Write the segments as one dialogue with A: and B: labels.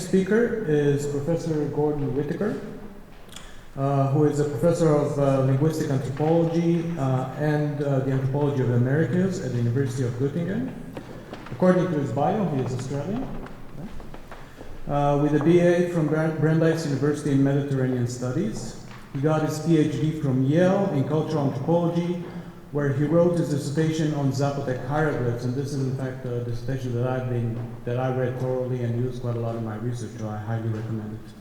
A: speaker is Professor Gordon Whittaker, who is a professor of linguistic anthropology and the anthropology of the Americas at the University of Göttingen. According to his bio, he is Australian. With a BA from Brandeis University in Mediterranean Studies. He got his PhD from Yale in cultural anthropology, where he wrote his dissertation on Zapotec hieroglyphs, and this is in fact a dissertation that I read thoroughly and used quite a lot in my research, so I highly recommend it.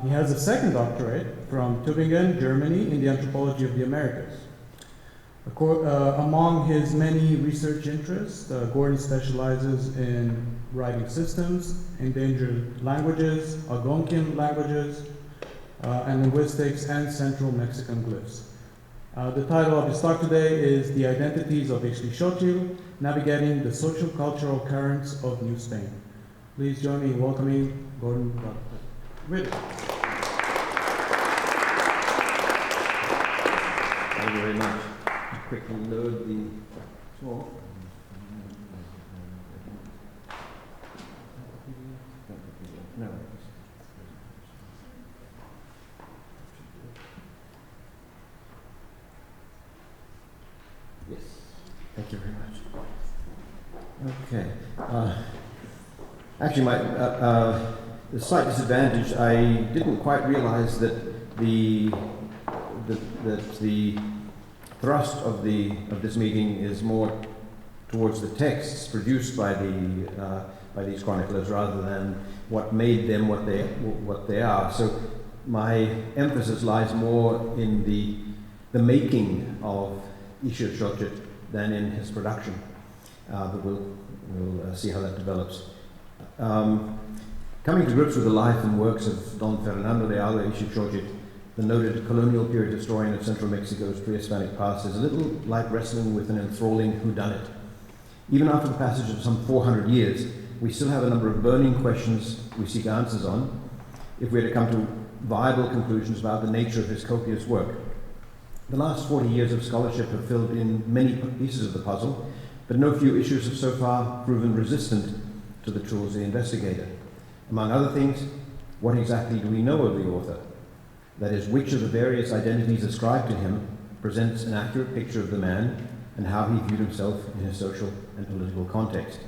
A: He has a second doctorate from Tübingen, Germany, in the anthropology of the Americas. Among his many research interests, Gordon specializes in writing systems, endangered languages, Algonquian languages, and linguistics, and Central Mexican glyphs. The title of his talk today is The Identities of Ixtlilxochitl, Navigating the Social Cultural Currents of New Spain. Please join me in welcoming Gordon Whittaker.
B: Thank you very much. Quickly load the talk. No. Yes. Thank you very much. Okay. Actually, the slight disadvantage, I didn't quite realize that the thrust of this meeting is more towards the texts produced by these chroniclers rather than what made them what they are. So my emphasis lies more in the making of Ixtlilxochitl than in his production, but we'll see how that develops. Coming to grips with the life and works of Don Fernando de Alva Ixtlilxochitl, the noted colonial period historian of central Mexico's pre-Hispanic past, is a little like wrestling with an enthralling whodunit. Even after the passage of some 400 years, we still have a number of burning questions we seek answers on if we are to come to viable conclusions about the nature of his copious work. The last 40 years of scholarship have filled in many pieces of the puzzle, but no few issues have so far proven resistant to the tools of the investigator. Among other things, what exactly do we know of the author? That is, which of the various identities ascribed to him presents an accurate picture of the man and how he viewed himself in his social and political context.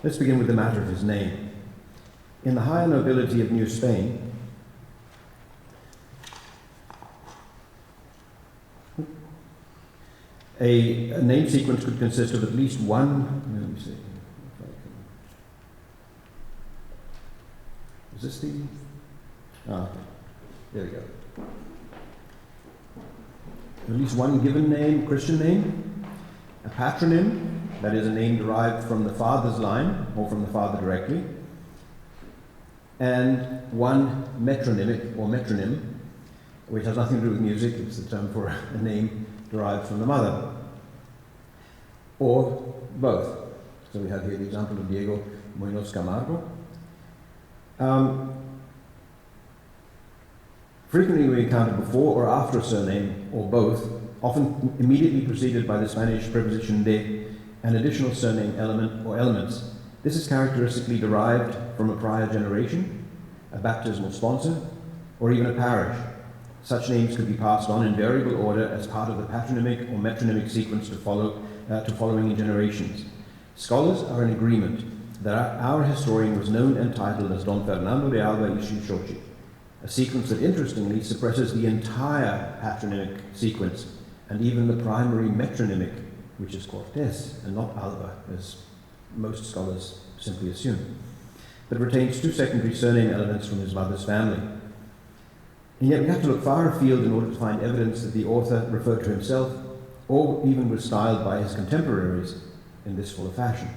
B: Let's begin with the matter of his name. In the higher nobility of New Spain, a name sequence could consist of at least one. Let me see. Is this the? Okay. There we go. At least one given name, Christian name, a patronym, that is a name derived from the father's line or from the father directly, and one metronymic or metronym, which has nothing to do with music, it's the term for a name derived from the mother, or both. So we have here the example of Diego Muñoz Camargo. Frequently we encounter before or after a surname, or both, often immediately preceded by the Spanish preposition de, an additional surname element or elements. This is characteristically derived from a prior generation, a baptismal sponsor, or even a parish. Such names could be passed on in variable order as part of the patronymic or metronymic sequence to following generations. Scholars are in agreement that our historian was known and titled as Don Fernando de Alva Ixtlilxochitl, a sequence that interestingly suppresses the entire patronymic sequence and even the primary metronymic, which is Cortés and not Alva, as most scholars simply assume, but retains two secondary surname elements from his mother's family. And yet we have to look far afield in order to find evidence that the author referred to himself or even was styled by his contemporaries in this full of fashion.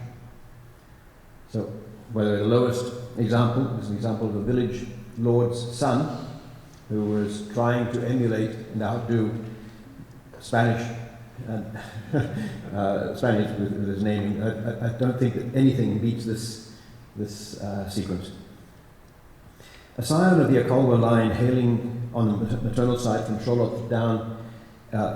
B: So, whether the lowest example is an example of a village lord's son who was trying to emulate and outdo Spanish Spaniards with his naming. I don't think that anything beats this sequence. A scion of the Acolwa line hailing on the maternal side from Xolotl down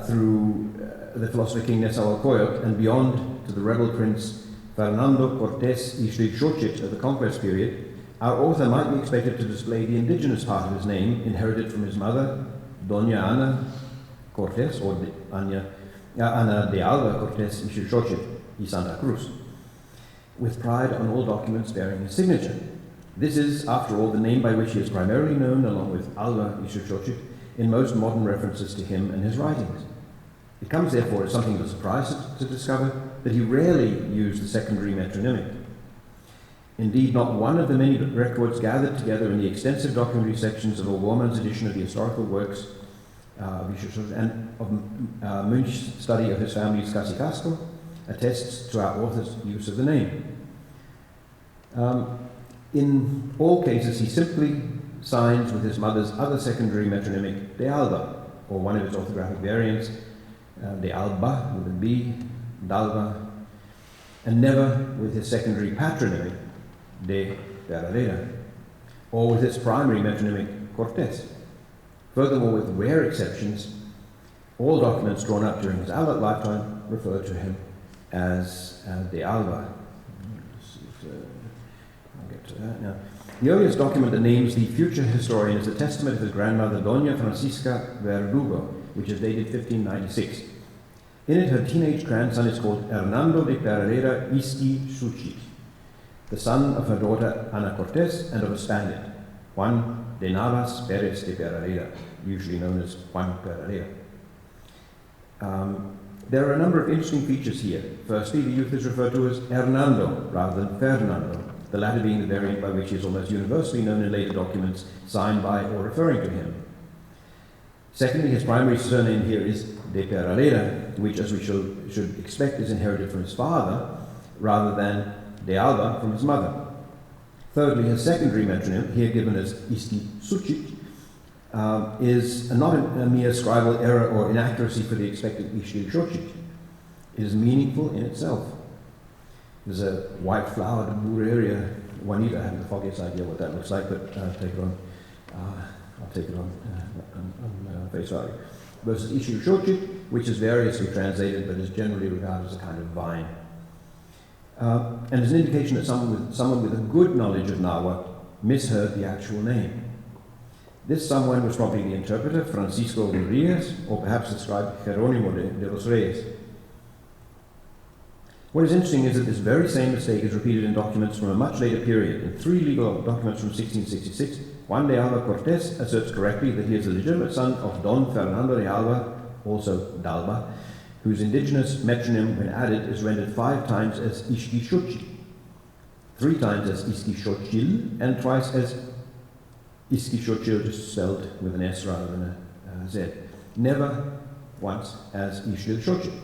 B: through the philosopher king Nezahualcóyotl and beyond to the rebel prince Fernando Cortés Ixtlilxochitl of the conquest period, our author might be expected to display the indigenous part of his name, inherited from his mother, Doña Ana Cortés, or Ana de Alba Cortés y Xochitl y Santa Cruz, with pride on all documents bearing his signature. This is, after all, the name by which he is primarily known, along with Alba y Xochitl, in most modern references to him and his writings. It comes, therefore, as something of a surprise to discover that he rarely used the secondary metronymic. Indeed, not one of the many records gathered together in the extensive documentary sections of O'Gorman's edition of the historical works and of Munch's study of his family's Cacicasco attests to our author's use of the name. In all cases, he simply signs with his mother's other secondary metronymic, de Alba, or one of its orthographic variants, de Alba with a B, d'Alba, and never with his secondary patronymic, de Peraleda, or with its primary metronymic, Cortés. Furthermore, with rare exceptions, all documents drawn up during his adult lifetime refer to him as de Alba. I'll get to that now. The earliest document that names the future historian is the testament of his grandmother, Doña Francisca Verdugo, which is dated 1596. In it, her teenage grandson is called Hernando de Peraleda Ixqui Xuchitl, the son of her daughter Ana Cortés and of a Spaniard, Juan de Navas Pérez de Peraleda, usually known as Juan Peraleda. There are a number of interesting features here. Firstly, the youth is referred to as Hernando rather than Fernando, the latter being the variant by which he is almost universally known in later documents signed by or referring to him. Secondly, his primary surname here is de Peraleda, which, as we should expect, is inherited from his father rather than de Alba from his mother. Thirdly, his secondary metronym, here given as Ixqui Xuchitl, is not a mere scribal error or inaccuracy for the expected Ixqui Xochitl. It is meaningful in itself. There's a white-flowered Bureria Juanita. I haven't the foggiest idea what that looks like, but I'll take it on face value. Versus Ixqui Xochitl, which is variously translated but is generally regarded as a kind of vine. And is an indication that someone with a good knowledge of Nahua misheard the actual name. This someone was probably the interpreter, Francisco Rodriguez, or perhaps the scribe Jerónimo de los Reyes. What is interesting is that this very same mistake is repeated in documents from a much later period. In 3 legal documents from 1666, Juan de Alba Cortés asserts correctly that he is the legitimate son of Don Fernando de Alba, also d'Alba, whose indigenous metronym, when added, is rendered 5 times as Ixqui Xochitl, 3 times as Ixqui Xochitl, and twice as Ixqui Xochitl, just spelled with an S rather than a Z. Never once as Ixqui Xochitl.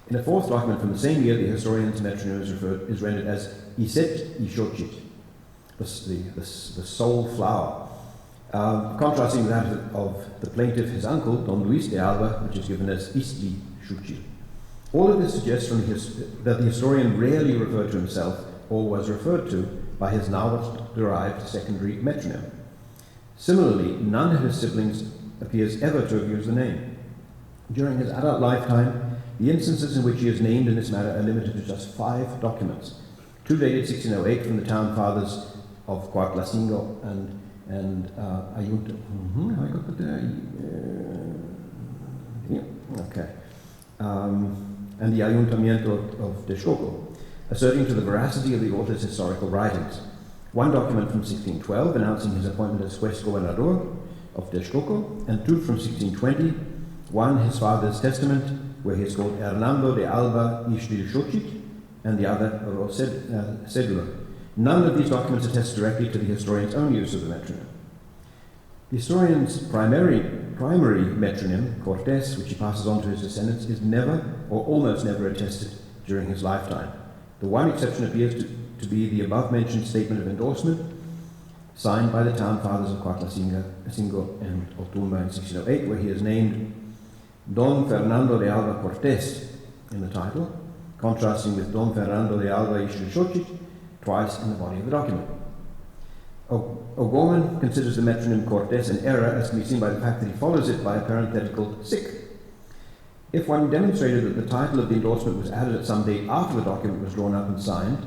B: In a 4th document from the same year, the historian's metronym is rendered as Iset y Xochitl, the sole flower, contrasting with that of the plaintiff, his uncle, Don Luis de Alba, which is given as Ixqui Xuchitl. All of this suggests that the historian rarely referred to himself or was referred to by his Nahuatl-derived secondary metronym. Similarly, none of his siblings appears ever to have used the name. During his adult lifetime, the instances in which he is named in this manner are limited to just 5 documents, 2 dated 1608 from the town fathers of Coatlacingo and Ayunta. Have I got that there? Yeah, okay. And the Ayuntamiento of Texcoco, asserting to the veracity of the author's historical writings. 1 document from 1612 announcing his appointment as Juez Gobernador of Texcoco, and 2 from 1620, 1 his father's testament, where he is called Hernando de Alba Ixqui Xochitl, and the other Cedula. None of these documents attest directly to the historian's own use of the metronym. The historian's primary metronym, Cortés, which he passes on to his descendants, is never or almost never attested during his lifetime. The one exception appears to be the above-mentioned statement of endorsement signed by the town fathers of Coatlacingo and Otumba in 1608, where he is named Don Fernando de Alba Cortés in the title, contrasting with Don Fernando de Alba Ixqui Xochitl twice in the body of the document. O'Gorman considers the metronym Cortés an error, as can be seen by the fact that he follows it by a parenthetical sic. If one demonstrated that the title of the endorsement was added at some date after the document was drawn up and signed,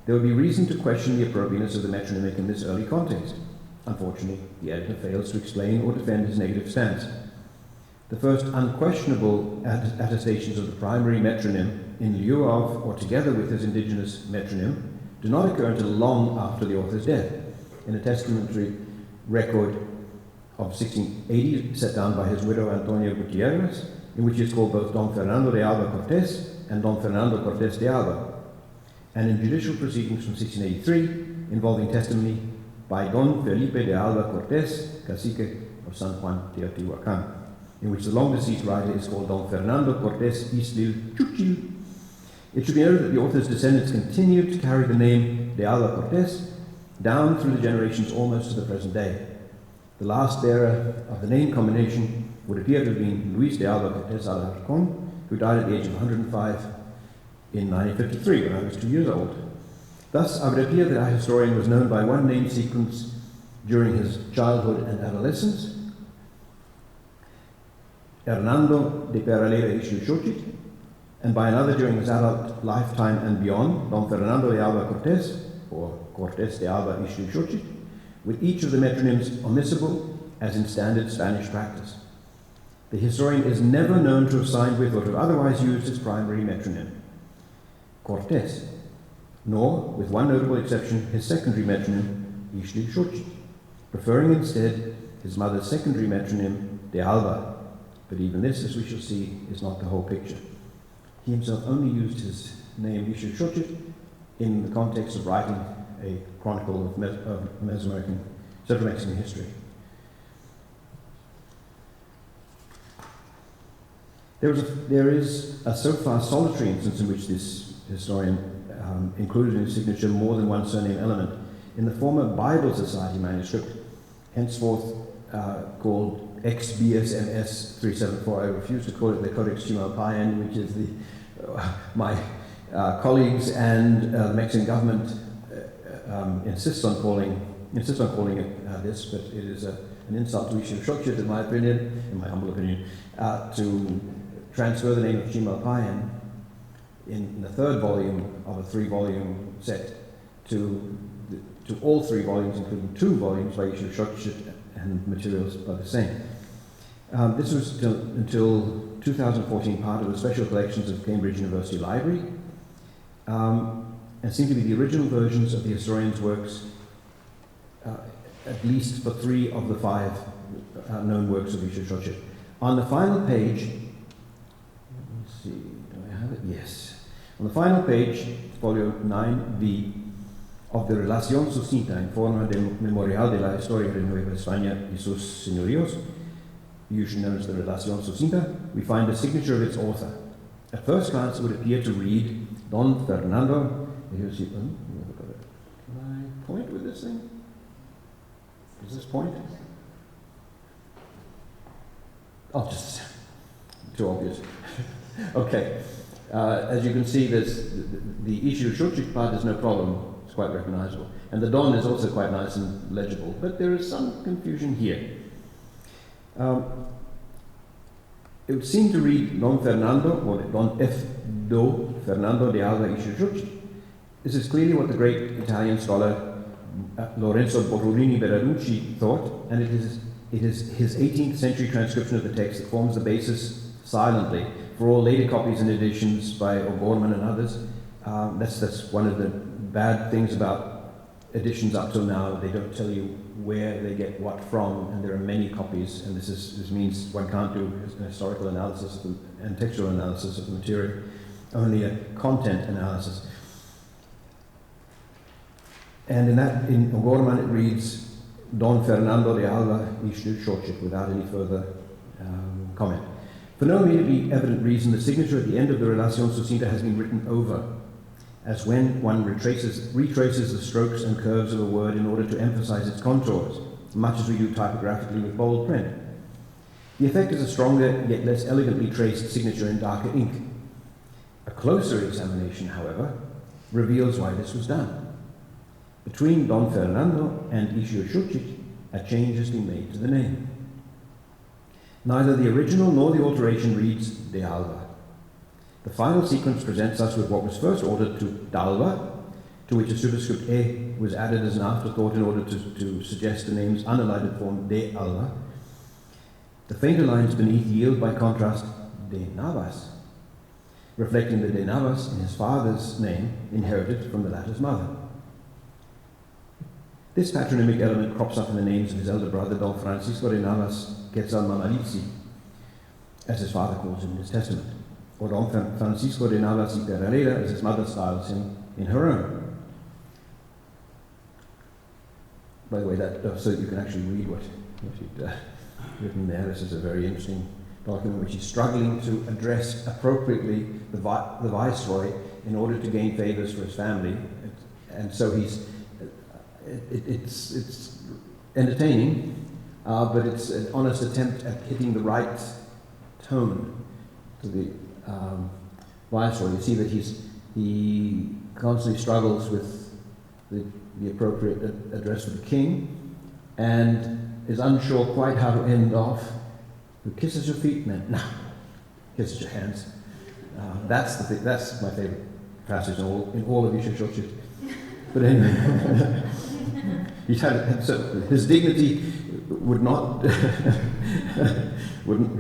B: there would be reason to question the appropriateness of the metronymic in this early context. Unfortunately, the editor fails to explain or defend his negative stance. The first unquestionable attestations of the primary metronym, in lieu of or together with his indigenous metronym, do not occur until long after the author's death, in a testamentary record of 1680 set down by his widow Antonia Gutierrez, in which he is called both Don Fernando de Alba Cortés and Don Fernando Cortés de Alba, and in judicial proceedings from 1683 involving testimony by Don Felipe de Alba Cortés, cacique of San Juan Teotihuacan, in which the long-deceased writer is called Don Fernando Cortés Islil Chuchil. It should be noted that the author's descendants continued to carry the name de Alba Cortés down through the generations almost to the present day. The last bearer of the name combination would appear to have been Luis de Alba Cortés Alarcón, who died at the age of 105 in 1953, when I was 2 years old. Thus, I would appear that our historian was known by one name sequence during his childhood and adolescence, Hernando de Peraleda Ixtlilxóchitl, and by another during his adult lifetime and beyond, Don Fernando de Alba Cortés, or Cortés de Alba Ixtlilxóchitl, with each of the metronyms omissible as in standard Spanish practice. The historian is never known to have signed with or to have otherwise used his primary metronym, Cortés, nor, with one notable exception, his secondary metronym, Ixtlilxóchitl, preferring instead his mother's secondary metronym, de Alba. But even this, as we shall see, is not the whole picture. He himself only used his name Ixtlilxóchitl in the context of writing a chronicle of Mesoamerican, Central Mexican history. There is a so far solitary instance in which this historian included in his signature more than one surname element in the former Bible Society manuscript, henceforth called XBSMS 374. I refuse to call it the Codex Chimalpayan, which is my colleagues and the Mexican government insist on calling it this, but it is an insult to Ixtlilxóchitl, in my opinion, in my humble opinion, to transfer the name of Chimalpayan in the third volume of a 3-volume set to all 3 volumes, including 2 volumes by Ixtlilxóchitl and materials by the same. This was until 2014 part of the special collections of Cambridge University Library, and seem to be the original versions of the historian's works, at least for 3 of the 5 known works of Ixtlilxóchitl. On the final page, let's see, do I have it? Yes. On the final page, folio 9B, of the Relación Sucinta en forma de memorial de la historia de Nueva España y sus señoríos, usually known as the Relación Sucinta, we find the signature of its author. At first glance, it would appear to read Don Fernando. Here's can I point with this thing? Does this point? Oh, just too obvious. Okay. As you can see, the Ixtlilxóchitl part is no problem. It's quite recognizable. And the Don is also quite nice and legible. But there is some confusion here. It would seem to read Don Fernando, or Don F. Do Fernando de Alba Ixtlilxóchitl. This is clearly what the great Italian scholar Lorenzo Borrolini Berarducci thought, and it is his 18th century transcription of the text that forms the basis silently for all later copies and editions by O'Gorman and others. That's one of the bad things about editions up till now. They don't tell you where they get what from, and there are many copies, and this means one can't do a historical analysis and textual analysis of the material, only a content analysis. And in O'Gorman it reads Don Fernando de Alba Ixtlilxóchitl without any further comment. For no immediately evident reason, the signature at the end of the Relación Sucinta has been written over, as when one retraces the strokes and curves of a word in order to emphasize its contours, much as we do typographically with bold print. The effect is a stronger, yet less elegantly traced signature in darker ink. A closer examination, however, reveals why this was done. Between Don Fernando and Ixtlilxóchitl, a change has been made to the name. Neither the original nor the alteration reads de Alba. The final sequence presents us with what was first ordered to Dalba, to which a superscript E was added as an afterthought in order to suggest the name's unelided form De Alba. The fainter lines beneath yield, by contrast, De Navas, reflecting the De Navas in his father's name inherited from the latter's mother. This patronymic element crops up in the names of his elder brother, Don Francisco de Navas Quetzalmamaritzi, as his father calls him in his testament, or Don Francisco de Navas y Peraleda, as his mother styles him in her own. By the way, that so that you can actually read what he'd written there. This is a very interesting document which he's struggling to address appropriately the viceroy in order to gain favors for his family, and so it's entertaining, but it's an honest attempt at hitting the right tone to the viceroy. You see that he constantly struggles with the appropriate address for the king, and is unsure quite how to end off. Who kisses your feet, man? No, kisses your hands. That's my favorite passage in all of Isha Shochit. But anyway, so his dignity would not he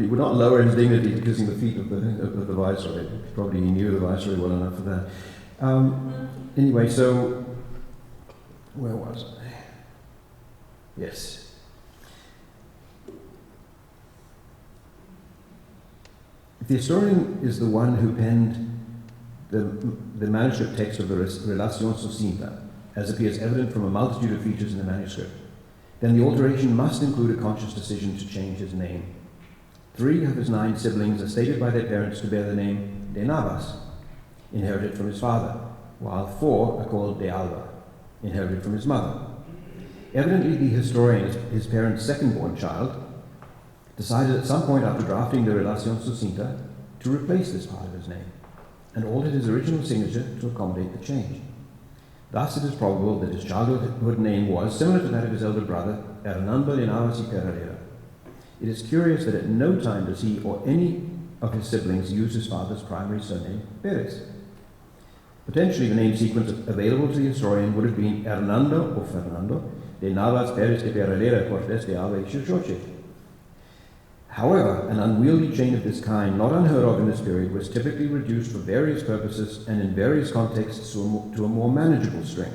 B: would not lower his dignity to kissing the feet of the viceroy. Probably he knew the viceroy well enough for that. Anyway, so where was I? Yes. The historian is the one who penned the manuscript text of the Relación Sucinta, as appears evident from a multitude of features in the manuscript. Then the alteration must include a conscious decision to change his name. 3 of his 9 siblings are stated by their parents to bear the name De Navas, inherited from his father, while 4 are called De Alba, inherited from his mother. Evidently, the historian, his parents' second-born child, decided at some point after drafting the Relación Sucinta to replace this part of his name, and altered his original signature to accommodate the change. Thus, it is probable that his childhood name was similar to that of his elder brother, Hernando de Navas y Peraleda. It is curious that at no time does he or any of his siblings use his father's primary surname, Perez. Potentially, the name sequence available to the historian would have been Hernando or Fernando de Navas Perez de Peraleda Cortes de Alba y Xochitl. However, an unwieldy chain of this kind, not unheard of in this period, was typically reduced for various purposes and in various contexts to a more manageable string,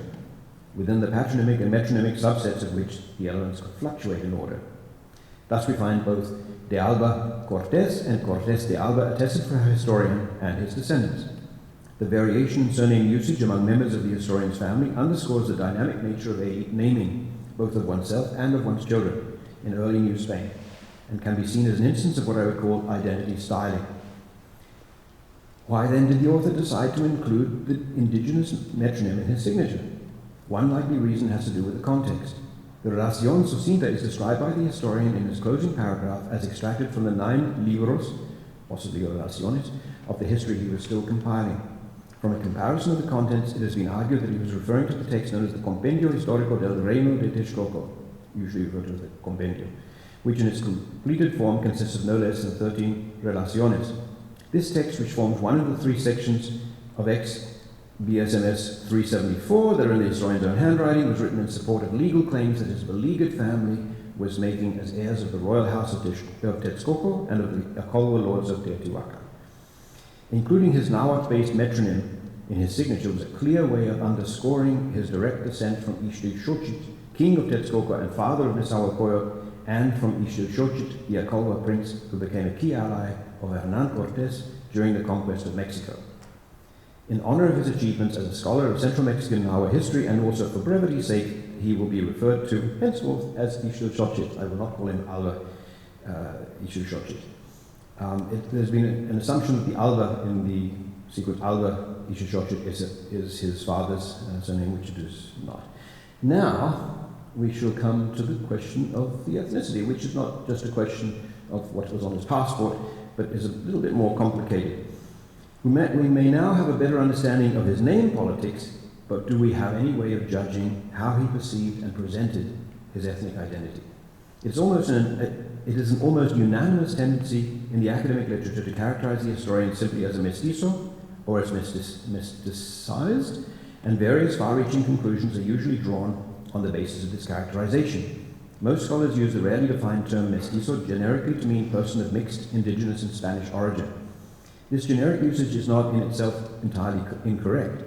B: within the patronymic and metronymic subsets of which the elements could fluctuate in order. Thus we find both de Alba Cortes and Cortes de Alba attested for our historian and his descendants. The variation in surname usage among members of the historian's family underscores the dynamic nature of naming, both of oneself and of one's children, in early New Spain, and can be seen as an instance of what I would call identity styling. Why then did the author decide to include the indigenous metronym in his signature? One likely reason has to do with the context. The Relación Sucinta is described by the historian in his closing paragraph as extracted from the 9 libros, possibly Relaciones, of the history he was still compiling. From a comparison of the contents, it has been argued that he was referring to the text known as the Compendio Histórico del Reino de Texcoco, usually referred to as the Compendio, which in its completed form consists of no less than 13 relaciones. This text, which forms one of the 3 sections of ex-BSMS 374 that are in the historian's own handwriting, was written in support of legal claims that his beleaguered family was making as heirs of the royal house of Texcoco and of the Acolwa lords of Teotihuacan. Including his Nahuatl-based metronym in his signature was a clear way of underscoring his direct descent from Ixtlilxochitl, king of Texcoco and father of Nezahualcóyotl, and from Ixtlilxochitl, the Acolwa prince who became a key ally of Hernán Cortés during the conquest of Mexico. In honor of his achievements as a scholar of Central Mexican Nahua history, and also for brevity's sake, he will be referred to henceforth as Ixtlilxochitl. I will not call him Alba Ixtlilxochitl. There's been an assumption that the Alba in the sequence Alba Ixtlilxochitl is his father's surname, which it is not. Now, we shall come to the question of the ethnicity, which is not just a question of what was on his passport, but is a little bit more complicated. We may now have a better understanding of his name politics, but do we have any way of judging how he perceived and presented his ethnic identity? It is an almost unanimous tendency in the academic literature to characterize the historian simply as a mestizo or as mesticized, and various far-reaching conclusions are usually drawn on the basis of this characterization. Most scholars use the rarely defined term mestizo generically to mean person of mixed indigenous and Spanish origin. This generic usage is not in itself entirely incorrect.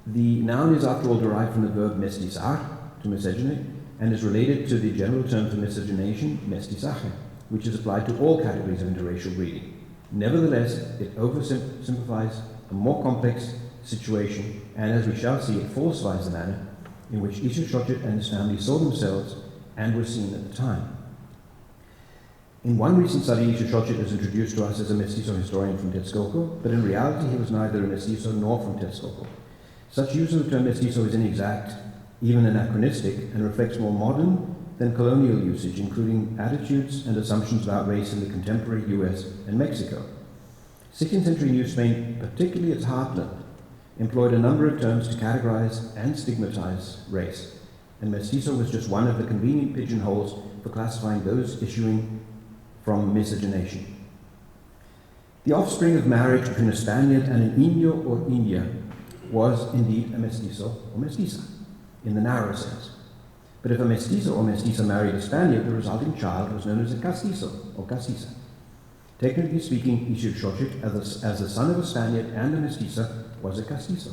B: The noun is, after all, derived from the verb mestizar, to miscegenate, and is related to the general term for miscegenation, mestizaje, which is applied to all categories of interracial breeding. Nevertheless, it oversimplifies a more complex situation, and as we shall see, it falsifies the manner in which Isha Shochit and his family saw themselves and were seen at the time. In one recent study, Isha Shochit is introduced to us as a mestizo historian from Texcoco, but in reality he was neither a mestizo nor from Texcoco. Such use of the term mestizo is inexact, even anachronistic, and reflects more modern than colonial usage, including attitudes and assumptions about race in the contemporary US and Mexico. 16th century New Spain, particularly its heartland, employed a number of terms to categorize and stigmatize race, and mestizo was just one of the convenient pigeonholes for classifying those issuing from miscegenation. The offspring of marriage between a Spaniard and an Indio or India was indeed a mestizo or mestiza, in the narrow sense. But if a mestizo or mestiza married a Spaniard, the resulting child was known as a castizo or castiza. Technically speaking, Isha Shochit, as the son of a Spaniard and a mestiza, was a castizo.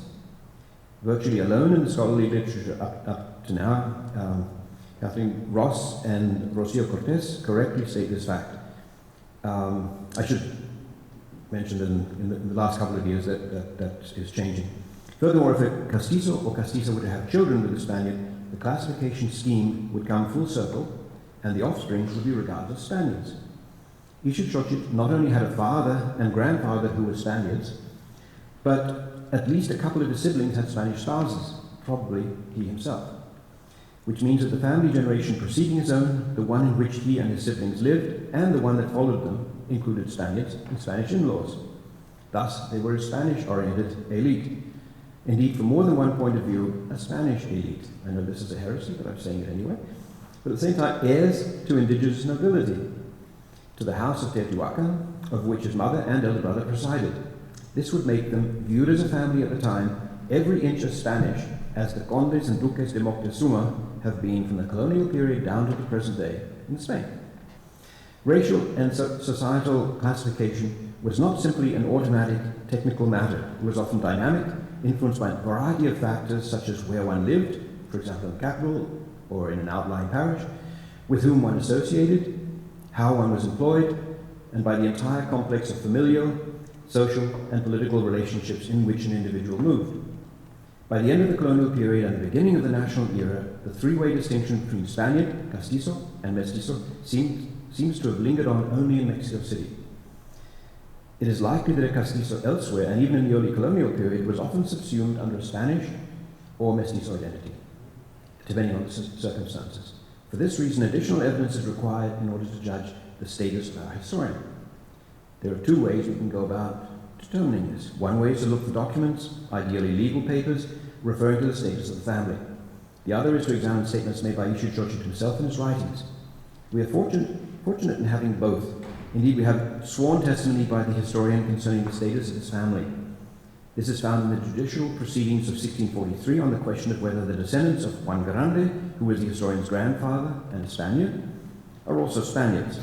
B: Virtually alone in the scholarly literature up to now, Kathleen Ross and Rocio Cortés correctly state this fact. I should mention that in the last couple of years that is changing. Furthermore, if a castizo or castiza were to have children with a Spaniard, the classification scheme would come full circle, and the offspring would be regarded as Spaniards. Isha Shochit not only had a father and grandfather who were Spaniards, but at least a couple of his siblings had Spanish spouses, probably he himself, which means that the family generation preceding his own, the one in which he and his siblings lived, and the one that followed them, included Spaniards and Spanish in-laws. Thus, they were a Spanish-oriented elite. Indeed, from more than one point of view, a Spanish elite. I know this is a heresy, but I'm saying it anyway. But at the same time, heirs to indigenous nobility, to the house of Teotihuacan, of which his mother and elder brother presided. This would make them, viewed as a family at the time, every inch as Spanish as the Condes and Duques de Moctezuma have been from the colonial period down to the present day in Spain. Racial and societal classification was not simply an automatic technical matter. It was often dynamic, influenced by a variety of factors such as where one lived, for example in the capital or in an outlying parish, with whom one associated, how one was employed, and by the entire complex of familial, social, and political relationships in which an individual moved. By the end of the colonial period and the beginning of the national era, the three-way distinction between Spaniard, castizo, and mestizo seems to have lingered on only in Mexico City. It is likely that a castizo elsewhere, and even in the early colonial period, was often subsumed under a Spanish or mestizo identity, depending on the circumstances. For this reason, additional evidence is required in order to judge the status of our historian. There are two ways we can go about determining this. One way is to look for documents, ideally legal papers, referring to the status of the family. The other is to examine statements made by Isha Shochit himself in his writings. We are fortunate in having both. Indeed, we have sworn testimony by the historian concerning the status of his family. This is found in the judicial proceedings of 1643 on the question of whether the descendants of Juan Grande, who was the historian's grandfather and a Spaniard, are also Spaniards.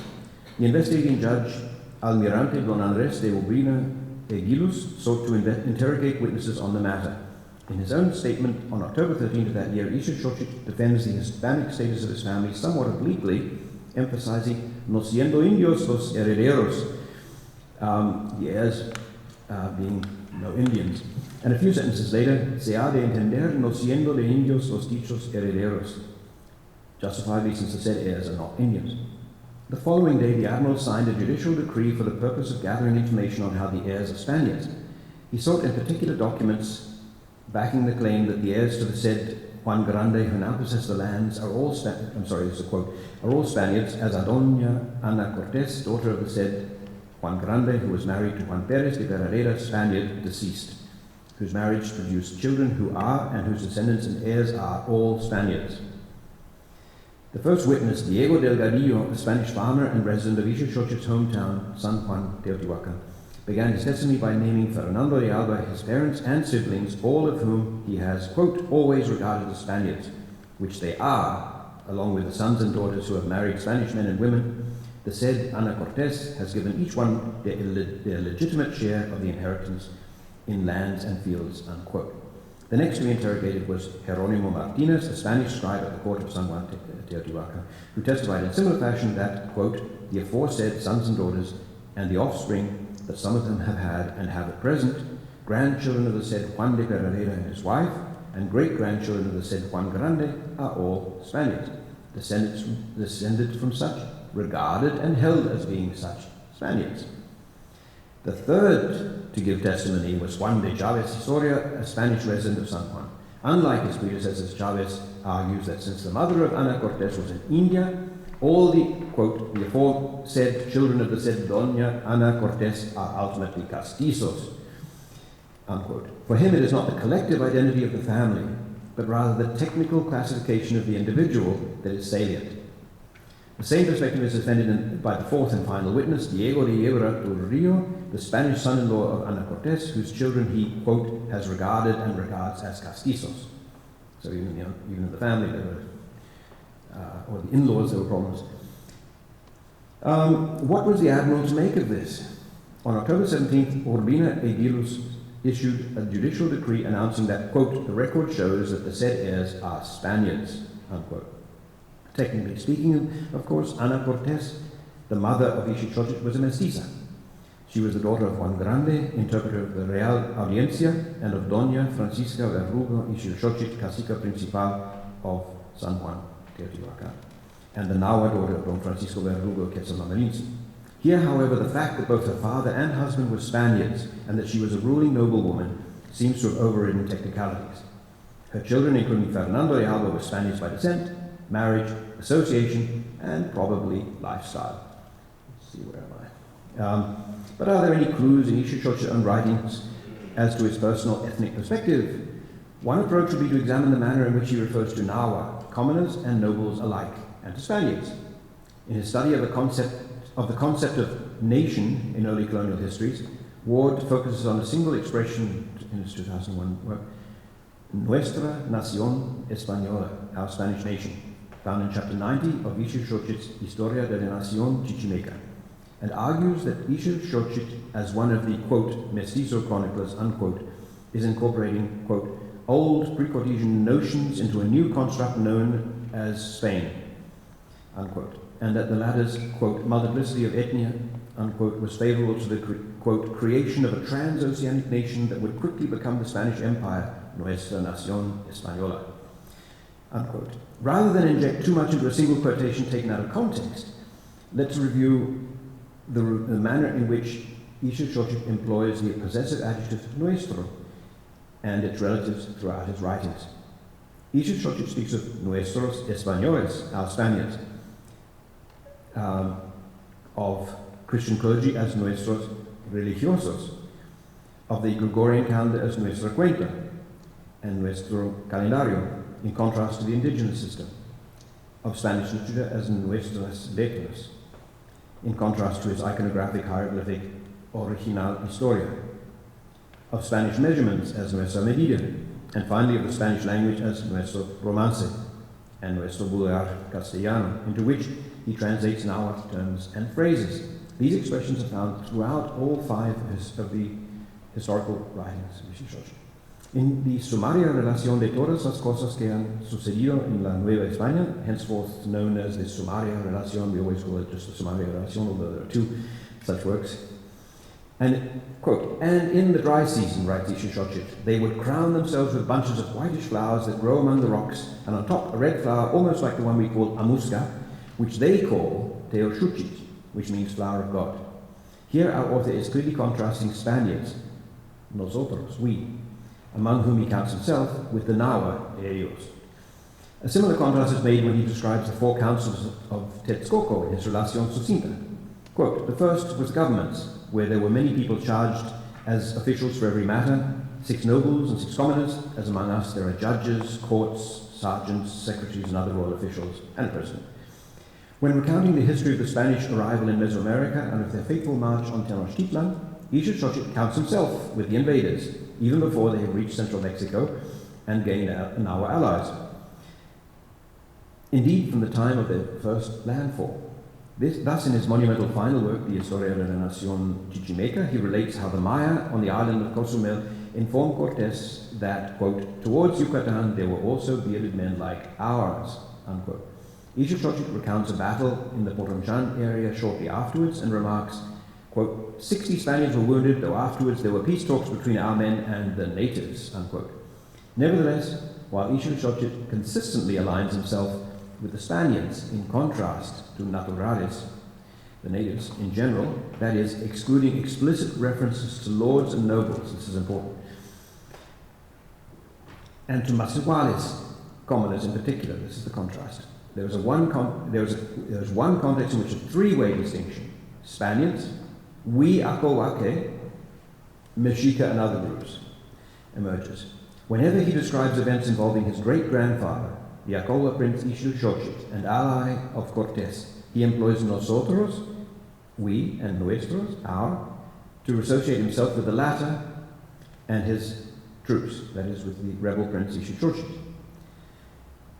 B: The investigating judge, Almirante Don Andrés de Urbina Eguiluz, sought to interrogate witnesses on the matter. In his own statement on October 13th of that year, Isha Shochit defends the Hispanic status of his family somewhat obliquely, emphasizing no siendo indios los herederos, the heirs being no Indians. And a few sentences later, se ha de entender no siendo de indios los dichos herederos, justifiably since the said heirs are not Indians. The following day, the admiral signed a judicial decree for the purpose of gathering information on how the heirs are Spaniards. He sought in particular documents backing the claim that the heirs to the said Juan Grande, who now possess the lands, are all this is a quote, are all Spaniards, as a Doña Ana Cortés, daughter of the said Juan Grande, who was married to Juan Pérez de Guerrera, Spaniard, deceased, whose marriage produced children who are and whose descendants and heirs are all Spaniards. The first witness, Diego Delgadillo, a Spanish farmer and resident of Isha Shochit's hometown, San Juan, Teotihuacan, began his testimony by naming Fernando de Alba, his parents and siblings, all of whom he has, quote, always regarded as Spaniards, which they are, along with the sons and daughters who have married Spanish men and women. The said Ana Cortés has given each one their legitimate share of the inheritance in lands and fields, unquote. The next to be interrogated was Jerónimo Martínez, a Spanish scribe at the court of San Juan Teotihuacan, who testified in similar fashion that, quote, the aforesaid sons and daughters and the offspring that some of them have had and have at present, grandchildren of the said Juan de Peraleda and his wife, and great-grandchildren of the said Juan Grande, are all Spaniards, descended from such, regarded and held as being such Spaniards. The third to give testimony was Juan de Chaves y Soria, a Spanish resident of San Juan. Unlike his predecessors, Chaves argues that since the mother of Ana Cortés was in India, all the, quote, the aforesaid children of the said Doña Ana Cortés are ultimately castizos, unquote. For him, it is not the collective identity of the family, but rather the technical classification of the individual that is salient. The same perspective is defended by the fourth and final witness, Diego de Yebra del Rio, the Spanish son-in-law of Ana Cortés, whose children he, quote, has regarded and regards as castizos. So even in the family there were, or the in-laws, there were problems. What was the admiral to make of this? On October 17th, Urbina Edilus issued a judicial decree announcing that, quote, the record shows that the said heirs are Spaniards, unquote. Technically speaking, of course, Ana Cortés, the mother of Ixtlilxóchitl, was a mestiza. She was the daughter of Juan Grande, interpreter of the Real Audiencia, and of Doña Francisca Verrugo Ixtlilxóchitl, cacica principal of San Juan Teotihuacan, and the Nahua daughter of Don Francisco Verrugo Quetzalmamalintzin. Here, however, the fact that both her father and husband were Spaniards and that she was a ruling noblewoman seems to have overridden technicalities. Her children, including Fernando de Alba, were Spaniards by descent, marriage, association, and probably lifestyle. Let's see, where am I? But are there any clues in Ixtlilxóchitl's own writings as to his personal ethnic perspective? One approach would be to examine the manner in which he refers to Nahua, commoners and nobles alike, and to Spaniards. In his study of the concept of nation in early colonial histories, Ward focuses on a single expression in his 2001 work, Nuestra Nación Española, our Spanish nation, found in chapter 90 of Ixtlilxóchitl's Historia de la Nación Chichimeca, and argues that Ixtlilxóchitl, as one of the, quote, mestizo chroniclers, unquote, is incorporating, quote, old pre-Cartesian notions into a new construct known as Spain, unquote, and that the latter's, quote, multiplicity of ethnia, unquote, was favorable to the, quote, creation of a transoceanic nation that would quickly become the Spanish Empire, Nuestra Nación Española, unquote. Rather than inject too much into a single quotation taken out of context, let's review the manner in which Ixtlilxóchitl employs the possessive adjective nuestro and its relatives throughout his writings. Ixtlilxóchitl speaks of nuestros españoles, our Spaniards, of Christian clergy as nuestros religiosos, of the Gregorian calendar as nuestra cuenta, and nuestro calendario, in contrast to the indigenous system, of Spanish literature as nuestras letras, in contrast to its iconographic hieroglyphic Original Historia, of Spanish measurements as nuestra medida, and finally of the Spanish language as nuestro romance and nuestro vulgar castellano, into which he translates Nahuatl terms and phrases. These expressions are found throughout all five of the historical writings of Ixtlilxóchitl. En the Sumaria Relación de todas las cosas que han sucedido en la Nueva España, henceforth known as the Sumaria Relación, we always call it just the Sumaria Relación, although there are two such works. And, quote, and in the dry season, writes Ixtlilxóchitl, they would crown themselves with bunches of whitish flowers that grow among the rocks, and on top a red flower almost like the one we call amusca, which they call Teoxuchitl, which means flower of God. Here our author is clearly contrasting Spaniards, nosotros, we, among whom he counts himself, with the Nahua, ellos. A similar contrast is made when he describes the four councils of Texcoco in his Relación Sucinta. Quote, the first was governments, where there were many people charged as officials for every matter, 6 nobles and 6 commoners, as among us there are judges, courts, sergeants, secretaries, and other royal officials, and a president. When recounting the history of the Spanish arrival in Mesoamerica and of their fateful march on Tenochtitlan, Ixtlilxochitl counts himself with the invaders, even before they have reached central Mexico and gained Nahua allies. Indeed, from the time of their first landfall. Thus, in his monumental final work, the Historia de la Nación Chichimeca, he relates how the Maya on the island of Cozumel informed Cortes that, quote, towards Yucatan there were also bearded men like ours, unquote. Ixtlilxochitl recounts a battle in the Potonchan area shortly afterwards and remarks, quote, 60 Spaniards were wounded, though afterwards there were peace talks between our men and the natives, unquote. Nevertheless, while Ixtlilxochitl consistently aligns himself with the Spaniards in contrast to naturales, the natives in general, that is, excluding explicit references to lords and nobles, this is important, and to Masehuales, commoners in particular, this is the contrast. There was one context in which a three-way distinction, Spaniards, Acolhuaque, Mexica, and other groups, emerges. Whenever he describes events involving his great-grandfather, the Acolhua prince Ixtlilxochitl, and ally of Cortes, he employs nosotros, we, and nuestros, our, to associate himself with the latter and his troops, that is, with the rebel prince Ixtlilxochitl.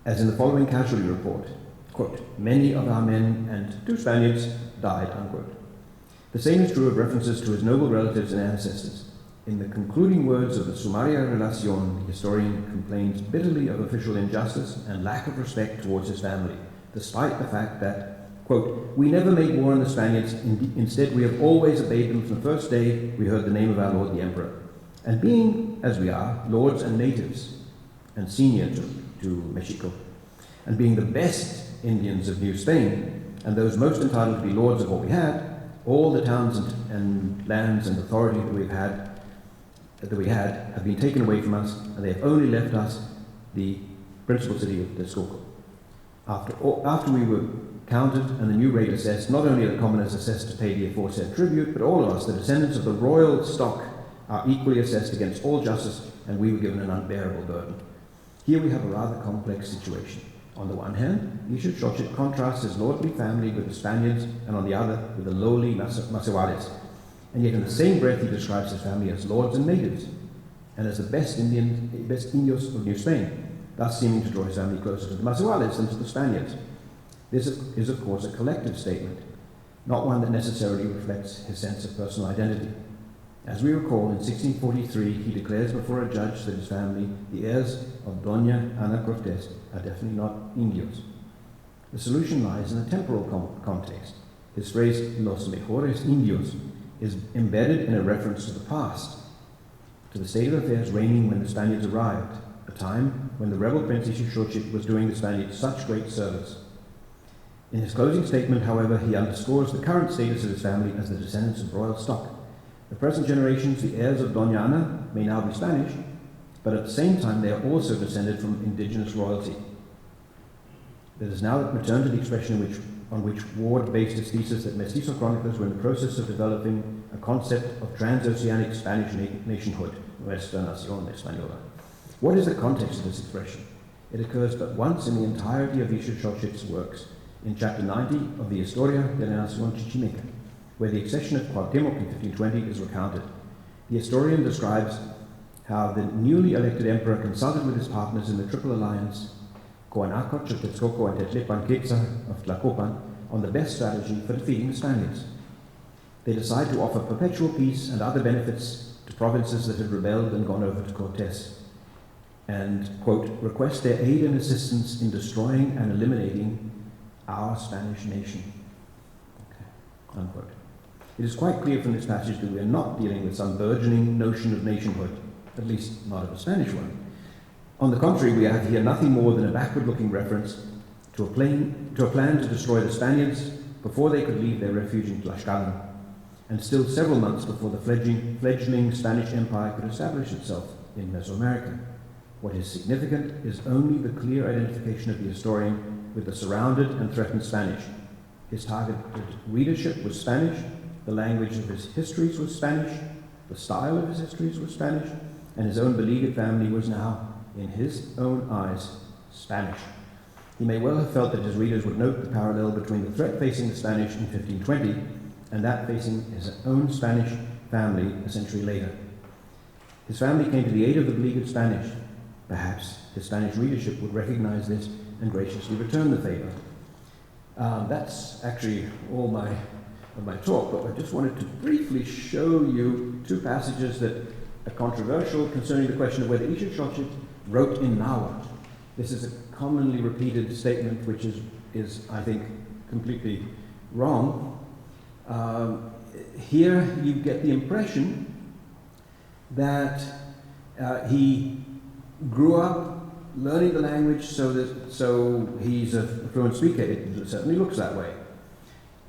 B: As in the following casualty report, quote, many of our men and 2 Spaniards died, unquote. The same is true of references to his noble relatives and ancestors. In the concluding words of the Sumaria Relación, the historian complains bitterly of official injustice and lack of respect towards his family, despite the fact that, quote, we never made war on the Spaniards, instead we have always obeyed them from the first day we heard the name of our Lord the Emperor. And being, as we are, lords and natives, and senior to Mexico, and being the best Indians of New Spain, and those most entitled to be lords of what we had, all the towns and lands and authority that we had have been taken away from us, and they have only left us the principal city of Texcoco. After we were counted and the new rate assessed, not only are the commoners assessed to pay the aforesaid tribute, but all of us, the descendants of the royal stock, are equally assessed against all justice, and we were given an unbearable burden. Here we have a rather complex situation. On the one hand, Ixtlilxochitl contrasts his lordly family with the Spaniards, and on the other, with the lowly Masehuales. And yet in the same breath he describes his family as lords and natives, and as the best Indios of New Spain, thus seeming to draw his family closer to the Masehuales than to the Spaniards. This is, of course, a collective statement, not one that necessarily reflects his sense of personal identity. As we recall, in 1643, he declares before a judge that his family, the heirs of Doña Ana Cortes, are definitely not Indios. The solution lies in a temporal context. His phrase, los mejores indios, is embedded in a reference to the past, to the state of affairs reigning when the Spaniards arrived, a time when the rebel prince Ixtlilxochitl was doing the Spaniards such great service. In his closing statement, however, he underscores the current status of his family as the descendants of royal stock. The present generations, the heirs of Doña Ana, may now be Spanish, but at the same time they are also descended from indigenous royalty. Let us now return to the expression on which Ward based his thesis that Mestizo chroniclers were in the process of developing a concept of transoceanic Spanish nationhood, Nuestra Nación Española. What is the context of this expression? It occurs but once in the entirety of Ixtlilxochitl's works, in chapter 90 of the Historia de la Nación Chichimeca, where the accession of Cuauhtémoc in 1520 is recounted. The historian describes how the newly elected emperor consulted with his partners in the Triple Alliance, Coanacoch of Texcoco and Tetlepanquetza of Tlacopan, on the best strategy for defeating the Spaniards. They decide to offer perpetual peace and other benefits to provinces that had rebelled and gone over to Cortes, and, quote, request their aid and assistance in destroying and eliminating our Spanish nation, okay, unquote. It is quite clear from this passage that we are not dealing with some burgeoning notion of nationhood, at least not of a Spanish one. On the contrary, we have here nothing more than a backward-looking reference to a plan to destroy the Spaniards before they could leave their refuge in Tlaxcalan, and still several months before the fledgling Spanish Empire could establish itself in Mesoamerica. What is significant is only the clear identification of the historian with the surrounded and threatened Spanish. His targeted readership was Spanish, the language of his histories was Spanish, the style of his histories was Spanish, and his own beleaguered family was now, in his own eyes, Spanish. He may well have felt that his readers would note the parallel between the threat facing the Spanish in 1520 and that facing his own Spanish family a century later. His family came to the aid of the beleaguered Spanish. Perhaps his Spanish readership would recognize this and graciously return the favor. That's actually all of my talk, but I just wanted to briefly show you two passages that are controversial concerning the question of whether Isha Shoshit wrote in Nahuatl. This is a commonly repeated statement which is I think, completely wrong. Here you get the impression that he grew up learning the language so he's a fluent speaker. It certainly looks that way.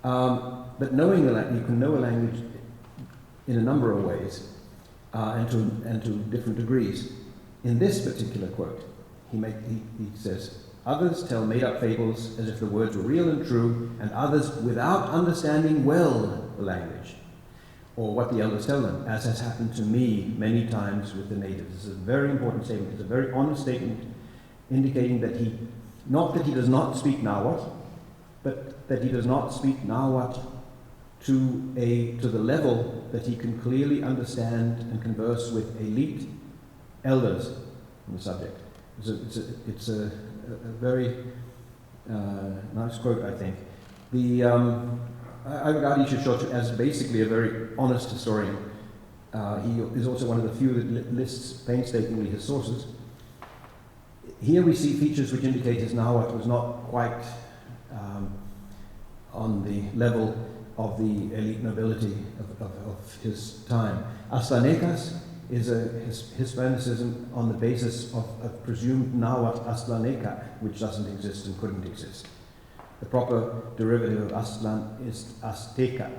B: But knowing the language, you can know a language in a number of ways and to different degrees. In this particular quote, he says, "Others tell made-up fables as if the words were real and true, and others without understanding well the language, or what the elders tell them, as has happened to me many times with the natives." This is a very important statement. It's a very honest statement, indicating that not that he does not speak Nahuatl, but that he does not speak Nahuatl to the level that he can clearly understand and converse with elite elders on the subject. It's a very nice quote, I think. I regard Isha Shoshit as basically a very honest historian. He is also one of the few that lists painstakingly his sources. Here we see features which indicate his Nahuatl was not quite on the level of the elite nobility of his time. Aslanecas is a Hispanicism on the basis of a presumed Nahuatl Aslaneca, which doesn't exist and couldn't exist. The proper derivative of Aslan is Azteca.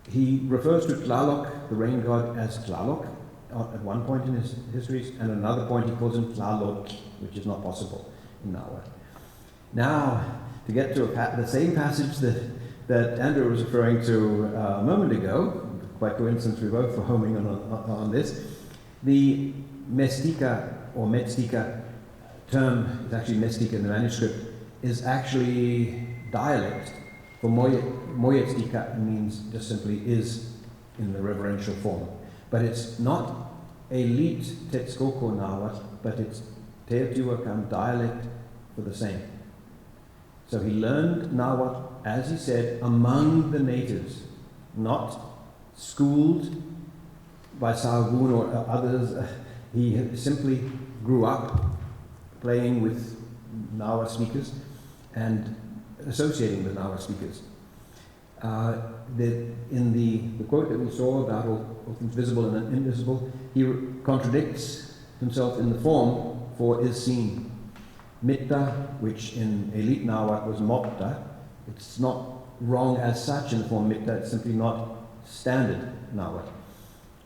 B: He refers to Tlaloc, the rain god, as Tlaloc at one point in his histories, and at another point he calls him Tlaloc, which is not possible in Nahuatl. Now, to get to the same passage that Andrew was referring to a moment ago, by coincidence we both were homing on this, the Mestica or Metztica term, it's actually Mestica in the manuscript, is actually dialect. For Moyetztica means just simply is in the reverential form. But it's not elite Texcoco Nahuatl, but it's Teotihuacan dialect for the same. So he learned Nahuatl, as he said, among the natives, not schooled by Sahagún or others. He simply grew up playing with Nahuatl speakers and associating with Nahuatl speakers. In the quote that we saw about all things visible and invisible, he contradicts himself in the form for is seen. Mitta, which in elite Nahuatl was Motta, it's not wrong as such in the form Mitta, it's simply not standard Nahuatl.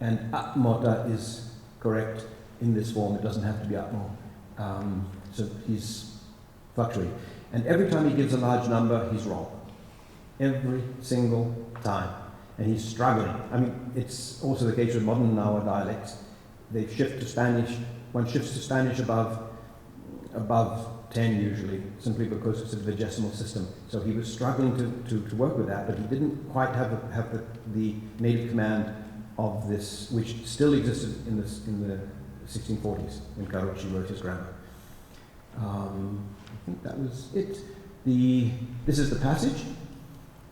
B: And Atmota is correct in this form, it doesn't have to be Atmo. So he's fluctuating. And every time he gives a large number, he's wrong. Every single time. And he's struggling. I mean, it's also the case with modern Nahuatl dialects. They shift to Spanish. One shifts to Spanish above 10 usually, simply because it's a vigesimal system. So he was struggling to work with that, but he didn't quite have the native command of this, which still existed in the 1640s when Carocci wrote his grammar. I think that was it. This is the passage,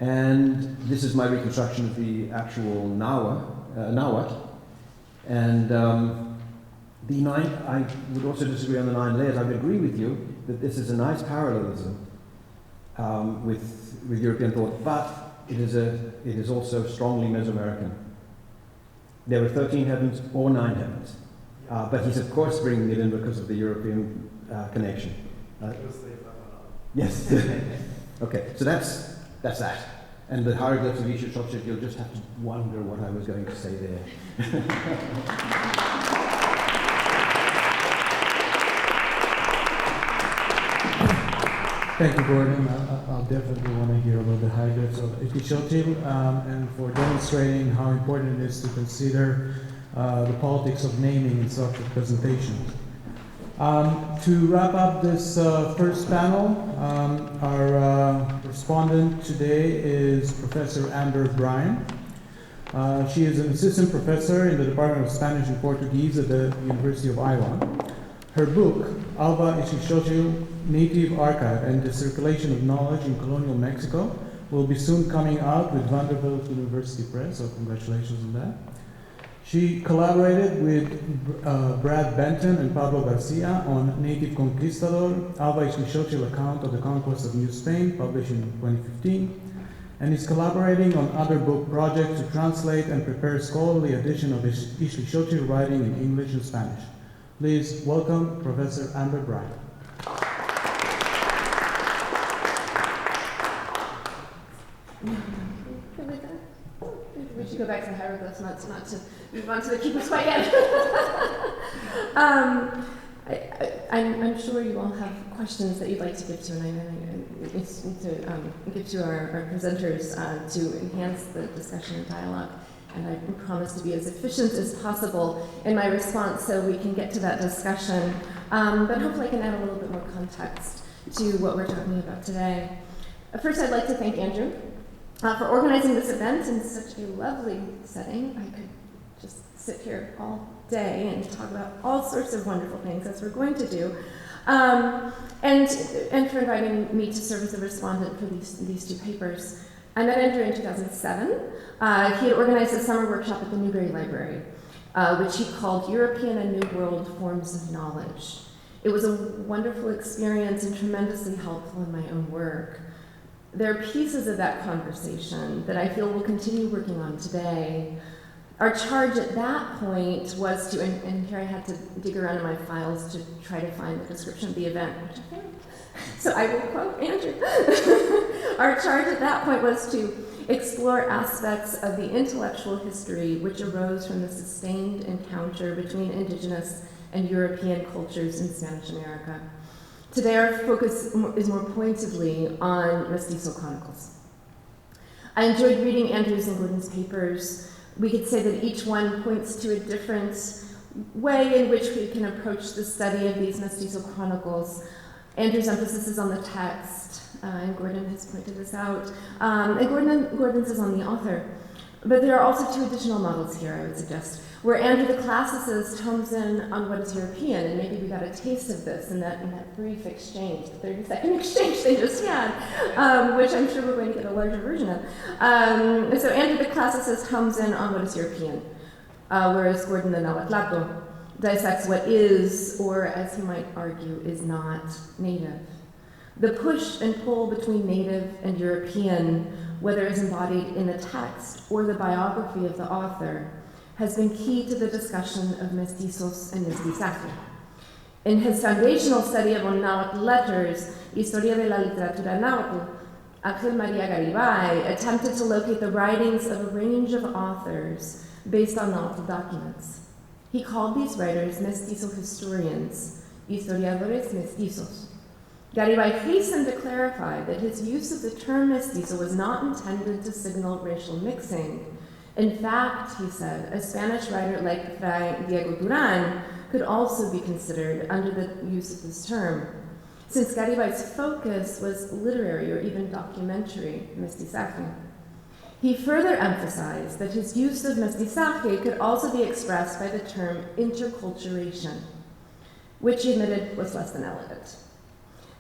B: and this is my reconstruction of the actual Nahuatl. And the 9, I would also disagree on the 9 layers. I would agree with you that this is a nice parallelism with European thought, but it is also strongly Mesoamerican. There are 13 heavens or 9 heavens, but he's of course bringing it in because of the European connection. Yes. Okay, so that's that. And the hieroglyphs of Isha Shoshit, you'll just have to wonder what I was going to say there.
A: Thank you, Gordon. I'll definitely want to hear about the hieroglyphs of Ixochitl and for demonstrating how important it is to consider the politics of naming in such presentations. To wrap up this first panel, our respondent today is Professor Amber Bryan. She is an assistant professor in the Department of Spanish and Portuguese at the University of Iowa. Her book, Alba Ixtlilxóchitl, Native Archive and the Circulation of Knowledge in Colonial Mexico, will be soon coming out with Vanderbilt University Press, so congratulations on that. She collaborated with Brad Benton and Pablo Garcia on Native Conquistador, Alba Ixtlilxóchitl account of the conquest of New Spain, published in 2015, and is collaborating on other book projects to translate and prepare scholarly edition of Ixtlilxóchitl writing in English and Spanish. Please welcome Professor Amber Bryant.
C: We should go back to the hieroglyphs, not to move on to the keepers quite yet. I'm sure you all have questions that you'd like to give to, and I need to give to our presenters to enhance the discussion and dialogue. And I promise to be as efficient as possible in my response so we can get to that discussion. But hopefully I can add a little bit more context to what we're talking about today. First, I'd like to thank Andrew for organizing this event in such a lovely setting. I could just sit here all day and talk about all sorts of wonderful things, as we're going to do. And for inviting me to serve as a respondent for these two papers. I met Andrew in 2007. He had organized a summer workshop at the Newberry Library, which he called European and New World Forms of Knowledge. It was a wonderful experience and tremendously helpful in my own work. There are pieces of that conversation that I feel we'll continue working on today. Our charge at that point was to, and here I had to dig around in my files to try to find the description of the event, which I found. So I will quote Andrew. Our charge at that point was to explore aspects of the intellectual history which arose from the sustained encounter between indigenous and European cultures in Spanish America. Today our focus is more pointedly on Mestizo Chronicles. I enjoyed reading Andrew's and Gordon's papers. We could say that each one points to a different way in which we can approach the study of these Mestizo Chronicles. Andrew's emphasis is on the text, and Gordon has pointed this out, and Gordon's is on the author. But there are also two additional models here, I would suggest, where Andrew the classicist homes in on what is European, and maybe we got a taste of this in that brief exchange, the 30-second exchange they just had, which I'm sure we're going to get a larger version of. So Andrew the classicist homes in on what is European, whereas Gordon the Nahuatlato dissects what is, or as he might argue, is not native. The push and pull between native and European, whether it's embodied in the text or the biography of the author, has been key to the discussion of mestizos and mestizaje. In his foundational study of Nahuatl letters, Historia de la Literatura Nahuatl, Ángel María Garibay attempted to locate the writings of a range of authors based on Nahuatl documents. He called these writers mestizo historians, historiadores mestizos. Garibay hastened to clarify that his use of the term mestizo was not intended to signal racial mixing. In fact, he said, a Spanish writer like Fray Diego Durán could also be considered under the use of this term, since Garibay's focus was literary or even documentary mestizaje. He further emphasized that his use of mestizaje could also be expressed by the term interculturation, which he admitted was less than elegant.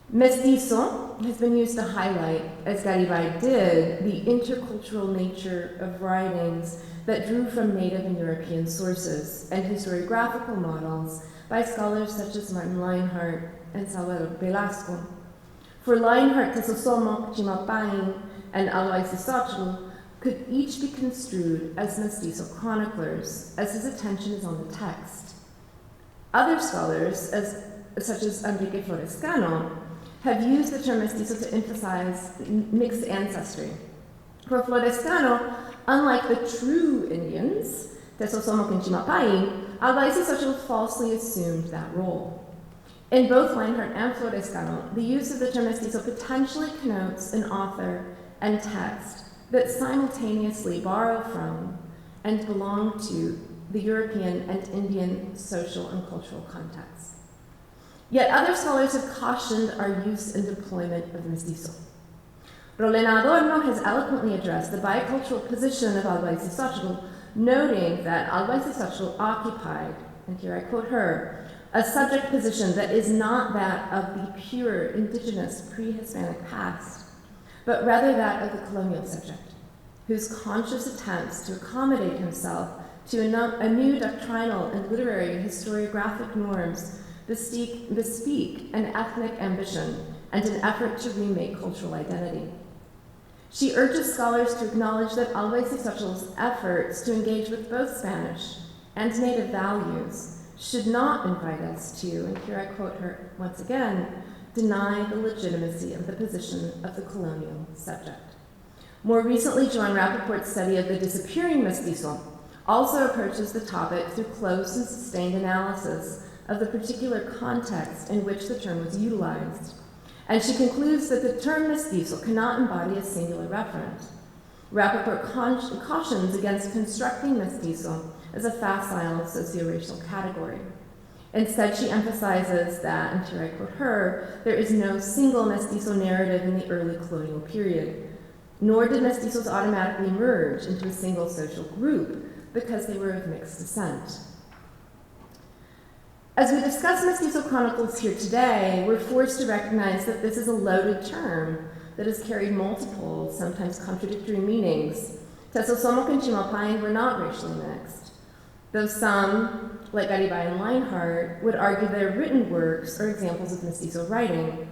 C: Mestizo has been used to highlight, as Garibay did, the intercultural nature of writings that drew from native and European sources and historiographical models by scholars such as Martin Leinhardt and Salvador Velasco. For Leinhardt, Tezosomoc, Chimalpain, and Alba Ixtlilxóchitl could each be construed as mestizo chroniclers, as his attention is on the text. Other scholars, such as Enrique Florescano, have used the term mestizo to emphasize mixed ancestry. For Florescano, unlike the true Indians, Tezosomoc and Chimalpain, Alba Ixtlilxóchitl falsely assumed that role. In both Leinhardt and Florescano, the use of the term mestizo potentially connotes an author and text that simultaneously borrow from and belong to the European and Indian social and cultural contexts. Yet other scholars have cautioned our use and deployment of mestizo. Rolena Adorno has eloquently addressed the bicultural position of Alba Isisotl, noting that Alba Isisotl occupied, and here I quote her, a subject position that is not that of the pure indigenous pre-Hispanic past, but rather that of the colonial subject, whose conscious attempts to accommodate himself to a new doctrinal and literary historiographic norms bespeak an ethnic ambition and an effort to remake cultural identity. She urges scholars to acknowledge that Alba Isisotl's efforts to engage with both Spanish and native values should not invite us to, and here I quote her once again, deny the legitimacy of the position of the colonial subject. More recently, Joan Rappaport's study of the disappearing mestizo also approaches the topic through close and sustained analysis of the particular context in which the term was utilized. And she concludes that the term mestizo cannot embody a singular referent. Rappaport cautions against constructing mestizo as a facile socio-racial category. Instead, she emphasizes that, and here I quote her, there is no single mestizo narrative in the early colonial period, nor did mestizos automatically merge into a single social group because they were of mixed descent. As we discuss mestizo chronicles here today, we're forced to recognize that this is a loaded term that has carried multiple, sometimes contradictory meanings. Tezosomoc and Chimalpayan were not racially mixed, though some, like Garibay and Leinhardt, would argue their written works are examples of mestizo writing.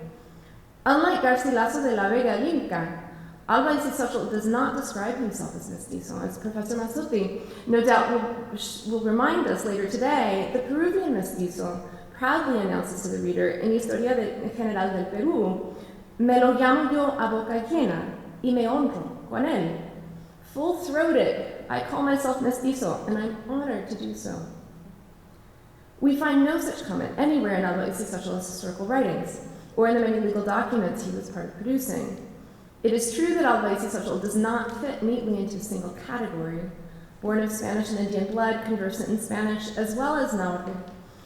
C: Unlike Garcilaso de la Vega y Inca, Alba Isisotl does not describe himself as mestizo. As Professor Mazzotti no doubt will remind us later today, the Peruvian mestizo proudly announces to the reader in Historia General del Perú, me lo llamo yo a boca llena y me honro con él. Full-throated, I call myself mestizo, and I'm honored to do so. We find no such comment anywhere in Alba Isisotl's historical writings, or in the many legal documents he was part of producing. It is true that Alba Isisotl does not fit neatly into a single category. Born of Spanish and Indian blood, conversant in Spanish as well as Nahuatl,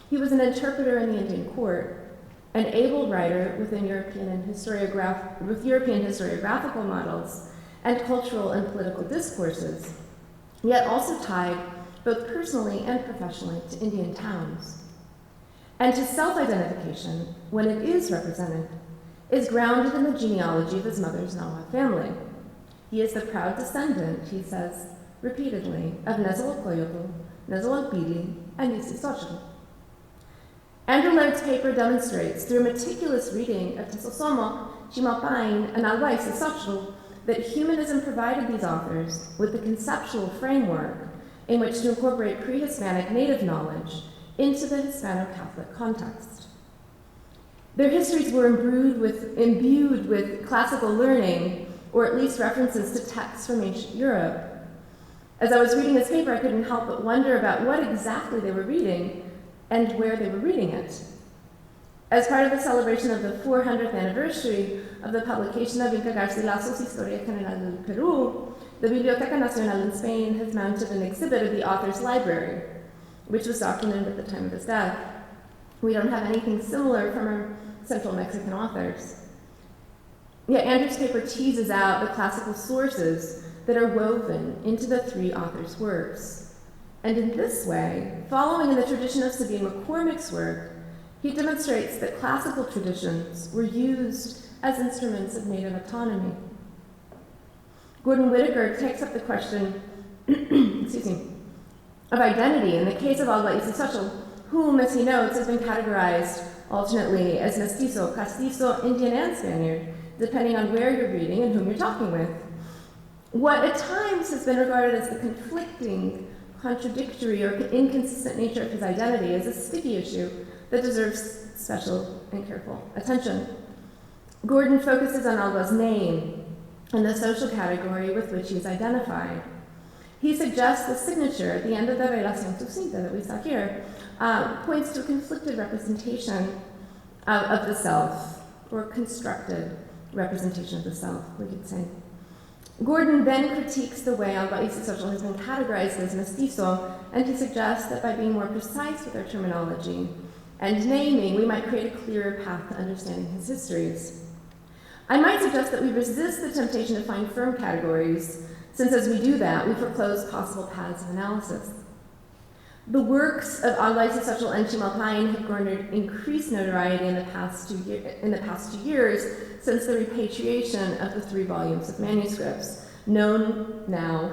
C: he was an interpreter in the Indian court, an able writer within European historiographical models and cultural and political discourses, yet also tied both personally and professionally to Indian towns. And his self-identification, when it is represented, is grounded in the genealogy of his mother's Nahuatl family. He is the proud descendant, he says repeatedly, of Nezahualcóyotl, Nezahualpili, and Isisotl. Andrew Laird's paper demonstrates, through a meticulous reading of Tezosomoc, Chimalpayan, and Alba Isisotl, that humanism provided these authors with the conceptual framework in which to incorporate pre-Hispanic native knowledge into the Hispano-Catholic context. Their histories were imbued with classical learning, or at least references to texts from ancient Europe. As I was reading this paper, I couldn't help but wonder about what exactly they were reading and where they were reading it. As part of the celebration of the 400th anniversary of the publication of Inca Garcilaso's Historia General del Perú, the Biblioteca Nacional in Spain has mounted an exhibit of the author's library, which was documented at the time of his death. We don't have anything similar from our Central Mexican authors. Yet Andrew's paper teases out the classical sources that are woven into the three authors' works. And in this way, following in the tradition of Sabine McCormick's work, he demonstrates that classical traditions were used as instruments of native autonomy. Gordon Whittaker takes up the question of identity in the case of Alba Isisotl, whom, as he notes, has been categorized alternately as mestizo, castizo, Indian, and Spaniard, depending on where you're reading and whom you're talking with. What at times has been regarded as the conflicting, contradictory, or inconsistent nature of his identity is a sticky issue that deserves special and careful attention. Gordon focuses on Alba's name and the social category with which he is identified. He suggests the signature at the end of the Relación Sucinta that we saw here points to a conflicted representation of the self, or constructed representation of the self, we could say. Gordon then critiques the way Alba Isisotl has been categorized as mestizo, and he suggests that by being more precise with our terminology and naming, we might create a clearer path to understanding his histories. I might suggest that we resist the temptation to find firm categories, since as we do that, we foreclose possible paths of analysis. The works of Aglaíz Xochitl and Chimalpayin have garnered increased notoriety in the past 2 years since the repatriation of the 3 volumes of manuscripts, known now,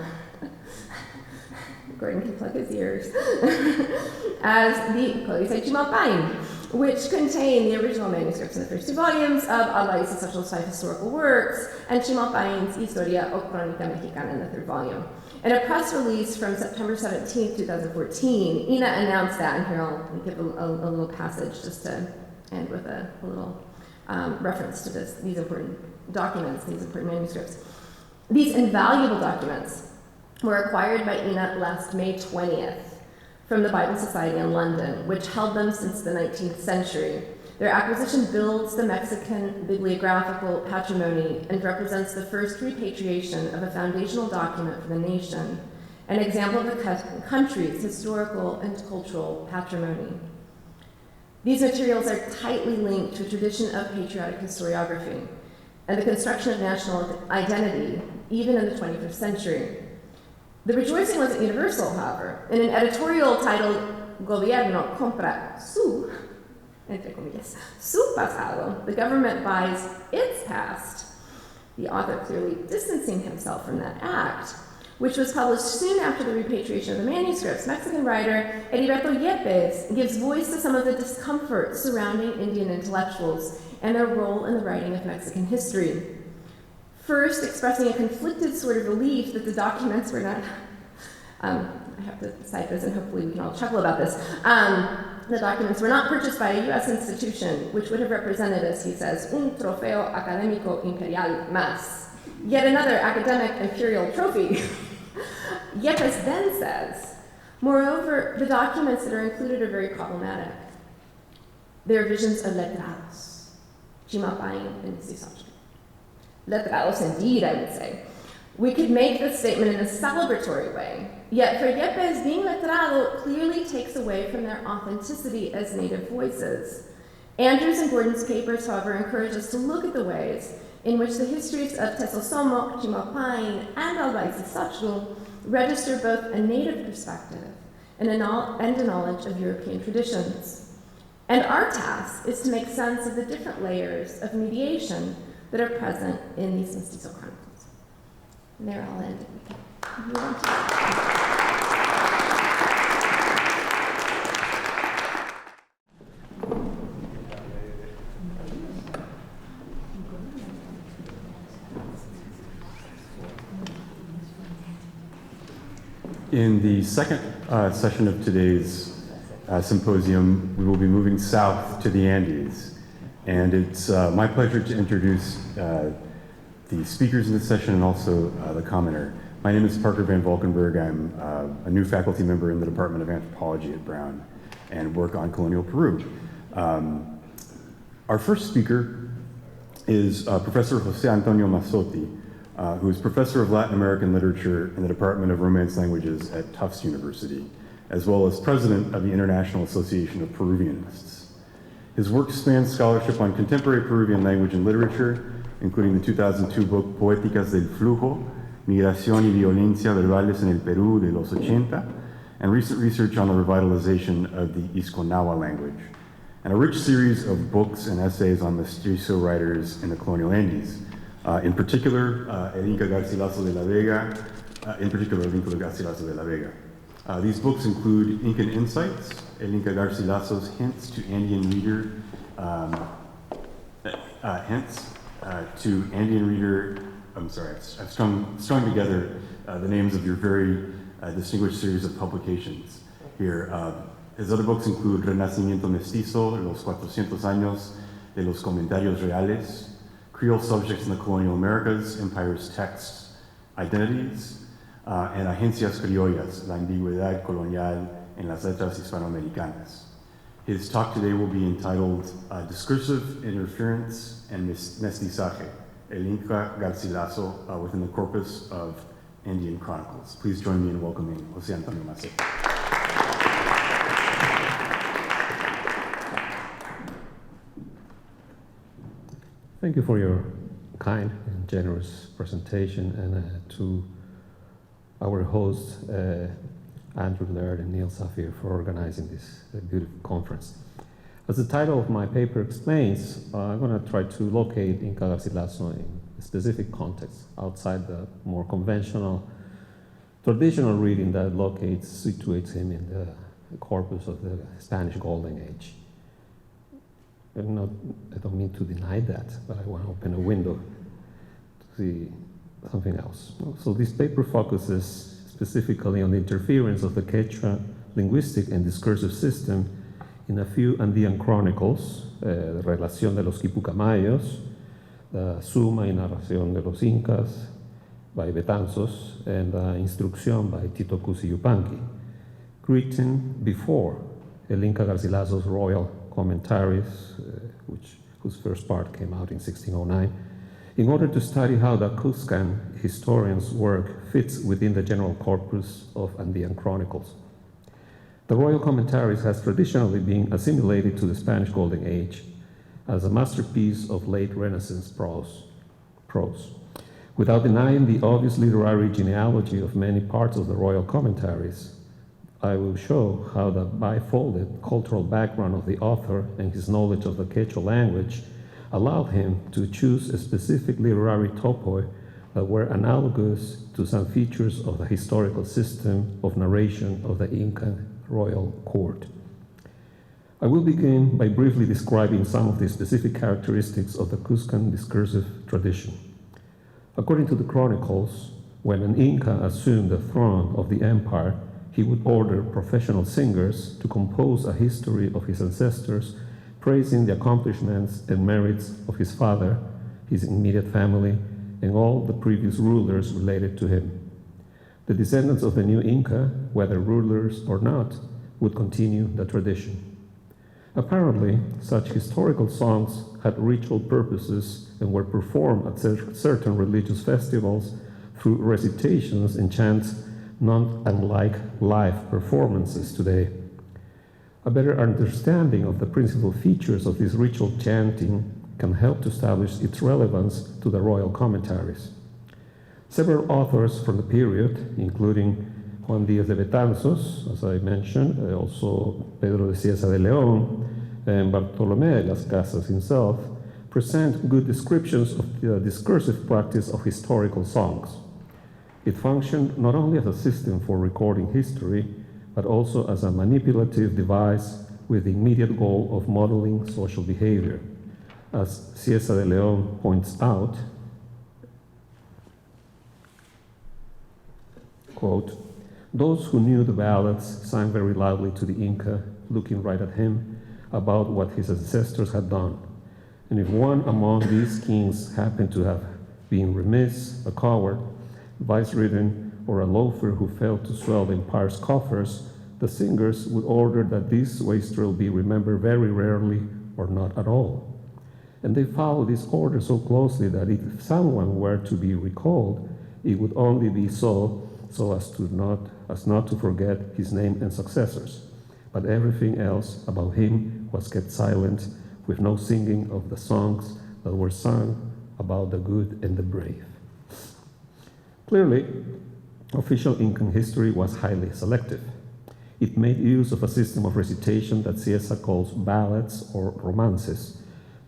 C: Gordon can plug his ears, as the Códice Chimalpayin, which contain the original manuscripts in the first 2 volumes of Aglaíz Xochitl's 5 historical works, and Chimalpayin's Historia o Crónica Mexicana in the 3rd volume. In a press release from September 17, 2014, INA announced that, and here I'll give a little passage just to end with a little reference to these important documents, these important manuscripts. These invaluable documents were acquired by INA last May 20th from the Bible Society in London, which held them since the 19th century. Their acquisition builds the Mexican bibliographical patrimony and represents the first repatriation of a foundational document for the nation, an example of the country's historical and cultural patrimony. These materials are tightly linked to a tradition of patriotic historiography and the construction of national identity, even in the 21st century. The rejoicing wasn't universal, however. In an editorial titled Gobierno compra su, entre comillas, su pasado, the government buys its past, the author clearly distancing himself from that act, which was published soon after the repatriation of the manuscripts. Mexican writer Heriberto Yepes gives voice to some of the discomfort surrounding Indian intellectuals and their role in the writing of Mexican history. First, expressing a conflicted sort of relief that the documents were not, I have to cite this and hopefully we can all chuckle about this. The documents were not purchased by a U.S. institution, which would have represented, as he says, un trofeo académico imperial más, yet another academic imperial trophy. Yepes then says, moreover, the documents that are included are very problematic. They are visions of letrados, Chimalpayin and Xochitl. Letrados indeed, I would say. We could make this statement in a celebratory way, yet for Yepes, being letrado clearly takes away from their authenticity as native voices. Andrews and Gordon's papers, however, encourage us to look at the ways in which the histories of Tezosomoc, Chimalpayin, and Aglaíz Xochitl register both a native perspective and a knowledge of European traditions. And our task is to make sense of the different layers of mediation that are present in these Mestizo chronicles. And there I'll end. Move on to
D: In the second session of today's symposium, we will be moving south to the Andes. And it's my pleasure to introduce the speakers in this session and also the commenter. My name is Parker Van Valkenburg. I'm a new faculty member in the Department of Anthropology at Brown and work on colonial Peru. Our first speaker is Professor Jose Antonio Mazzotti, who is Professor of Latin American Literature in the Department of Romance Languages at Tufts University, as well as President of the International Association of Peruvianists. His work spans scholarship on contemporary Peruvian language and literature, including the 2002 book Poéticas del Flujo, Migración y Violencia Verbales en el Perú de los 80, and recent research on the revitalization of the Isconahua language, and a rich series of books and essays on mestizo writers in the colonial Andes. In particular, El Inca Garcilaso de la Vega, these books include Incan Insights, El Inca Garcilaso's Hints to Andean Reader, I've strung together the names of your very distinguished series of publications here. His other books include Renacimiento Mestizo, Los 400 Años de los Comentarios Reales, Creole Subjects in the Colonial Americas, Empire's Texts, Identities, and Agencias Criollas, La Ambigüedad Colonial en las Letras Hispanoamericanas. His talk today will be entitled Discursive Interference and Mestizaje, El Inca Garcilaso within the corpus of Andean Chronicles. Please join me in welcoming Jose Antonio Mazzotti.
E: Thank you for your kind and generous presentation, and to our hosts, Andrew Laird and Neil Safir, for organizing this beautiful conference. As the title of my paper explains, I'm going to try to locate Inca Garcilaso in a specific context outside the more conventional, traditional reading that situates him in the corpus of the Spanish Golden Age. I don't mean to deny that, but I want to open a window to see something else. So this paper focuses specifically on the interference of the Quechua linguistic and discursive system in a few Andean chronicles, the Relación de los Quipucamayos, the Suma y Narración de los Incas by Betanzos, and Instrucción by Tito Cusi Yupanqui, written before El Inca Garcilaso's royal commentaries, whose first part came out in 1609, in order to study how the Cuscan historian's work fits within the general corpus of Andean chronicles. The royal commentaries has traditionally been assimilated to the Spanish Golden Age as a masterpiece of late Renaissance prose. Without denying the obvious literary genealogy of many parts of the royal commentaries, I will show how the bifolded cultural background of the author and his knowledge of the Quechua language allowed him to choose a specific literary topoi that were analogous to some features of the historical system of narration of the Inca royal court. I will begin by briefly describing some of the specific characteristics of the Cuscan discursive tradition. According to the chronicles, when an Inca assumed the throne of the empire, he would order professional singers to compose a history of his ancestors, praising the accomplishments and merits of his father, his immediate family, and all the previous rulers related to him. The descendants of the new Inca, whether rulers or not, would continue the tradition. Apparently, such historical songs had ritual purposes and were performed at certain religious festivals through recitations and chants, not unlike live performances today. A better understanding of the principal features of this ritual chanting can help to establish its relevance to the royal commentaries. Several authors from the period, including Juan Díaz de Betanzos, as I mentioned, also Pedro de Cieza de León, and Bartolomé de las Casas himself, present good descriptions of the discursive practice of historical songs. It functioned not only as a system for recording history, but also as a manipulative device with the immediate goal of modeling social behavior. As Cieza de León points out, quote, "Those who knew the ballads sang very loudly to the Inca, looking right at him, about what his ancestors had done. And if one among these kings happened to have been remiss, a coward, vice-ridden, or a loafer who failed to swell the empire's coffers, the singers would order that this wastrel be remembered very rarely or not at all. And they followed this order so closely that if someone were to be recalled, it would only be so as not to forget his name and successors. But everything else about him was kept silent, with no singing of the songs that were sung about the good and the brave." Clearly, official Incan history was highly selective. It made use of a system of recitation that Cieza calls ballads or romances,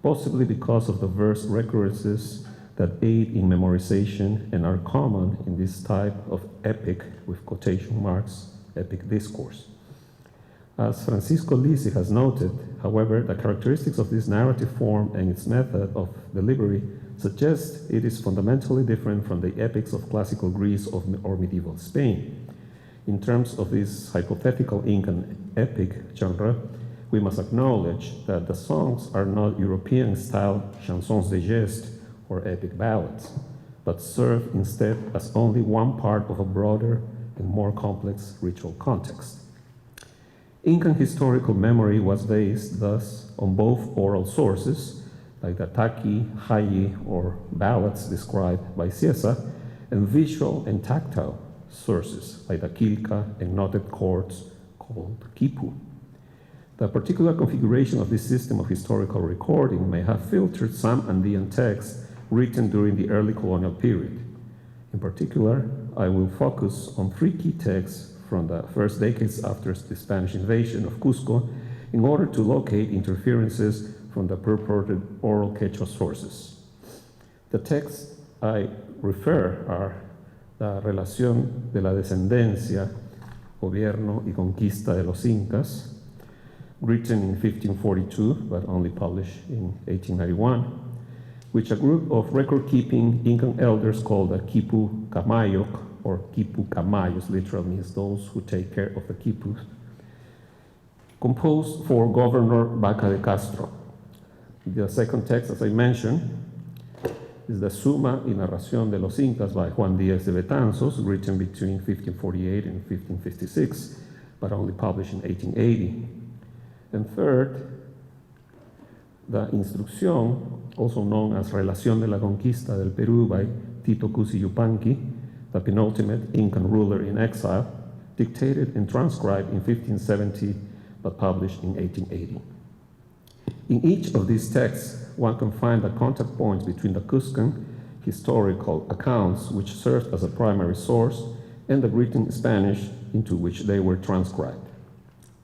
E: possibly because of the verse recurrences that aid in memorization and are common in this type of epic, with quotation marks, epic discourse. As Francisco Lisi has noted, however, the characteristics of this narrative form and its method of delivery suggest it is fundamentally different from the epics of classical Greece or medieval Spain. In terms of this hypothetical Incan epic genre, we must acknowledge that the songs are not European-style chansons de geste or epic ballads, but serve instead as only one part of a broader and more complex ritual context. Incan historical memory was based, thus, on both oral sources, like the Taqui, Hayi, or ballads described by Cieza, and visual and tactile sources, like the Quilca and knotted chords called Quipu. The particular configuration of this system of historical recording may have filtered some Andean texts written during the early colonial period. In particular, I will focus on 3 key texts from the first decades after the Spanish invasion of Cusco in order to locate interferences from the purported oral Quechua sources. The texts I refer are La Relación de la Descendencia, Gobierno y Conquista de los Incas, written in 1542 but only published in 1891, which a group of record-keeping Incan elders called the Quipu Camayoc, or Quipu Camayos, literally means those who take care of the quipus, composed for Governor Vaca de Castro. The second text, as I mentioned, is the Suma y Narración de los Incas by Juan Díaz de Betanzos, written between 1548 and 1556, but only published in 1880. And third, the Instrucción, also known as Relación de la Conquista del Perú by Tito Cusi Yupanqui, the penultimate Incan ruler in exile, dictated and transcribed in 1570, but published in 1880. In each of these texts, one can find the contact points between the Cuscan historical accounts, which served as a primary source, and the written Spanish into which they were transcribed.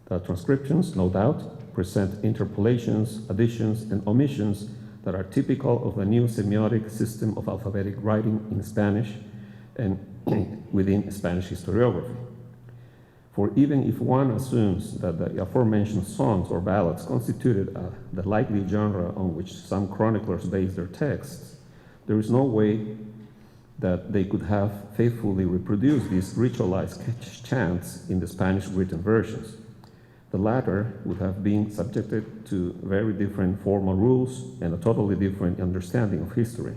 E: The transcriptions, no doubt, present interpolations, additions, and omissions that are typical of the new semiotic system of alphabetic writing in Spanish and within Spanish historiography. For even if one assumes that the aforementioned songs or ballads constituted the likely genre on which some chroniclers based their texts, there is no way that they could have faithfully reproduced these ritualized chants in the Spanish written versions. The latter would have been subjected to very different formal rules and a totally different understanding of history.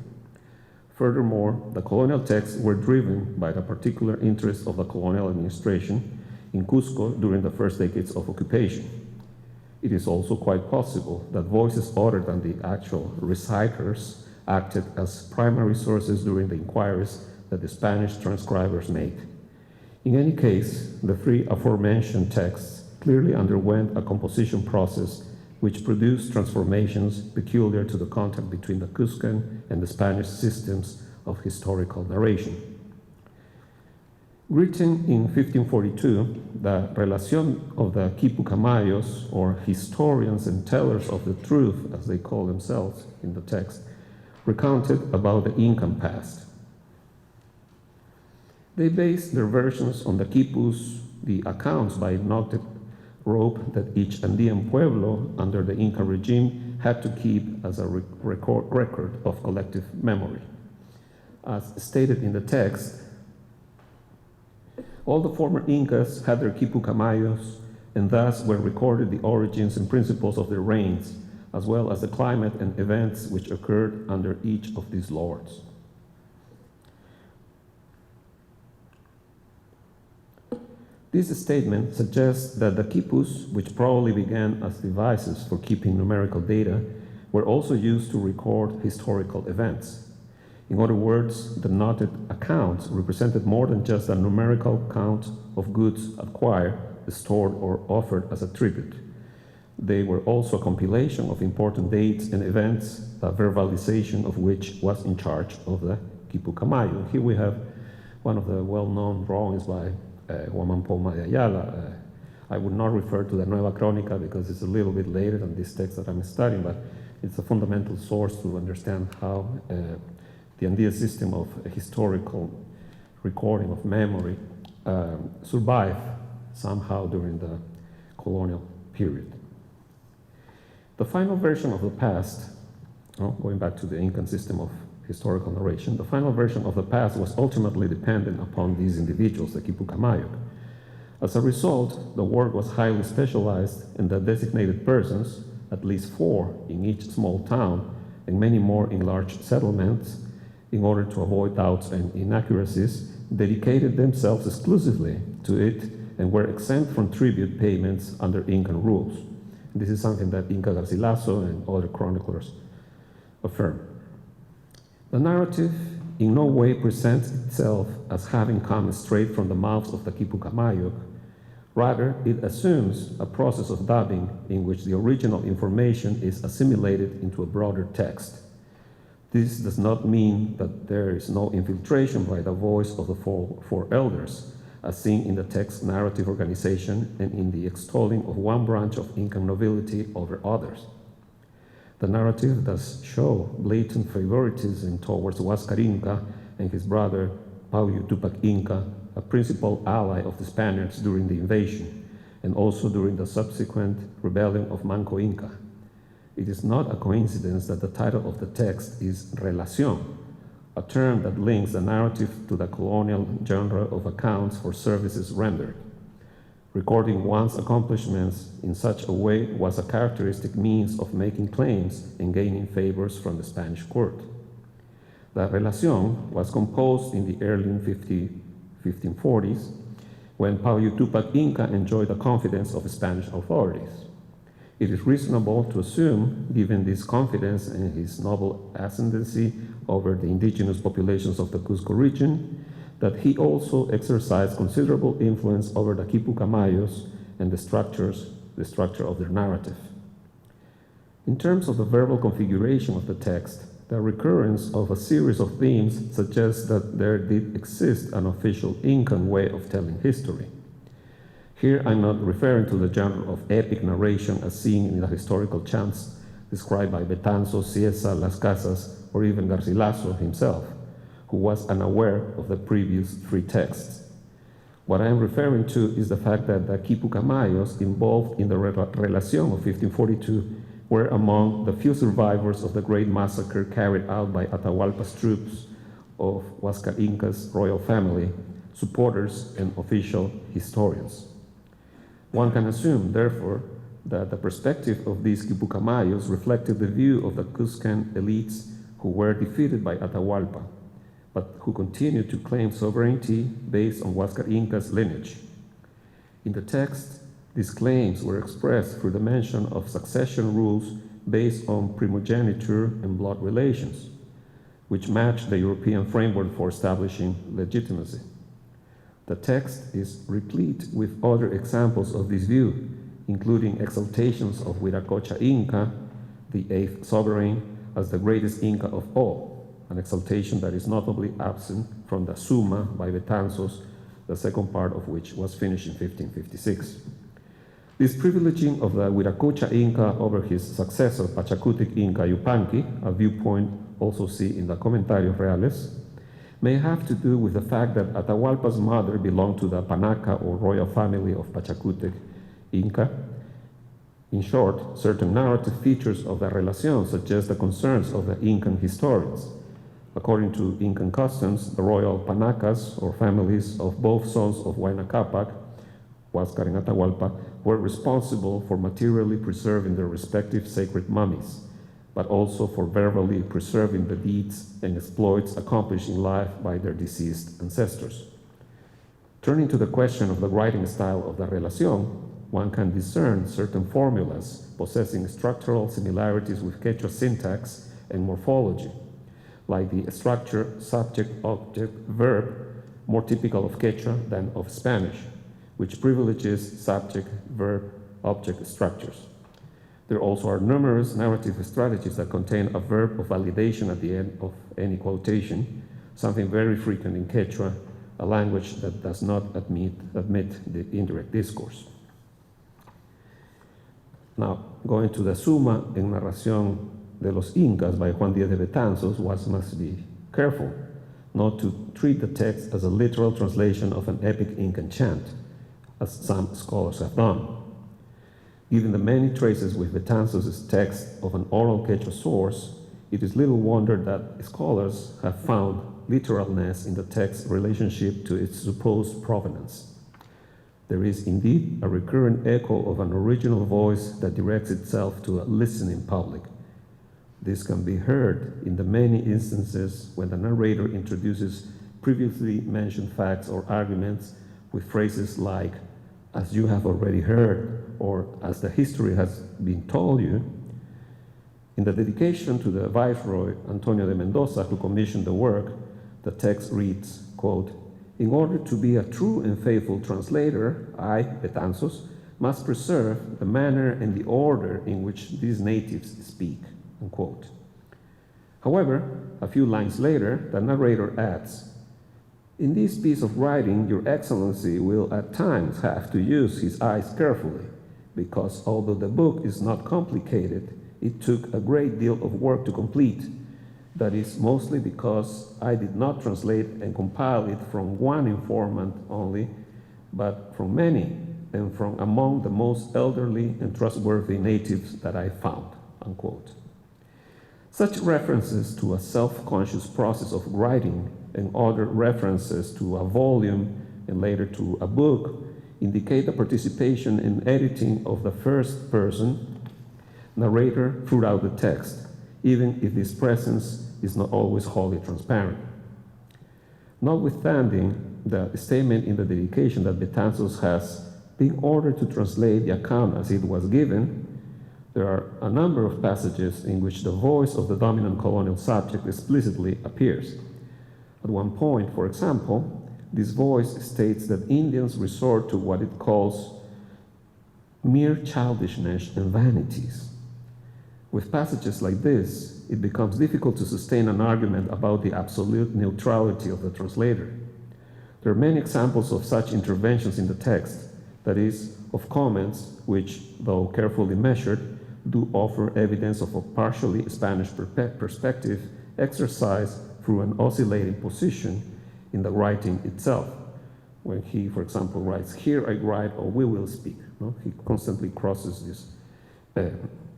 E: Furthermore, the colonial texts were driven by the particular interests of the colonial administration in Cusco during the first decades of occupation. It is also quite possible that voices other than the actual reciters acted as primary sources during the inquiries that the Spanish transcribers made. In any case, the 3 aforementioned texts clearly underwent a composition process which produced transformations peculiar to the contact between the Cuscan and the Spanish systems of historical narration. Written in 1542, the Relación of the Quipu Camayos, or historians and tellers of the truth, as they call themselves in the text, recounted about the Incan past. They based their versions on the quipus, the accounts by knotted rope that each Andean pueblo under the Inca regime had to keep as a record of collective memory. As stated in the text, all the former Incas had their Quipu Camayos, and thus were recorded the origins and principles of their reigns, as well as the climate and events which occurred under each of these lords. This statement suggests that the quipus, which probably began as devices for keeping numerical data, were also used to record historical events. In other words, the knotted accounts represented more than just a numerical count of goods acquired, stored, or offered as a tribute. They were also a compilation of important dates and events, the verbalization of which was in charge of the Quipu Camayo. Here we have one of the well-known drawings by Juan Poma de Ayala. I would not refer to the Nueva Crónica because it's a little bit later than this text that I'm studying, but it's a fundamental source to understand how the Andean system of historical recording of memory survived somehow during the colonial period. The final version of the past, going back to the Incan system of historical narration, the final version of the past was ultimately dependent upon these individuals, the Quipu Camayo. As a result, the work was highly specialized, and the designated persons, at least 4 in each small town and many more in large settlements, in order to avoid doubts and inaccuracies, dedicated themselves exclusively to it and were exempt from tribute payments under Incan rules. This is something that Inca Garcilaso and other chroniclers affirm. The narrative in no way presents itself as having come straight from the mouths of the Quipu Camayo. Rather, it assumes a process of dubbing in which the original information is assimilated into a broader text. This does not mean that there is no infiltration by the voice of the four elders, as seen in the text narrative organization and in the extolling of one branch of Incan nobility over others. The narrative does show blatant favoritism towards Huáscar Inca and his brother Pauyo Tupac Inca, a principal ally of the Spaniards during the invasion, and also during the subsequent rebellion of Manco Inca. It is not a coincidence that the title of the text is Relación, a term that links the narrative to the colonial genre of accounts for services rendered. Recording one's accomplishments in such a way was a characteristic means of making claims and gaining favors from the Spanish court. The Relación was composed in the early 1540s when Pauyo Tupac Inca enjoyed the confidence of Spanish authorities. It is reasonable to assume, given this confidence and his noble ascendancy over the indigenous populations of the Cusco region, that he also exercised considerable influence over the Quipucamayos and the structure of their narrative. In terms of the verbal configuration of the text, the recurrence of a series of themes suggests that there did exist an official Incan way of telling history. Here I'm not referring to the genre of epic narration as seen in the historical chants described by Betanzos, Cieza, Las Casas, or even Garcilaso himself, who was unaware of the previous three texts. What I am referring to is the fact that the Quipucamayos involved in the Relación of 1542 were among the few survivors of the great massacre carried out by Atahualpa's troops of Huáscar Inca's royal family, supporters, and official historians. One can assume, therefore, that the perspective of these Quipucamayos reflected the view of the Cuscan elites who were defeated by Atahualpa, but who continued to claim sovereignty based on Huáscar Inca's lineage. In the text, these claims were expressed through the mention of succession rules based on primogeniture and blood relations, which match the European framework for establishing legitimacy. The text is replete with other examples of this view, including exaltations of Viracocha Inca, the eighth sovereign, as the greatest Inca of all, an exaltation that is notably absent from the Suma by Betanzos, the second part of which was finished in 1556. This privileging of the Viracocha Inca over his successor, Pachacutec Inca Yupanqui, a viewpoint also seen in the Comentarios Reales, may have to do with the fact that Atahualpa's mother belonged to the Panaca or royal family of Pachacutec Inca. In short, certain narrative features of the Relación suggest the concerns of the Incan historians. According to Incan customs, the royal Panacas, or families of both sons of Huayna Capac, Huáscar and Atahualpa, were responsible for materially preserving their respective sacred mummies, but also for verbally preserving the deeds and exploits accomplished in life by their deceased ancestors. Turning to the question of the writing style of the Relación, one can discern certain formulas possessing structural similarities with Quechua syntax and morphology, like the structure subject-object-verb, more typical of Quechua than of Spanish, which privileges subject-verb-object structures. There also are numerous narrative strategies that contain a verb of validation at the end of any quotation, something very frequent in Quechua, a language that does not admit the indirect discourse. Now, going to the Suma en Narración de los Incas by Juan Díaz de Betanzos, one must be careful not to treat the text as a literal translation of an epic Incan chant, as some scholars have done. Given the many traces with Betanzos' text of an oral Quechua source, it is little wonder that scholars have found literalness in the text's relationship to its supposed provenance. There is indeed a recurrent echo of an original voice that directs itself to a listening public. This can be heard in the many instances when the narrator introduces previously mentioned facts or arguments with phrases like, "as you have already heard," or "as the history has been told you." In the dedication to the Viceroy Antonio de Mendoza, who commissioned the work, the text reads, quote, "In order to be a true and faithful translator, I, Betanzos, must preserve the manner and the order in which these natives speak," unquote. However, a few lines later, the narrator adds, "In this piece of writing, Your Excellency will at times have to use his eyes carefully, because although the book is not complicated, it took a great deal of work to complete. That is mostly because I did not translate and compile it from one informant only, but from many, and from among the most elderly and trustworthy natives that I found," unquote. Such references to a self-conscious process of writing and other references to a volume and later to a book indicate the participation in editing of the first person narrator throughout the text, even if this presence is not always wholly transparent. Notwithstanding the statement in the dedication that Betanzos has been ordered to translate the account as it was given, there are a number of passages in which the voice of the dominant colonial subject explicitly appears. At one point, for example, this voice states that Indians resort to what it calls mere childishness and vanities. With passages like this, it becomes difficult to sustain an argument about the absolute neutrality of the translator. There are many examples of such interventions in the text, that is, of comments which, though carefully measured, do offer evidence of a partially Spanish perspective exercised through an oscillating position in the writing itself. When he, for example, writes, "Here I write," or "We will speak," no? He constantly crosses this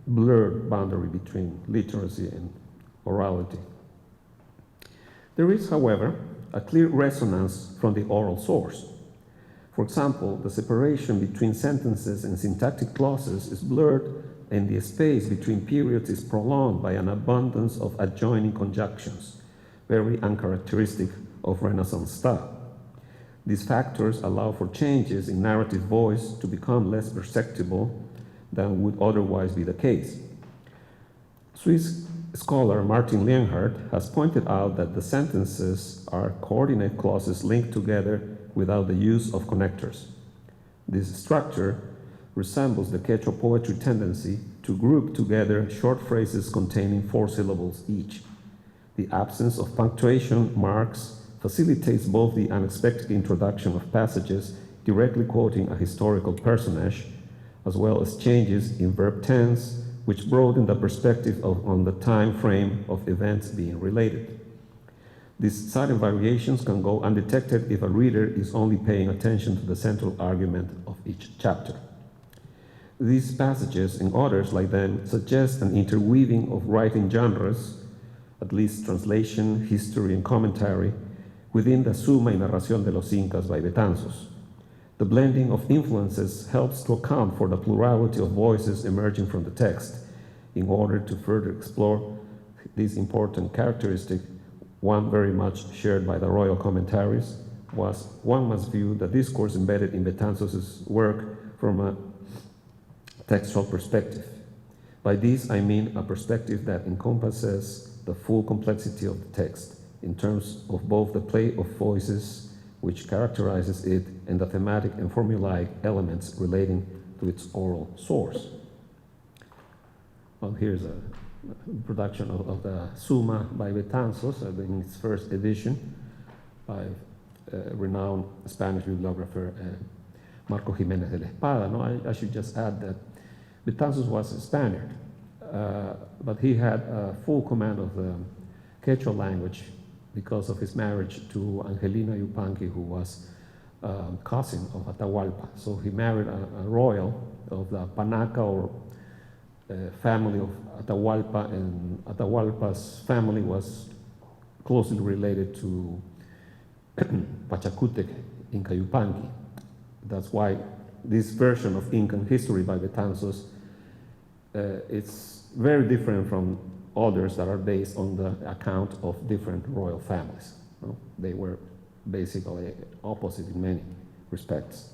E: blurred boundary between literacy and orality. There is, however, a clear resonance from the oral source. For example, the separation between sentences and syntactic clauses is blurred, and the space between periods is prolonged by an abundance of adjoining conjunctions, very uncharacteristic of Renaissance style. These factors allow for changes in narrative voice to become less perceptible than would otherwise be the case. Swiss scholar Martin Lienhardt has pointed out that the sentences are coordinate clauses linked together without the use of connectors. This structure resembles the Quechua poetry tendency to group together short phrases containing 4 syllables each. The absence of punctuation marks facilitates both the unexpected introduction of passages directly quoting a historical personage, as well as changes in verb tense, which broaden the perspective on the time frame of events being related. These sudden variations can go undetected if a reader is only paying attention to the central argument of each chapter. These passages and others like them suggest an interweaving of writing genres, at least translation, history, and commentary, within the Suma y Narración de los Incas by Betanzos. The blending of influences helps to account for the plurality of voices emerging from the text. In order to further explore this important characteristic, one very much shared by the royal commentaries, was one must view the discourse embedded in Betanzos' work from a textual perspective. By this, I mean a perspective that encompasses the full complexity of the text in terms of both the play of voices which characterizes it and the thematic and formulaic elements relating to its oral source. Well, here's a production of the Suma by Betanzos in its first edition by renowned Spanish bibliographer Marco Jiménez de la Espada. No, I should just add that Betanzos was a Spaniard, but he had full command of the Quechua language because of his marriage to Angelina Yupanqui, who was cousin of Atahualpa. So he married a royal of the Panaca or family of Atahualpa, and Atahualpa's family was closely related to Pachacutec, Inca Yupanqui. That's why this version of Incan history by Betanzos it's very different from others that are based on the account of different royal families. No? They were basically opposite in many respects.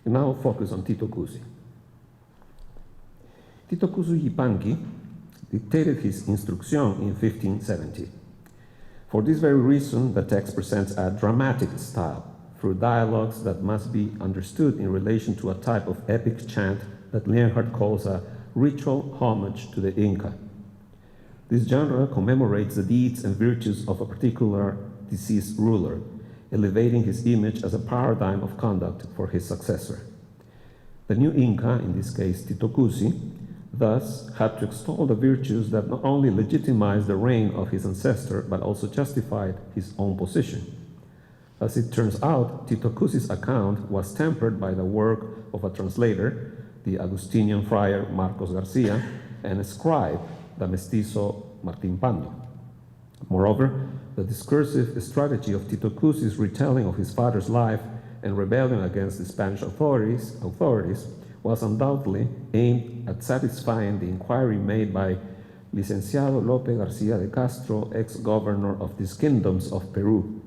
E: And now focus on Tito Cusi. Tito Cusi Yupanqui dictated his Instrucción in 1570. For this very reason, the text presents a dramatic style through dialogues that must be understood in relation to a type of epic chant that Lienhardt calls a ritual homage to the Inca. This genre commemorates the deeds and virtues of a particular deceased ruler, elevating his image as a paradigm of conduct for his successor. The new Inca, in this case Titu Cuzi, thus had to extol the virtues that not only legitimized the reign of his ancestor, but also justified his own position. As it turns out, Titu Cuzi's account was tempered by the work of a translator, the Agustinian friar Marcos Garcia, and a scribe, the mestizo Martín Pando. Moreover, the discursive strategy of Titu Cuzi's retelling of his father's life and rebellion against the Spanish authorities was undoubtedly aimed at satisfying the inquiry made by Licenciado Lope Garcia de Castro, ex-governor of these kingdoms of Peru.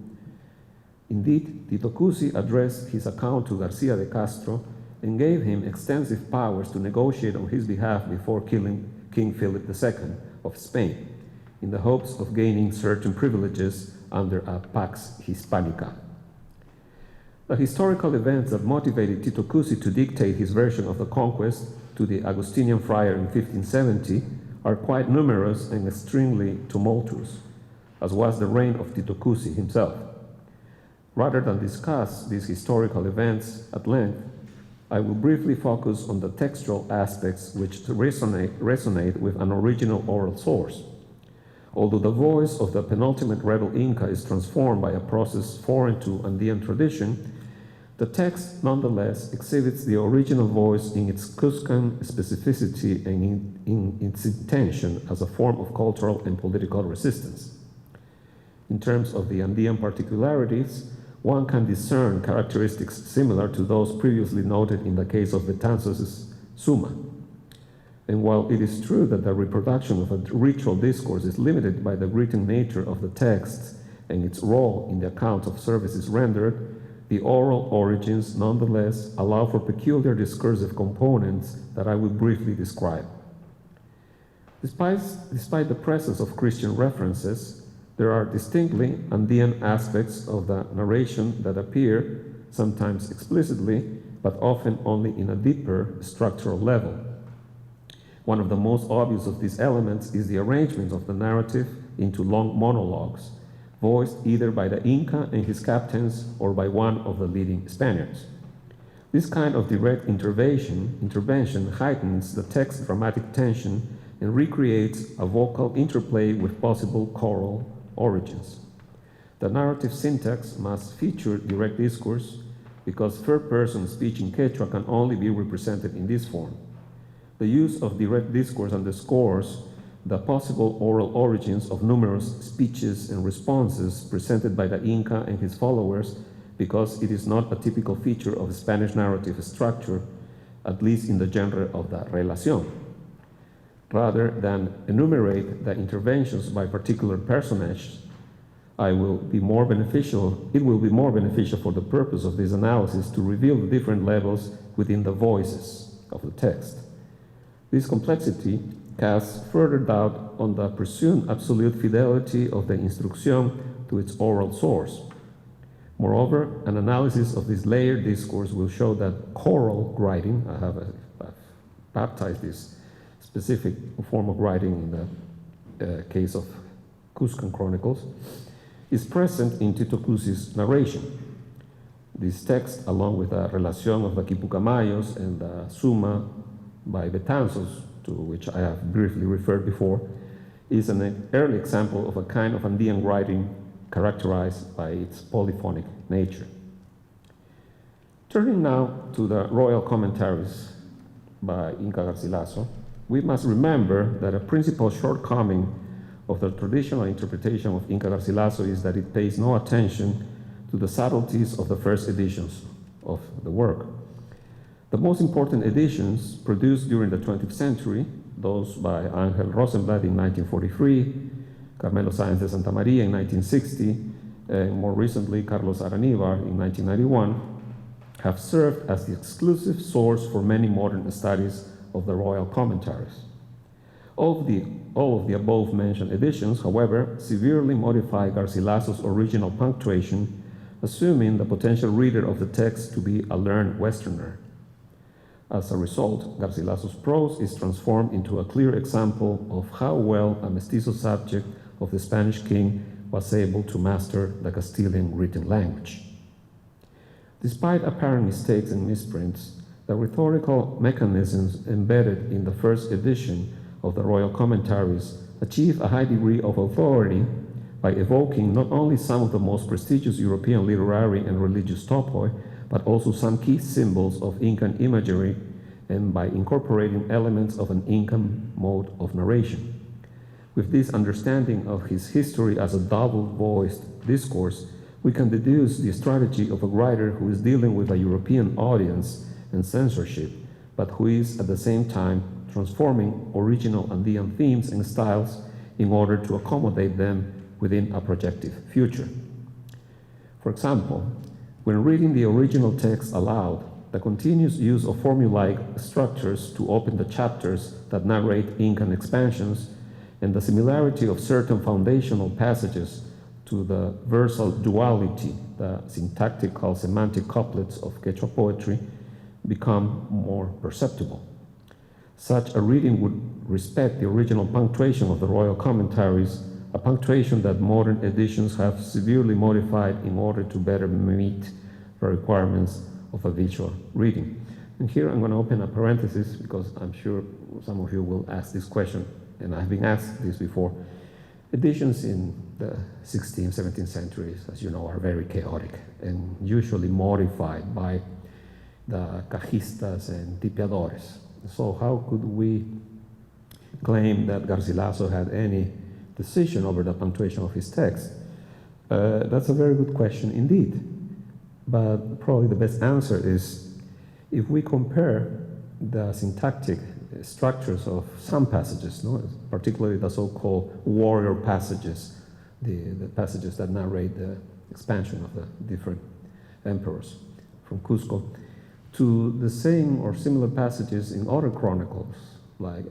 E: Indeed, Titu Cuzi addressed his account to Garcia de Castro and gave him extensive powers to negotiate on his behalf before killing King Philip II of Spain, in the hopes of gaining certain privileges under a Pax Hispanica. The historical events that motivated Titu Cuzi to dictate his version of the conquest to the Agustinian friar in 1570 are quite numerous and extremely tumultuous, as was the reign of Titu Cuzi himself. Rather than discuss these historical events at length, I will briefly focus on the textual aspects which resonate with an original oral source. Although the voice of the penultimate rebel Inca is transformed by a process foreign to Andean tradition, the text nonetheless exhibits the original voice in its Cuscan specificity and in its intention as a form of cultural and political resistance. In terms of the Andean particularities, one can discern characteristics similar to those previously noted in the case of Betanzos' Suma. And while it is true that the reproduction of a ritual discourse is limited by the written nature of the text and its role in the account of services rendered, the oral origins nonetheless allow for peculiar discursive components that I will briefly describe. Despite the presence of Christian references, there are distinctly Andean aspects of the narration that appear, sometimes explicitly, but often only in a deeper structural level. One of the most obvious of these elements is the arrangement of the narrative into long monologues, voiced either by the Inca and his captains or by one of the leading Spaniards. This kind of direct intervention heightens the text's dramatic tension and recreates a vocal interplay with possible choral origins. The narrative syntax must feature direct discourse because third-person speech in Quechua can only be represented in this form. The use of direct discourse underscores the possible oral origins of numerous speeches and responses presented by the Inca and his followers because it is not a typical feature of Spanish narrative structure, at least in the genre of the relación. Rather than enumerate the interventions by particular personages, it will be more beneficial for the purpose of this analysis to reveal the different levels within the voices of the text. This complexity casts further doubt on the presumed absolute fidelity of the instrucción to its oral source. Moreover, an analysis of this layered discourse will show that choral writing, I've baptized this specific form of writing in the case of Cuscan Chronicles, is present in Titu Cuzi's narration. This text, along with the Relación of the Quipucamayos and the Suma by Betanzos, to which I have briefly referred before, is an early example of a kind of Andean writing characterized by its polyphonic nature. Turning now to the royal commentaries by Inca Garcilaso, we must remember that a principal shortcoming of the traditional interpretation of Inca Garcilaso is that it pays no attention to the subtleties of the first editions of the work. The most important editions produced during the 20th century, those by Ángel Rosenblatt in 1943, Carmelo Sáenz de Santa Maria in 1960, and more recently Carlos Araníbar in 1991, have served as the exclusive source for many modern studies of the royal commentaries. All of the above mentioned editions, however, severely modify Garcilaso's original punctuation, assuming the potential reader of the text to be a learned Westerner. As a result, Garcilaso's prose is transformed into a clear example of how well a mestizo subject of the Spanish king was able to master the Castilian written language. Despite apparent mistakes and misprints, the rhetorical mechanisms embedded in the first edition of the Royal Commentaries achieve a high degree of authority by evoking not only some of the most prestigious European literary and religious topoi, but also some key symbols of Incan imagery, and by incorporating elements of an Incan mode of narration. With this understanding of his history as a double-voiced discourse, we can deduce the strategy of a writer who is dealing with a European audience and censorship, but who is at the same time transforming original Andean themes and styles in order to accommodate them within a projective future. For example, when reading the original text aloud, the continuous use of formulaic structures to open the chapters that narrate Incan expansions, and the similarity of certain foundational passages to the versal duality, the syntactical semantic couplets of Quechua poetry, become more perceptible. Such a reading would respect the original punctuation of the Royal Commentaries, a punctuation that modern editions have severely modified in order to better meet the requirements of a visual reading. And here I'm going to open a parenthesis because I'm sure some of you will ask this question, and I've been asked this before. Editions in the 16th, 17th centuries, as you know, are very chaotic and usually modified by the cajistas and tipeadores. So how could we claim that Garcilaso had any decision over the punctuation of his text? That's a very good question indeed. But probably the best answer is if we compare the syntactic structures of some passages, no? Particularly the so-called warrior passages, the passages that narrate the expansion of the different emperors from Cusco, to the same or similar passages in other chronicles, like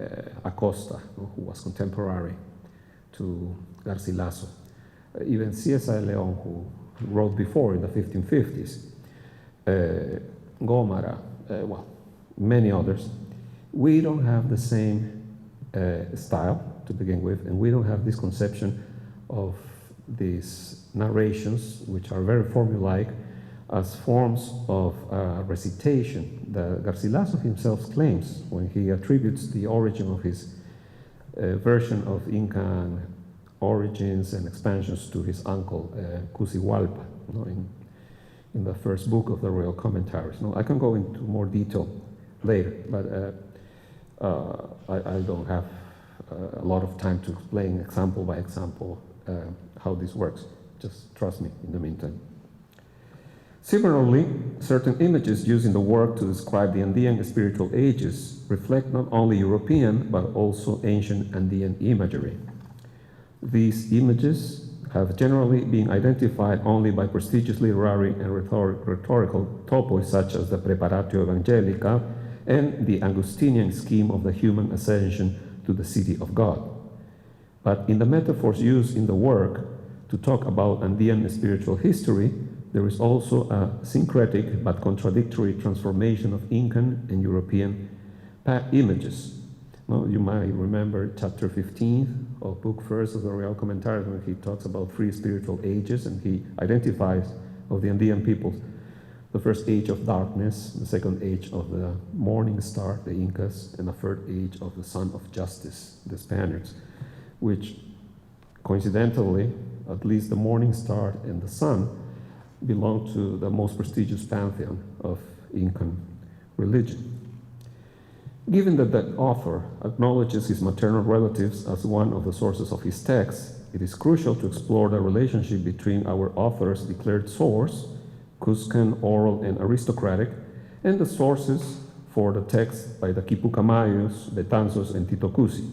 E: Acosta, who was contemporary to Garcilaso, even C.S.I. León, who wrote before in the 1550s, Gómara, well, many others. We don't have the same style to begin with, and we don't have this conception of these narrations, which are very formulaic, as forms of recitation that Garcilaso himself claims when he attributes the origin of his version of Incan origins and expansions to his uncle Cusihualpa, you know, in the first book of the Royal Commentaries. Now, I can go into more detail later, but I don't have a lot of time to explain example by example how this works. Just trust me in the meantime. Similarly, certain images used in the work to describe the Andean spiritual ages reflect not only European but also ancient Andean imagery. These images have generally been identified only by prestigious literary and rhetorical topoi such as the Preparatio Evangelica and the Augustinian scheme of the human ascension to the city of God. But in the metaphors used in the work to talk about Andean spiritual history, there is also a syncretic but contradictory transformation of Incan and European images. Well, you might remember chapter 15 of book 1 of the Royal Commentaries when he talks about 3 spiritual ages, and he identifies of the Andean peoples the first age of darkness, the second age of the morning star, the Incas, and the third age of the sun of justice, the Spaniards, which coincidentally, at least the morning star and the sun belong to the most prestigious pantheon of Incan religion. Given that the author acknowledges his maternal relatives as one of the sources of his text, it is crucial to explore the relationship between our author's declared source, Cuscan, oral, and aristocratic, and the sources for the text by the Quipucamayos, Betanzos, and Tito Cusi.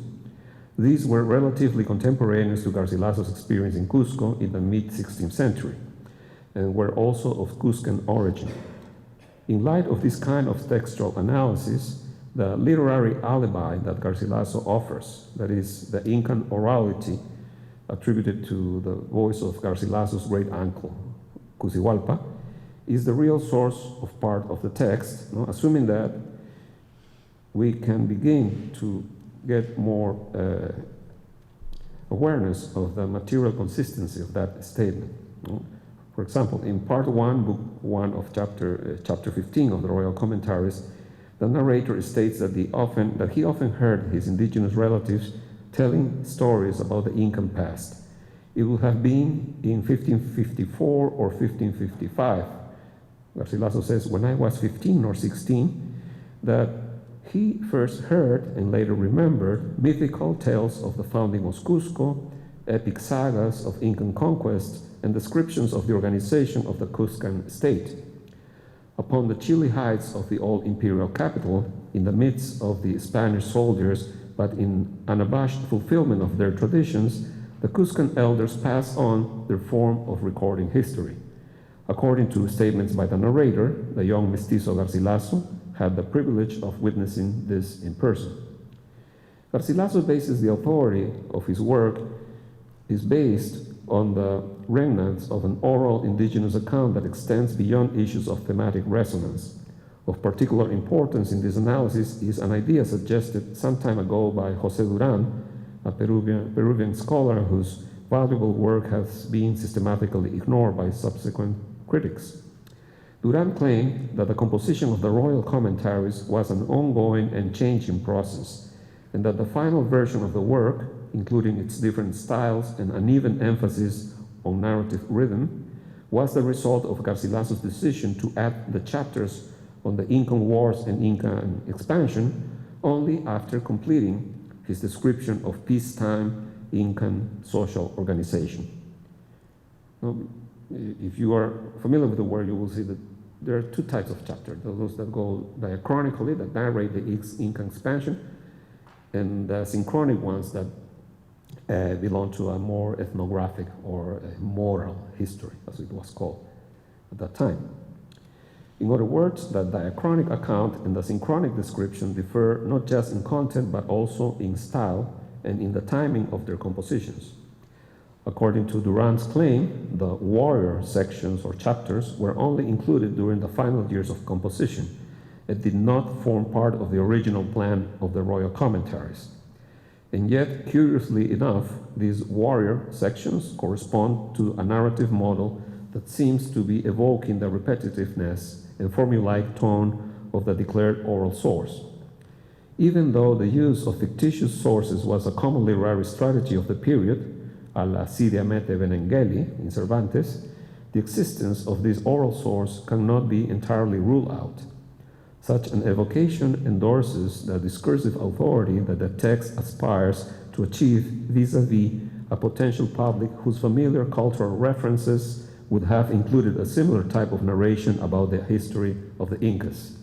E: These were relatively contemporaneous to Garcilaso's experience in Cusco in the mid-16th century, and were also of Cuscan origin. In light of this kind of textual analysis, the literary alibi that Garcilaso offers, that is, the Incan orality attributed to the voice of Garcilaso's great uncle, Cusihualpa, is the real source of part of the text, assuming that we can begin to get more awareness of the material consistency of that statement. For example, in part 1, book 1 of chapter 15 of the Royal Commentaries, the narrator states that he often heard his indigenous relatives telling stories about the Incan past. It would have been in 1554 or 1555. Garcilaso says, when I was 15 or 16, that he first heard and later remembered mythical tales of the founding of Cusco, epic sagas of Incan conquest, and descriptions of the organization of the Cuscan state. Upon the chilly heights of the old imperial capital, in the midst of the Spanish soldiers, but in unabashed fulfillment of their traditions, the Cuscan elders passed on their form of recording history. According to statements by the narrator, the young mestizo Garcilaso had the privilege of witnessing this in person. Garcilaso bases the authority of his work is based on the remnants of an oral indigenous account that extends beyond issues of thematic resonance. Of particular importance in this analysis is an idea suggested some time ago by José Durán, a Peruvian scholar whose valuable work has been systematically ignored by subsequent critics. Durán claimed that the composition of the royal commentaries was an ongoing and changing process, and that the final version of the work, including its different styles and uneven emphasis on narrative rhythm, was the result of Garcilaso's decision to add the chapters on the Incan Wars and Incan expansion only after completing his description of peacetime Incan social organization. Now, if you are familiar with the word, you will see that there are two types of chapters: those that go diachronically, that narrate the Incan expansion, and the synchronic ones that belong to a more ethnographic or a moral history, as it was called at that time. In other words, the diachronic account and the synchronic description differ not just in content, but also in style and in the timing of their compositions. According to Durán's claim, the warrior sections or chapters were only included during the final years of composition. It did not form part of the original plan of the royal commentaries. And yet, curiously enough, these warrior sections correspond to a narrative model that seems to be evoking the repetitiveness and formulaic tone of the declared oral source. Even though the use of fictitious sources was a commonly rare strategy of the period, a la Cide Hamete Benengeli in Cervantes, the existence of this oral source cannot be entirely ruled out. Such an evocation endorses the discursive authority that the text aspires to achieve vis-à-vis a potential public whose familiar cultural references would have included a similar type of narration about the history of the Incas.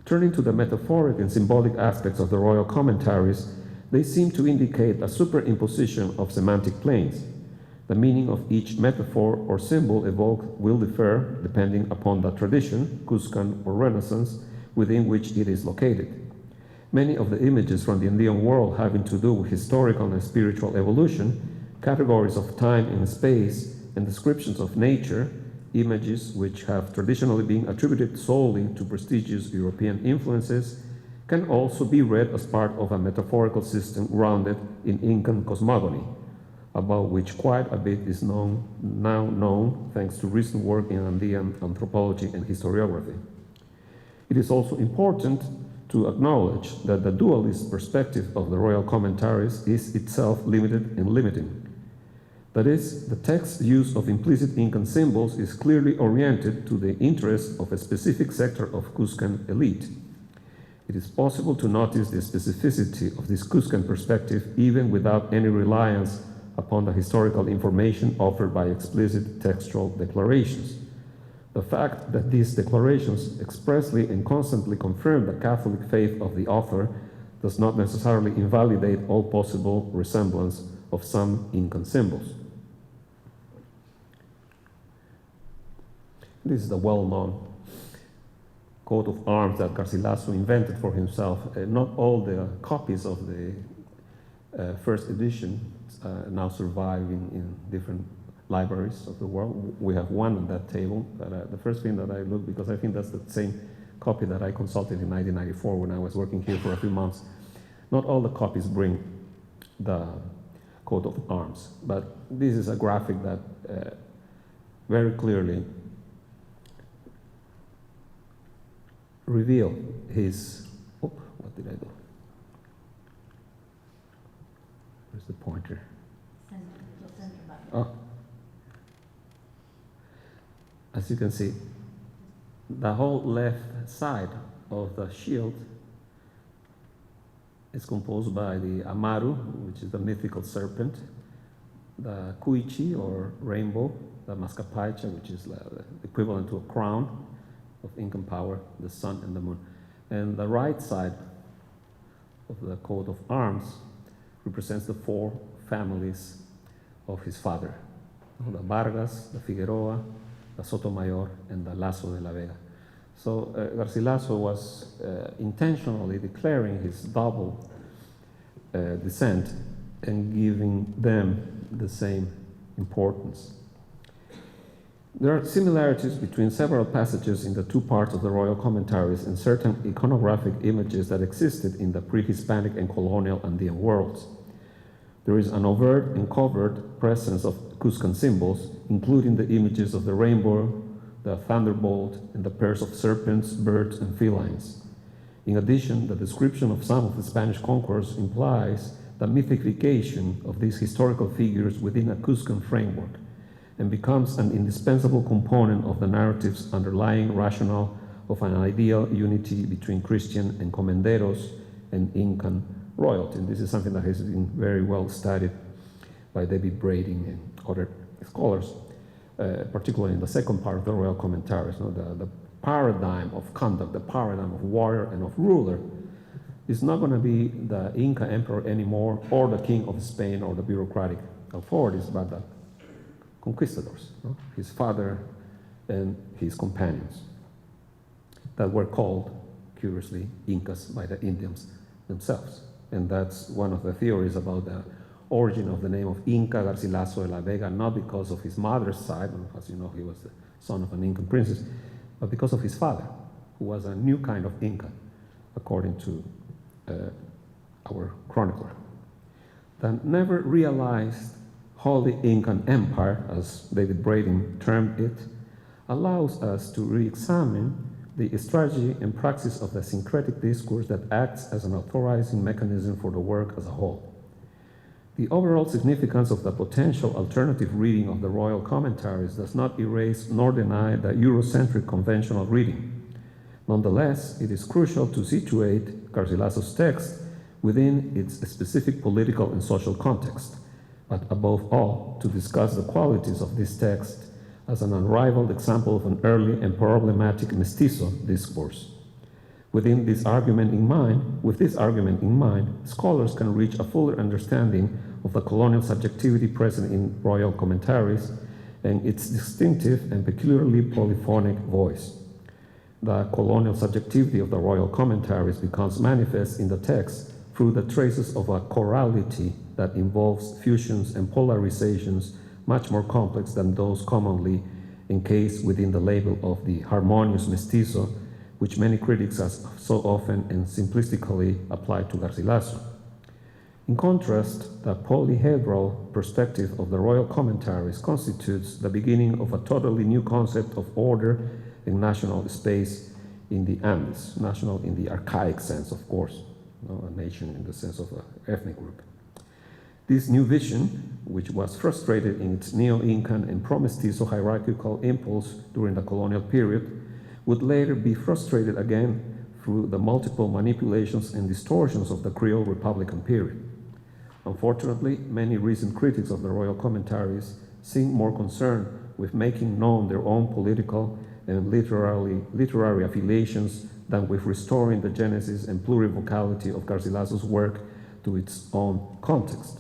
E: Turning to the metaphoric and symbolic aspects of the royal commentaries, they seem to indicate a superimposition of semantic planes. The meaning of each metaphor or symbol evoked will differ depending upon the tradition, Cuscan or Renaissance, within which it is located. Many of the images from the Andean world having to do with historical and spiritual evolution, categories of time and space, and descriptions of nature, images which have traditionally been attributed solely to prestigious European influences, can also be read as part of a metaphorical system grounded in Incan cosmogony, about which quite a bit is now known thanks to recent work in Andean anthropology and historiography. It is also important to acknowledge that the dualist perspective of the royal commentaries is itself limited and limiting. That is, the text's use of implicit Incan symbols is clearly oriented to the interests of a specific sector of Cuscan elite. It is possible to notice the specificity of this Cuscan perspective even without any reliance upon the historical information offered by explicit textual declarations. The fact that these declarations expressly and constantly confirm the Catholic faith of the author does not necessarily invalidate all possible resemblance of some Incan symbols. This is the well-known coat of arms that Garcilaso invented for himself. Not all the copies of the first edition now survive in different libraries of the world. We have one on that table, but the first thing that I looked, because I think that's the same copy that I consulted in 1994 when I was working here for a few months. Not all the copies bring the coat of arms, but this is a graphic that very clearly reveal his, oh, what did I do? Where's the pointer? Oh. As you can see, the whole left side of the shield is composed by the Amaru, which is the mythical serpent, the Kuichi, or rainbow, the Mascapaicha, which is the equivalent to a crown of Incan power, the sun and the moon. And the right side of the coat of arms represents the four families of his father, the Vargas, the Figueroa, the Sotomayor, and the Lasso de la Vega. So Garcilaso was intentionally declaring his double descent and giving them the same importance. There are similarities between several passages in the two parts of the royal commentaries and certain iconographic images that existed in the pre-Hispanic and colonial Andean worlds. There is an overt and covert presence of Cuscan symbols, including the images of the rainbow, the thunderbolt, and the pairs of serpents, birds, and felines. In addition, the description of some of the Spanish conquerors implies the mythification of these historical figures within a Cuscan framework, and becomes an indispensable component of the narrative's underlying rationale of an ideal unity between Christian encomenderos and Incan royalty. And this is something that has been very well studied by David Brading and other scholars, particularly in the second part of the royal commentaries. The paradigm of conduct, the paradigm of warrior and of ruler, is not going to be the Inca emperor anymore, or the king of Spain, or the bureaucratic authorities, but the conquistadors, his father and his companions, that were called, curiously, Incas by the Indians themselves. And that's one of the theories about the origin of the name of Inca Garcilaso de la Vega, not because of his mother's side, as you know, he was the son of an Incan princess, but because of his father, who was a new kind of Inca, according to our chronicler, that never realized Holy Incan Empire, as David Brading termed it, allows us to re-examine the strategy and praxis of the syncretic discourse that acts as an authorizing mechanism for the work as a whole. The overall significance of the potential alternative reading of the royal commentaries does not erase nor deny the Eurocentric conventional reading. Nonetheless, it is crucial to situate Garcilaso's text within its specific political and social context, but above all, to discuss the qualities of this text as an unrivaled example of an early and problematic mestizo discourse. With this argument in mind, scholars can reach a fuller understanding of the colonial subjectivity present in royal commentaries and its distinctive and peculiarly polyphonic voice. The colonial subjectivity of the royal commentaries becomes manifest in the text through the traces of a chorality that involves fusions and polarizations much more complex than those commonly encased within the label of the harmonious mestizo, which many critics have so often and simplistically applied to Garcilaso. In contrast, the polyhedral perspective of the royal commentaries constitutes the beginning of a totally new concept of order and national space in the Andes, national in the archaic sense, of course, a nation in the sense of an ethnic group. This new vision, which was frustrated in its neo-Incan and pro-mestizo hierarchical impulse during the colonial period, would later be frustrated again through the multiple manipulations and distortions of the Creole Republican period. Unfortunately, many recent critics of the royal commentaries seem more concerned with making known their own political and literary affiliations than with restoring the genesis and plurivocality of Garcilaso's work to its own context.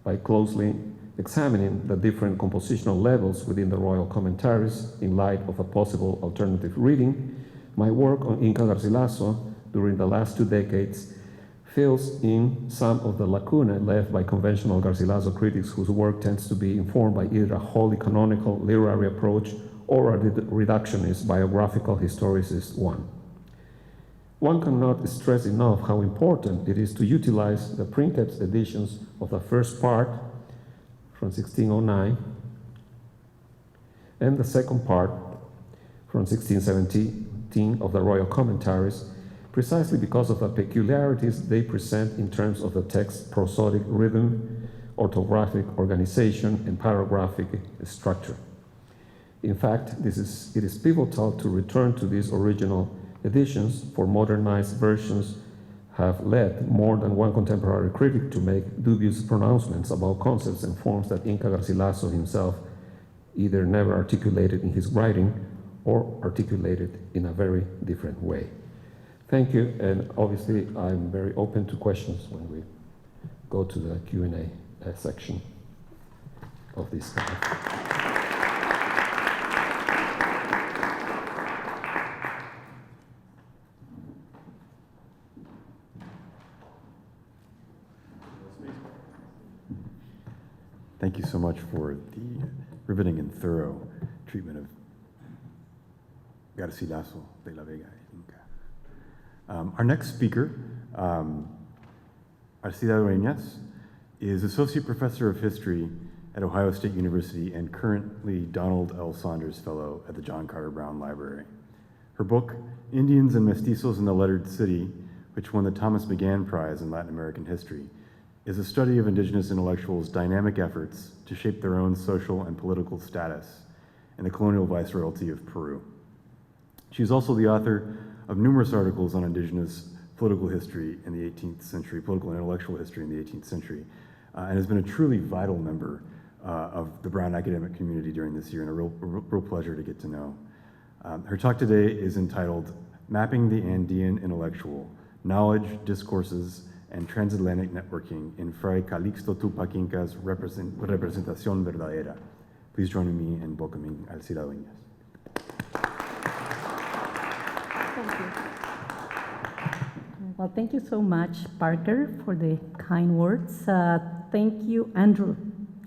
E: By closely examining the different compositional levels within the royal commentaries in light of a possible alternative reading, my work on Inca Garcilaso during the last 2 decades fills in some of the lacunae left by conventional Garcilaso critics whose work tends to be informed by either a wholly canonical literary approach or a reductionist biographical historicist one. One cannot stress enough how important it is to utilize the printed editions of the first part from 1609 and the second part from 1617 of the Royal Commentaries, precisely because of the peculiarities they present in terms of the text's prosodic rhythm, orthographic organization, and paragraphic structure. In fact, it is pivotal to return to these original editions, for modernized versions have led more than one contemporary critic to make dubious pronouncements about concepts and forms that Inca Garcilaso himself either never articulated in his writing or articulated in a very different way. Thank you, and obviously I'm very open to questions when we go to the Q&A section of this time.
D: Thank you so much for the riveting and thorough treatment of Garcilaso de la Vega Inca. Our next speaker, Arcida Dueñas, is Associate Professor of History at Ohio State University and currently Donald L. Saunders Fellow at the John Carter Brown Library. Her book, Indians and Mestizos in the Lettered City, which won the Thomas McGann Prize in Latin American History, is a study of indigenous intellectuals' dynamic efforts to shape their own social and political status in the colonial viceroyalty of Peru. She is also the author of numerous articles on indigenous political history in the 18th century, political and intellectual history in the 18th century, and has been a truly vital member of the Brown academic community during this year, and a real pleasure to get to know. Her talk today is entitled Mapping the Andean Intellectual, Knowledge, Discourses, and Transatlantic Networking in Fray Calixto Tupac Inca's Representación Verdadera. Please join me in welcoming Arcida Dueñas.
C: Thank you.
F: Well, thank you so much, Parker, for the kind words. Thank you, Andrew,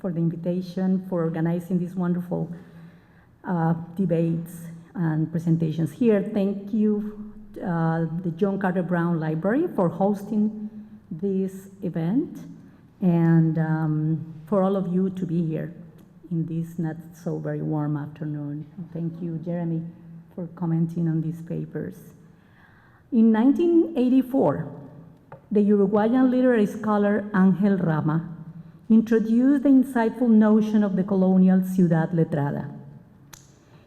F: for the invitation, for organizing these wonderful debates and presentations here. Thank you, the John Carter Brown Library, for hosting this event, and for all of you to be here in this not so very warm afternoon. Thank you, Jeremy, for commenting on these papers. In 1984, the Uruguayan literary scholar Ángel Rama introduced the insightful notion of the colonial ciudad letrada.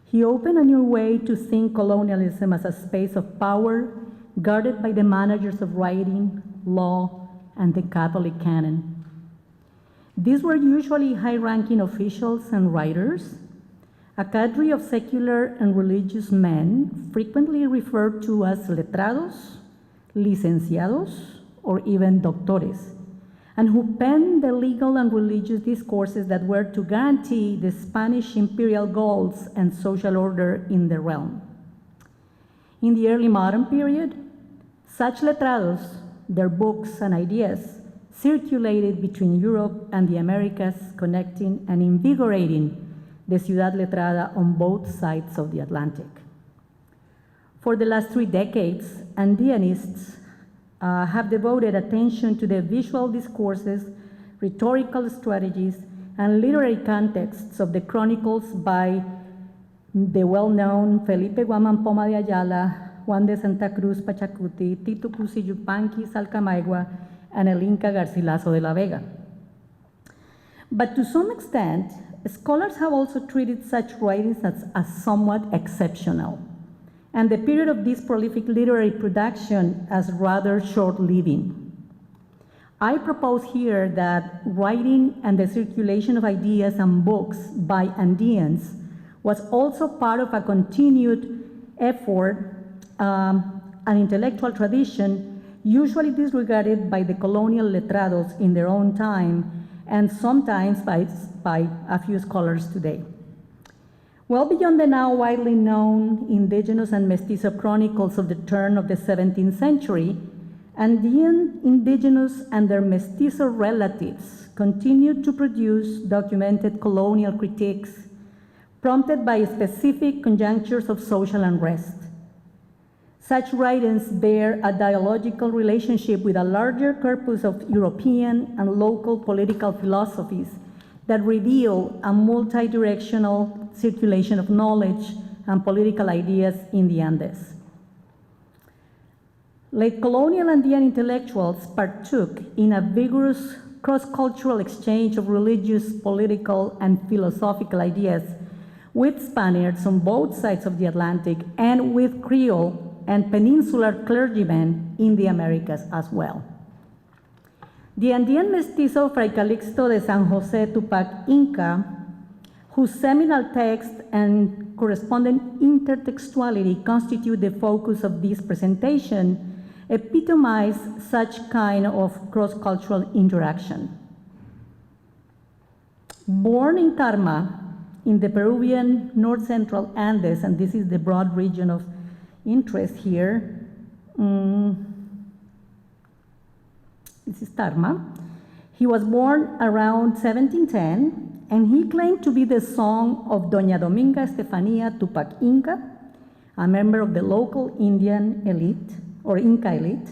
F: He opened a new way to think colonialism as a space of power guarded by the managers of writing, law, and the Catholic canon. These were usually high-ranking officials and writers, a cadre of secular and religious men frequently referred to as letrados, licenciados, or even doctores, and who penned the legal and religious discourses that were to guarantee the Spanish imperial goals and social order in the realm. In the early modern period, such letrados, their books and ideas, circulated between Europe and the Americas, connecting and invigorating the Ciudad Letrada on both sides of the Atlantic. For the last 3 decades, Andeanists have devoted attention to the visual discourses, rhetorical strategies, and literary contexts of the chronicles by the well-known Felipe Guamán Poma de Ayala, Juan de Santa Cruz Pachacuti, Tito Cusi Yupanqui Salcamaigua, and El Inca Garcilaso de la Vega. But to some extent, scholars have also treated such writings as somewhat exceptional, and the period of this prolific literary production as rather short-living. I propose here that writing and the circulation of ideas and books by Andeans was also part of a continued effort, an intellectual tradition usually disregarded by the colonial letrados in their own time, and sometimes by a few scholars today. Well beyond the now widely known indigenous and mestizo chronicles of the turn of the 17th century, Andean indigenous and their mestizo relatives continued to produce documented colonial critiques prompted by specific conjunctures of social unrest. Such writings bear a dialogical relationship with a larger corpus of European and local political philosophies that reveal a multi-directional circulation of knowledge and political ideas in the Andes. Late colonial Andean intellectuals partook in a vigorous cross-cultural exchange of religious, political, and philosophical ideas with Spaniards on both sides of the Atlantic and with Creole and peninsular clergymen in the Americas as well. The Andean mestizo Fray Calixto de San José Tupac Inca, whose seminal text and correspondent intertextuality constitute the focus of this presentation, epitomize such kind of cross-cultural interaction. Born in Tarma, in the Peruvian north-central Andes, and this is the broad region of interest here, this is Tarma. He was born around 1710, and he claimed to be the son of Doña Dominga Estefania Tupac Inca, a member of the local Indian elite, or Inca elite,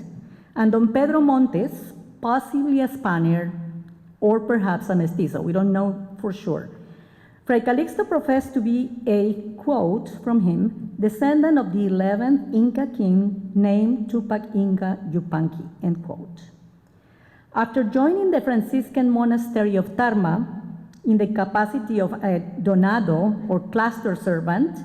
F: and Don Pedro Montes, possibly a Spaniard, or perhaps a mestizo, we don't know for sure. Fray Calixto professed to be a, quote from him, descendant of the 11th Inca king named Tupac Inca Yupanqui, end quote. After joining the Franciscan monastery of Tarma in the capacity of a donado or cluster servant,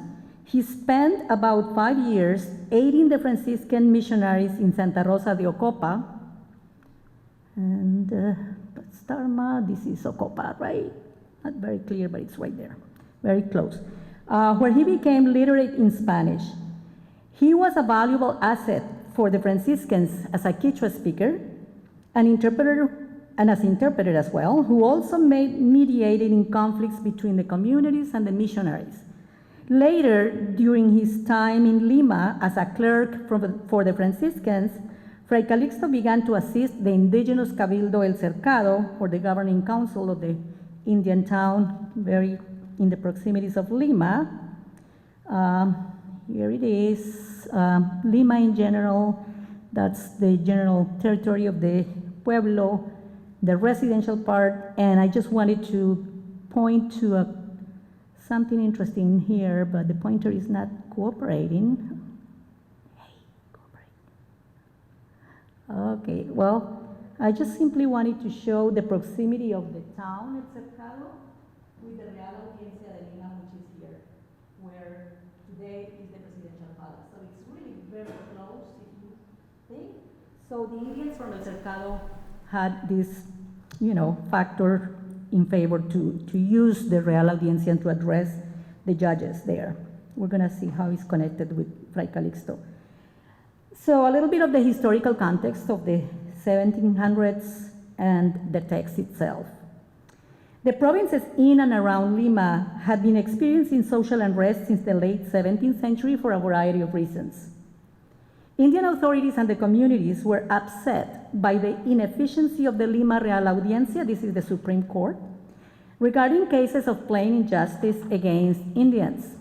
F: he spent about 5 years aiding the Franciscan missionaries in Santa Rosa de Ocopa. And that's Tarma, this is Ocopa, right? Not very clear, but it's right there, very close. Where he became literate in Spanish. He was a valuable asset for the Franciscans as a Quechua speaker, an interpreter, and as interpreter as well, who also mediated in conflicts between the communities and the missionaries. Later, during his time in Lima as a clerk for the Franciscans, Fray Calixto began to assist the indigenous Cabildo El Cercado, or the governing council of the Indian town, very in the proximities of Lima. Here it is, Lima in general, that's the general territory of the pueblo, the residential part, and I just wanted to point to something interesting here, but the pointer is not cooperating. Hey, cooperate. Okay, well, I just simply wanted to show the proximity of the town El Cercado with the Real Audiencia de Lima, which is here, where today is the presidential palace. So it's really very close, if you think. So the Indians from El Cercado had this, factor in favor to use the Real Audiencia and to address the judges there. We're gonna see how it's connected with Fray Calixto. So a little bit of the historical context of the 1700s and the text itself. The provinces in and around Lima had been experiencing social unrest since the late 17th century for a variety of reasons. Indian authorities and the communities were upset by the inefficiency of the Lima Real Audiencia, this is the Supreme Court, regarding cases of plain injustice against Indians.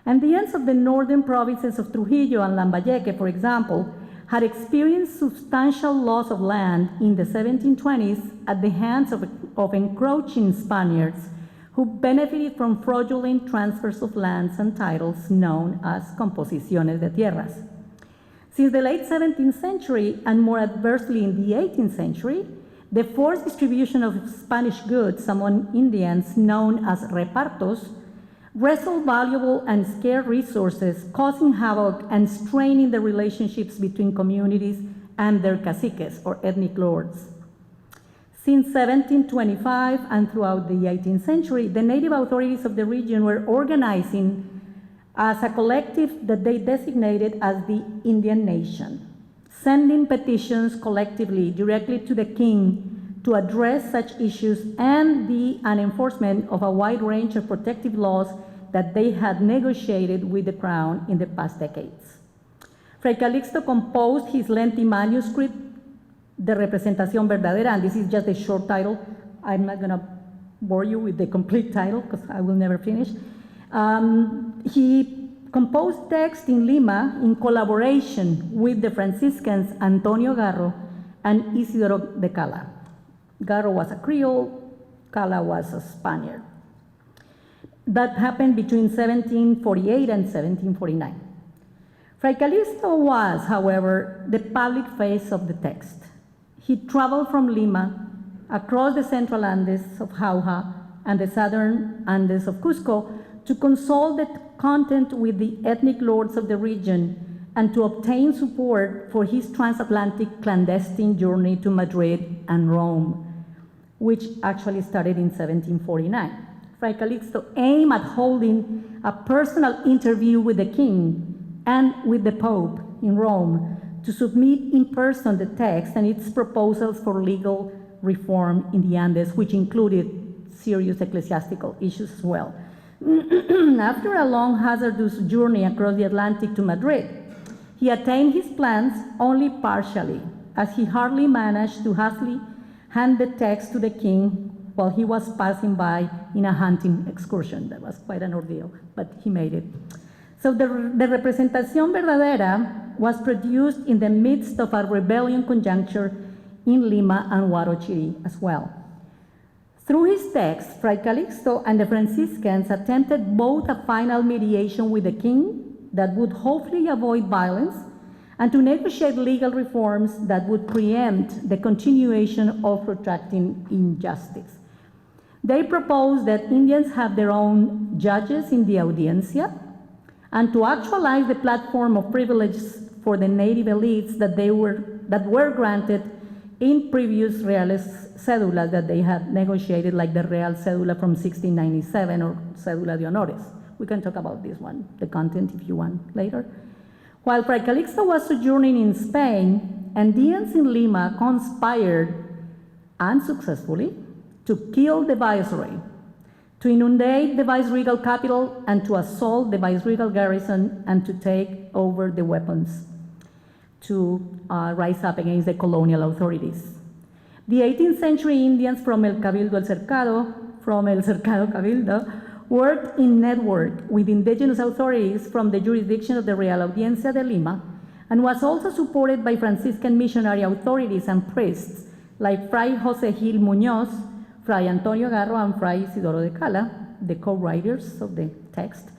F: Indians of the northern provinces of Trujillo and Lambayeque, for example, had experienced substantial loss of land in the 1720s at the hands of encroaching Spaniards who benefited from fraudulent transfers of lands and titles known as composiciones de tierras. Since the late 17th century, and more adversely in the 18th century, the forced distribution of Spanish goods among Indians, known as repartos, wrestled valuable and scarce resources, causing havoc and straining the relationships between communities and their caciques, or ethnic lords. Since 1725 and throughout the 18th century, the native authorities of the region were organizing as a collective that they designated as the Indian Nation, sending petitions collectively directly to the king to address such issues and the enforcement of a wide range of protective laws that they had negotiated with the crown in the past decades. Fray Calixto composed his lengthy manuscript, De Representación Verdadera, and this is just a short title. I'm not gonna bore you with the complete title because I will never finish. He composed text in Lima in collaboration with the Franciscans Antonio Garro and Isidoro de Cala. Garro was a Creole, Cala was a Spaniard. That happened between 1748 and 1749. Fray Calixto was, however, the public face of the text. He traveled from Lima across the central Andes of Jauja and the southern Andes of Cusco to consult the content with the ethnic lords of the region and to obtain support for his transatlantic clandestine journey to Madrid and Rome, which actually started in 1749. Fray Calixto aimed at holding a personal interview with the king and with the Pope in Rome to submit in person the text and its proposals for legal reform in the Andes, which included serious ecclesiastical issues as well. After a long, hazardous journey across the Atlantic to Madrid, he attained his plans only partially, as he hardly managed to hastily hand the text to the king while he was passing by in a hunting excursion. That was quite an ordeal, but he made it. So the Representación Verdadera was produced in the midst of a rebellion conjuncture in Lima and Huarochirí as well. Through his text, Fray Calixto and the Franciscans attempted both a final mediation with the king that would hopefully avoid violence and to negotiate legal reforms that would preempt the continuation of protracting injustice. They proposed that Indians have their own judges in the audiencia and to actualize the platform of privileges for the native elites that were granted in previous Reales cédulas that they had negotiated, like the Real Cédula from 1697 or Cédula de Honores. We can talk about this one, the content, if you want later. While Fray Calixto was sojourning in Spain, Andeans in Lima conspired, unsuccessfully, to kill the viceroy, to inundate the viceregal capital, and to assault the viceregal garrison, and to take over the weapons to rise up against the colonial authorities. The 18th century Indians from El Cabildo El Cercado, from El Cercado Cabildo, worked in network with indigenous authorities from the jurisdiction of the Real Audiencia de Lima, and was also supported by Franciscan missionary authorities and priests like Fray José Gil Muñoz, Fray Antonio Garro, and Fray Isidoro de Cala, the co-writers of the text.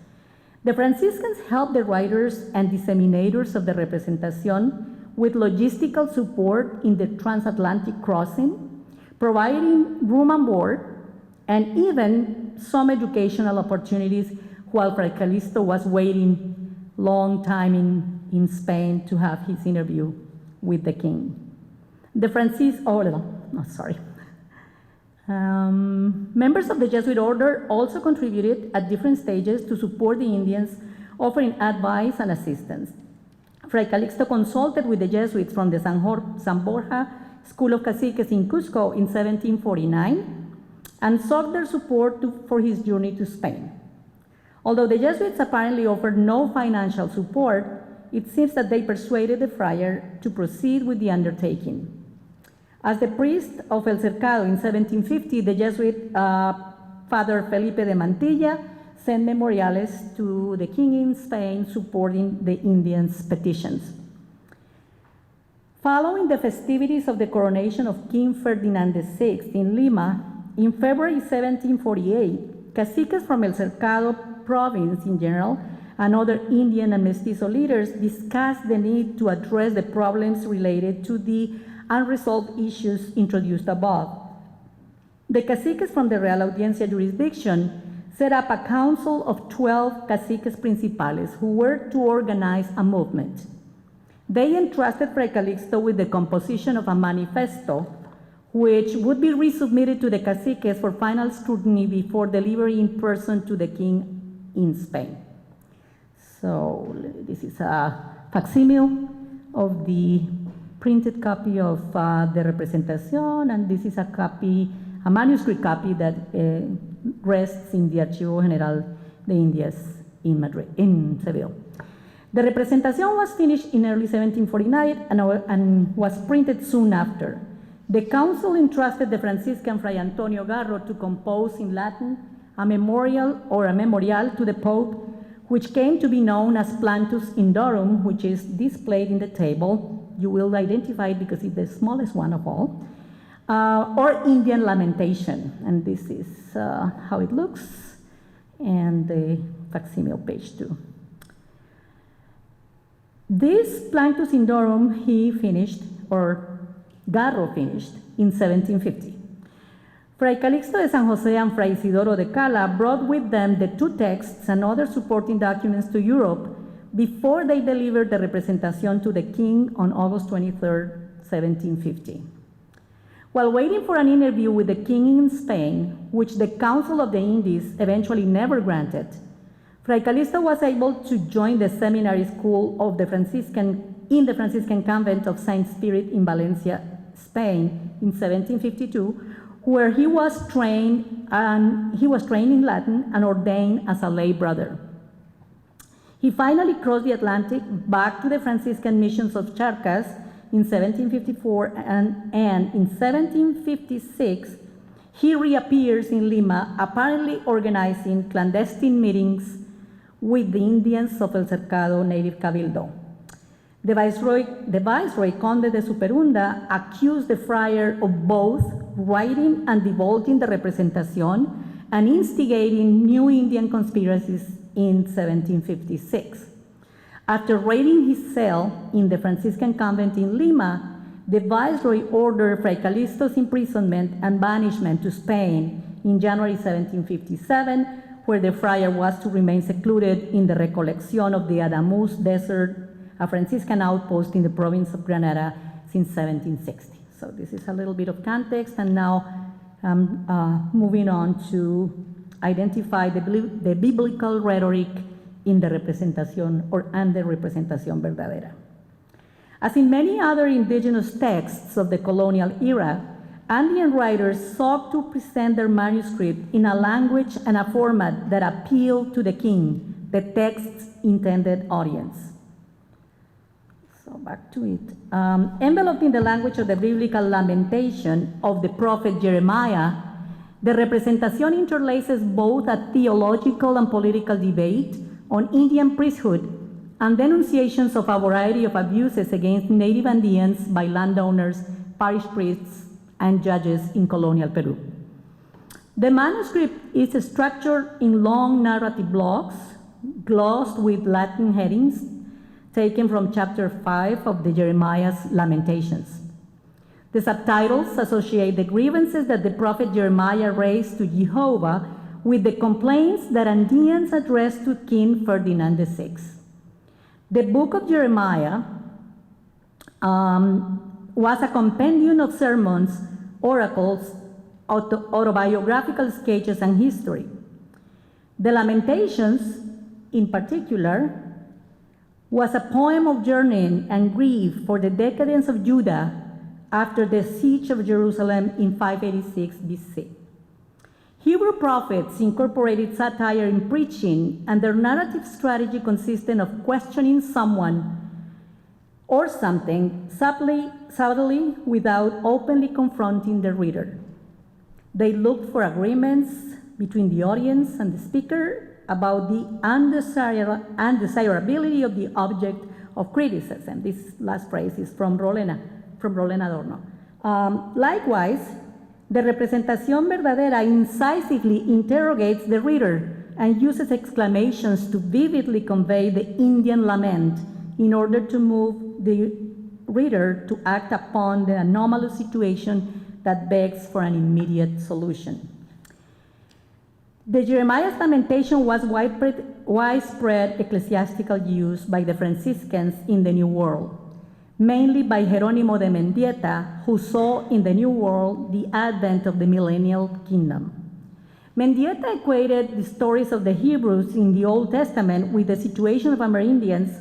F: The Franciscans helped the writers and disseminators of the Representación with logistical support in the transatlantic crossing, providing room and board, and even some educational opportunities while Fray Calixto was waiting long time in Spain to have his interview with the king. Members of the Jesuit order also contributed at different stages to support the Indians, offering advice and assistance. Fray Calixto consulted with the Jesuits from the San Borja School of Caciques in Cusco in 1749 and sought their support for his journey to Spain. Although the Jesuits apparently offered no financial support, it seems that they persuaded the friar to proceed with the undertaking. As the priest of El Cercado in 1750, the Jesuit Father Felipe de Mantilla sent memoriales to the king in Spain supporting the Indians' petitions. Following the festivities of the coronation of King Ferdinand VI in Lima, in February 1748, caciques from El Cercado province in general and other Indian and Mestizo leaders discussed the need to address the problems related to the unresolved issues introduced above. The caciques from the Real Audiencia jurisdiction set up a council of 12 caciques principales who were to organize a movement. They entrusted Fray Calixto with the composition of a manifesto which would be resubmitted to the caciques for final scrutiny before delivery in person to the king in Spain. So this is a facsimile of the printed copy of the Representación, and this is a manuscript copy that rests in the Archivo General de Indias in Seville. The Representación was finished in early 1749 and was printed soon after. The council entrusted the Franciscan Fray Antonio Garro to compose in Latin a memorial to the Pope, which came to be known as Plantus Indorum, which is displayed in the table. You will identify it because it's the smallest one of all, or Indian Lamentation, and this is how it looks, and the facsimile page 2. This Plantus Indorum he finished, or Garro finished, in 1750. Fray Calixto de San Jose and Fray Isidoro de Cala brought with them the two texts and other supporting documents to Europe before they delivered the Representación to the king on August 23, 1750. While waiting for an interview with the king in Spain, which the Council of the Indies eventually never granted, Fray Calixto was able to join the seminary school of the in the Franciscan convent of Saint Spirit in Valencia, Spain, in 1752, where he was trained in Latin and ordained as a lay brother. He finally crossed the Atlantic back to the Franciscan missions of Charcas in 1754, and in 1756, he reappears in Lima, apparently organizing clandestine meetings with the Indians of El Cercado native Cabildo. The Viceroy Conde de Superunda accused the friar of both writing and divulging the Representación and instigating new Indian conspiracies in 1756. After raiding his cell in the Franciscan convent in Lima, the Viceroy ordered Fray Calixto's imprisonment and banishment to Spain in January 1757, where the friar was to remain secluded in the Recolección of the Adamus Desert, a Franciscan outpost in the province of Granada, since 1760. So this is a little bit of context, and now moving on to identify the biblical rhetoric in the Representación and the Representación Verdadera. As in many other indigenous texts of the colonial era, Andean writers sought to present their manuscript in a language and a format that appealed to the king, the text's intended audience. So back to it. Enveloped in the language of the biblical lamentation of the prophet Jeremiah, the Representación interlaces both a theological and political debate on Indian priesthood and denunciations of a variety of abuses against native Andeans by landowners, parish priests, and judges in colonial Peru. The manuscript is structured in long narrative blocks, glossed with Latin headings, taken from chapter 5 of the Jeremiah's Lamentations. The subtitles associate the grievances that the prophet Jeremiah raised to Jehovah with the complaints that Andeans addressed to King Ferdinand VI. The book of Jeremiah was a compendium of sermons, oracles, autobiographical sketches, and history. The Lamentations, in particular, was a poem of journeying and grief for the decadence of Judah after the siege of Jerusalem in 586 BC. Hebrew prophets incorporated satire in preaching, and their narrative strategy consisted of questioning someone or something subtly without openly confronting the reader. They looked for agreements between the audience and the speaker about the undesirability of the object of criticism. This last phrase is from Rolena Adorno. Likewise, the Representación Verdadera incisively interrogates the reader and uses exclamations to vividly convey the Indian lament in order to move the reader to act upon the anomalous situation that begs for an immediate solution. The Jeremiah's Lamentation was widespread ecclesiastical use by the Franciscans in the New World, mainly by Jerónimo de Mendieta, who saw in the New World the advent of the millennial kingdom. Mendieta equated the stories of the Hebrews in the Old Testament with the situation of Amerindians,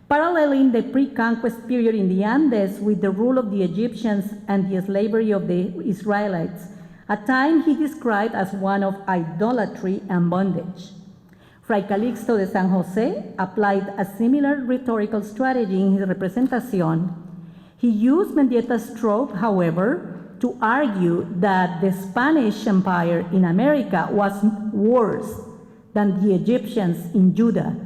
F: paralleling the pre-conquest period in the Andes with the rule of the Egyptians and the slavery of the Israelites, a time he described as one of idolatry and bondage. Fray Calixto de San Jose applied a similar rhetorical strategy in his Representación. He used Mendieta's trope, however, to argue that the Spanish Empire in America was worse than the Egyptians in Judah,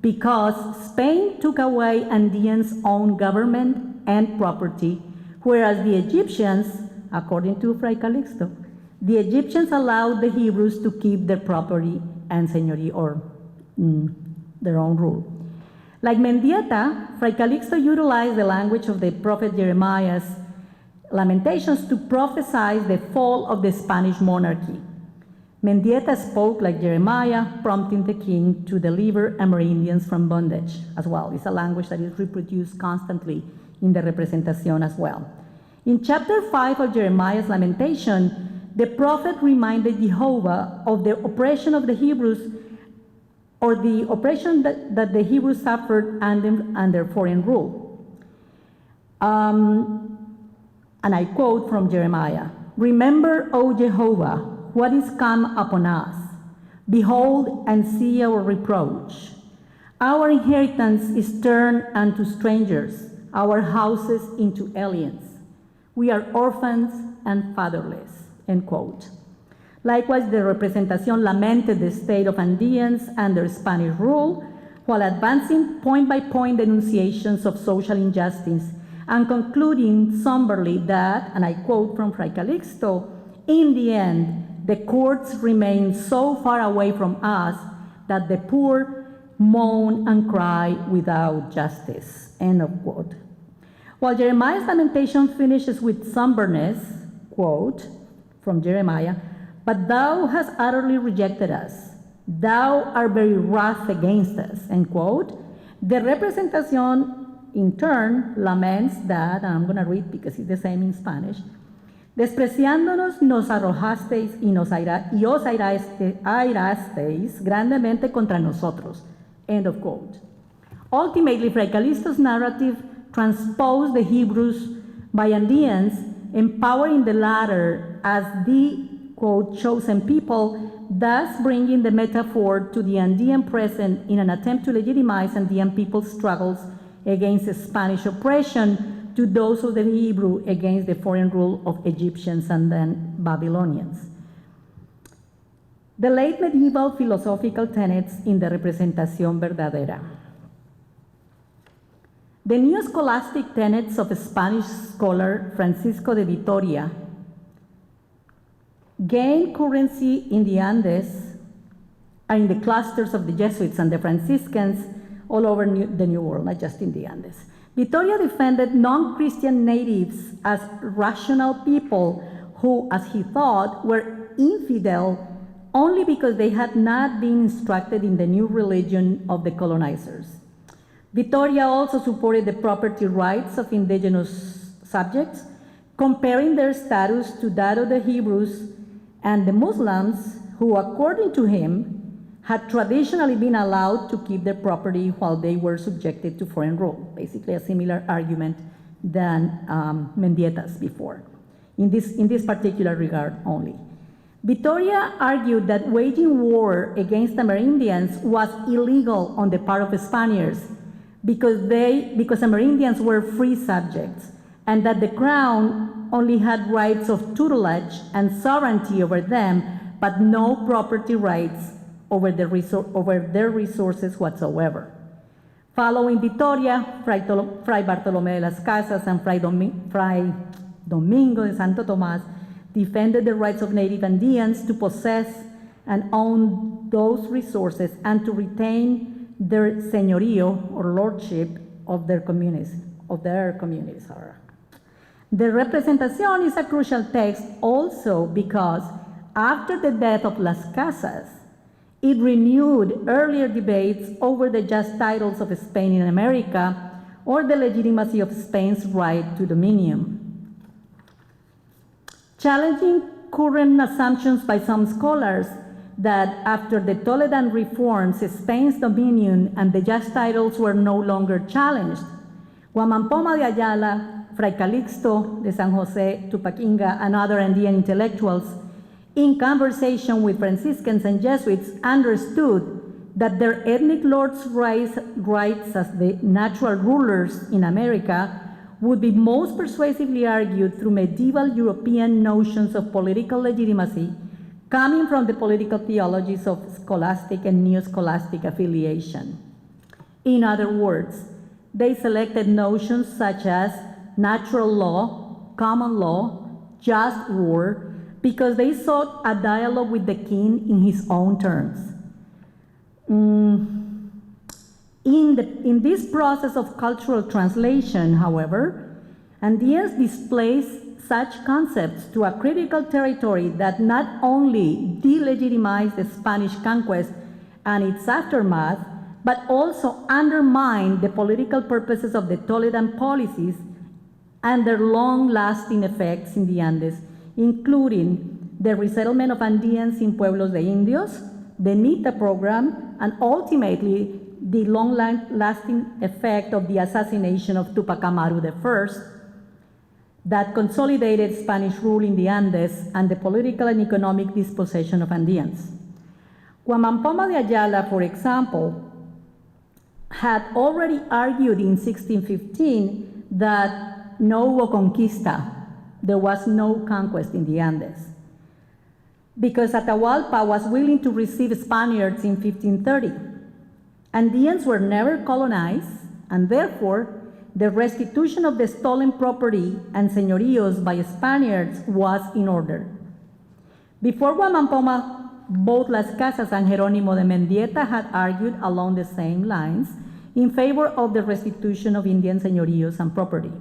F: because Spain took away Andeans' own government and property, whereas the Egyptians, according to Fray Calixto, the Egyptians allowed the Hebrews to keep their property and seignory, or their own rule. Like Mendieta, Fray Calixto utilized the language of the prophet Jeremiah's Lamentations to prophesy the fall of the Spanish monarchy. Mendieta spoke like Jeremiah, prompting the king to deliver Amerindians from bondage as well. It's a language that is reproduced constantly in the Representación as well. In chapter 5 of Jeremiah's Lamentation, the prophet reminded Jehovah of the oppression of the Hebrews, or the oppression that the Hebrews suffered under foreign rule. And I quote from Jeremiah, "Remember, O Jehovah, what is come upon us. Behold and see our reproach. Our inheritance is turned unto strangers, our houses into aliens. We are orphans and fatherless," end quote. Likewise, the Representación lamented the state of Andeans under Spanish rule, while advancing point-by-point denunciations of social injustice and concluding somberly that, and I quote from Fray Calixto, "In the end, the courts remain so far away from us that the poor moan and cry without justice," end of quote. While Jeremiah's lamentation finishes with somberness, quote from Jeremiah, "But thou hast utterly rejected us. Thou art very wrath against us," end quote. The Representación, in turn, laments that, and I'm going to read because it's the same in Spanish, "Despreciándonos nos arrojasteis y os airasteis grandemente contra nosotros," end of quote. Ultimately, Fray Calixto's narrative transposed the Hebrews by Andeans, empowering the latter as the, quote, "chosen people," thus bringing the metaphor to the Andean present in an attempt to legitimize Andean people's struggles against Spanish oppression to those of the Hebrew against the foreign rule of Egyptians and then Babylonians. The late medieval philosophical tenets in the Representación Verdadera. The neo-scholastic tenets of Spanish scholar Francisco de Vitoria gained currency in the Andes and in the clusters of the Jesuits and the Franciscans all over the New World, not just in the Andes. Vitoria defended non-Christian natives as rational people who, as he thought, were infidel only because they had not been instructed in the new religion of the colonizers. Vitoria also supported the property rights of indigenous subjects, comparing their status to that of the Hebrews and the Muslims, who, according to him, had traditionally been allowed to keep their property while they were subjected to foreign rule. Basically a similar argument than Mendieta's before, in this particular regard only. Vitoria argued that waging war against Amerindians was illegal on the part of the Spaniards because Amerindians were free subjects, and that the crown only had rights of tutelage and sovereignty over them, but no property rights over their resources whatsoever. Following Vitoria, Fray Bartolomé de las Casas and Fray Domingo de Santo Tomás defended the rights of native Andeans to possess and own those resources and to retain their señorío or lordship of their communities. The Representación is a crucial text also because after the death of Las Casas, it renewed earlier debates over the just titles of Spain in America or the legitimacy of Spain's right to dominion. Challenging current assumptions by some scholars that after the Toledan reforms, Spain's dominion and the just titles were no longer challenged, Guamán Poma de Ayala, Fray Calixto de San Jose, Tupac Inga, and other Andean intellectuals, in conversation with Franciscans and Jesuits, understood that their ethnic lords' rights as the natural rulers in America would be most persuasively argued through medieval European notions of political legitimacy, coming from the political theologies of scholastic and neo-scholastic affiliation. In other words, they selected notions such as natural law, common law, just war, because they sought a dialogue with the king in his own terms. In this process of cultural translation, however, Andeans displaced such concepts to a critical territory that not only delegitimized the Spanish conquest and its aftermath, but also undermined the political purposes of the Toledan policies and their long-lasting effects in the Andes, including the resettlement of Andeans in Pueblos de Indios, the NITA program, and ultimately the long-lasting effect of the assassination of Tupac Amaru I that consolidated Spanish rule in the Andes and the political and economic dispossession of Andeans. Juan Mampoma de Ayala, for example, had already argued in 1615 that no hubo conquista, there was no conquest in the Andes, because Atahualpa was willing to receive Spaniards in 1530. Andeans were never colonized, and therefore the restitution of the stolen property and señoríos by Spaniards was in order. Before Juan Mampoma, both Las Casas and Jerónimo de Mendieta had argued along the same lines in favor of the restitution of Indian señoríos and property.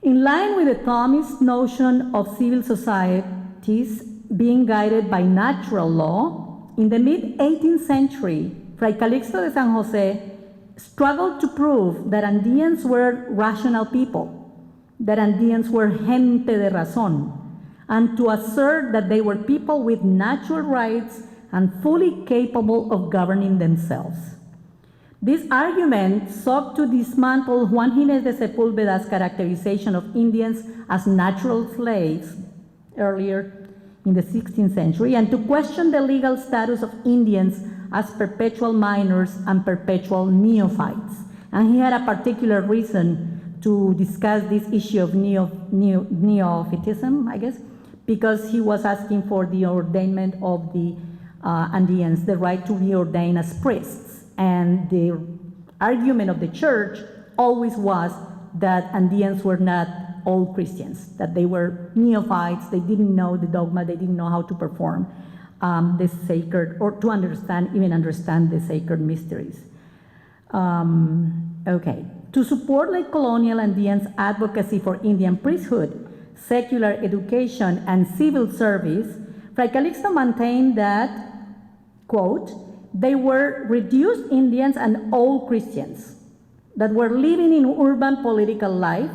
F: In line with the Thomist notion of civil societies being guided by natural law, in the mid-18th century, Fray Calixto de San Jose struggled to prove that Andeans were rational people, that Andeans were gente de razón, and to assert that they were people with natural rights and fully capable of governing themselves. This argument sought to dismantle Juan Gines de Sepúlveda's characterization of Indians as natural slaves earlier in the 16th century and to question the legal status of Indians as perpetual minors and perpetual neophytes. And he had a particular reason to discuss this issue of neophytism, I guess, because he was asking for the ordainment of the Andeans, the right to be ordained as priests. And the argument of the church always was that Andeans were not all Christians, that they were neophytes, they didn't know the dogma, they didn't know how to perform the sacred, or to even understand the sacred mysteries. Okay, to support late colonial Andeans' advocacy for Indian priesthood, secular education, and civil service, Fray Calixto maintained that, quote, they were reduced Indians and all Christians that were living in urban political life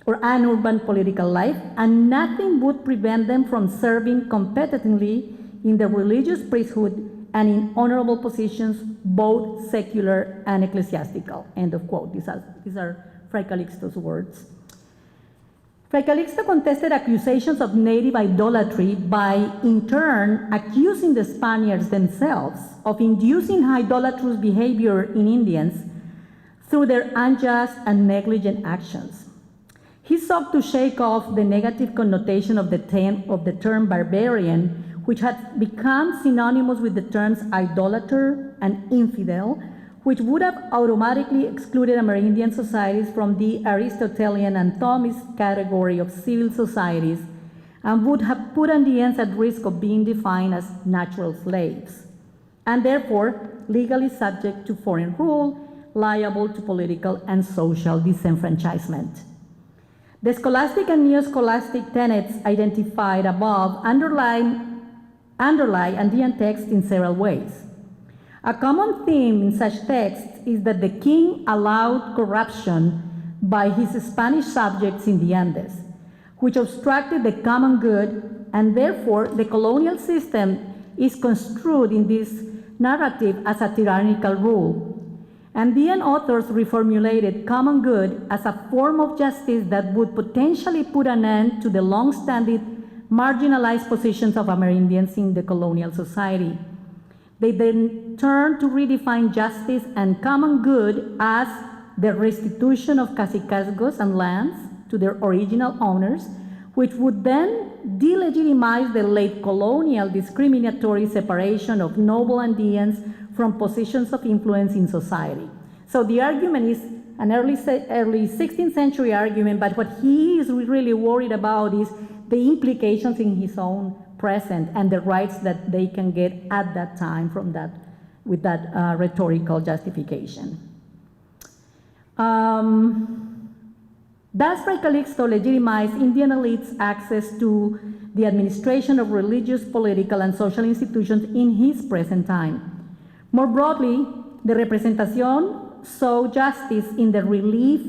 F: or an urban political life, and nothing would prevent them from serving competently in the religious priesthood and in honorable positions, both secular and ecclesiastical, end of quote. These are Fray Calixto's words. Fray Calixto contested accusations of native idolatry by, in turn, accusing the Spaniards themselves of inducing idolatrous behavior in Indians through their unjust and negligent actions. He sought to shake off the negative connotation of the term barbarian, which had become synonymous with the terms idolater and infidel, which would have automatically excluded Amerindian societies from the Aristotelian and Thomist category of civil societies and would have put Andeans at risk of being defined as natural slaves, and therefore legally subject to foreign rule, liable to political and social disenfranchisement. The scholastic and neo-scholastic tenets identified above underlie Andean texts in several ways. A common theme in such texts is that the king allowed corruption by his Spanish subjects in the Andes, which obstructed the common good, and therefore the colonial system is construed in this narrative as a tyrannical rule. Andean authors reformulated common good as a form of justice that would potentially put an end to the long-standing marginalized positions of Amerindians in the colonial society. They then turned to redefine justice and common good as the restitution of cacicazgos and lands to their original owners, which would then delegitimized the late colonial discriminatory separation of noble Andeans from positions of influence in society. So the argument is an early 16th century argument, but what he is really worried about is the implications in his own present and the rights that they can get at that time from that, with that rhetorical justification. Thus, Fray Calixto legitimized Indian elites' access to the administration of religious, political, and social institutions in his present time. More broadly, the Representación saw justice in the relief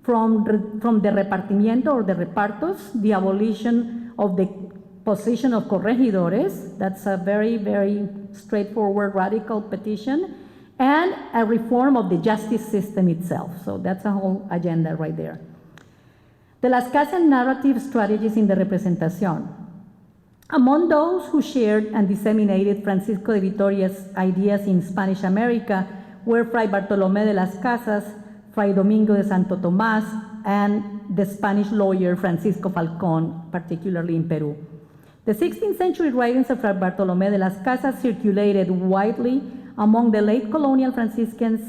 F: from the repartimiento or the repartos, the abolition of the position of corregidores, that's a very, very straightforward radical petition, and a reform of the justice system itself. So that's a whole agenda right there. The Lascassian narrative strategies in the Representación. Among those who shared and disseminated Francisco de Vitoria's ideas in Spanish America were Fray Bartolomé de las Casas, Fray Domingo de Santo Tomás, and the Spanish lawyer Francisco Falcón, particularly in Peru. The 16th century writings of Fray Bartolomé de las Casas circulated widely among the late colonial Franciscans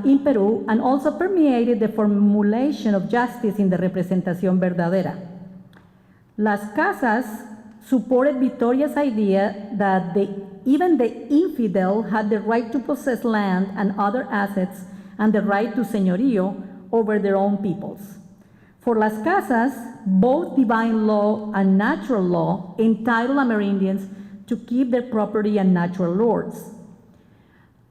F: in Peru, and also permeated the formulation of justice in the Representación Verdadera. Las Casas supported Vitoria's idea that even the infidel had the right to possess land and other assets and the right to señorío over their own peoples. For Las Casas, both divine law and natural law entitled Amerindians to keep their property and natural lords.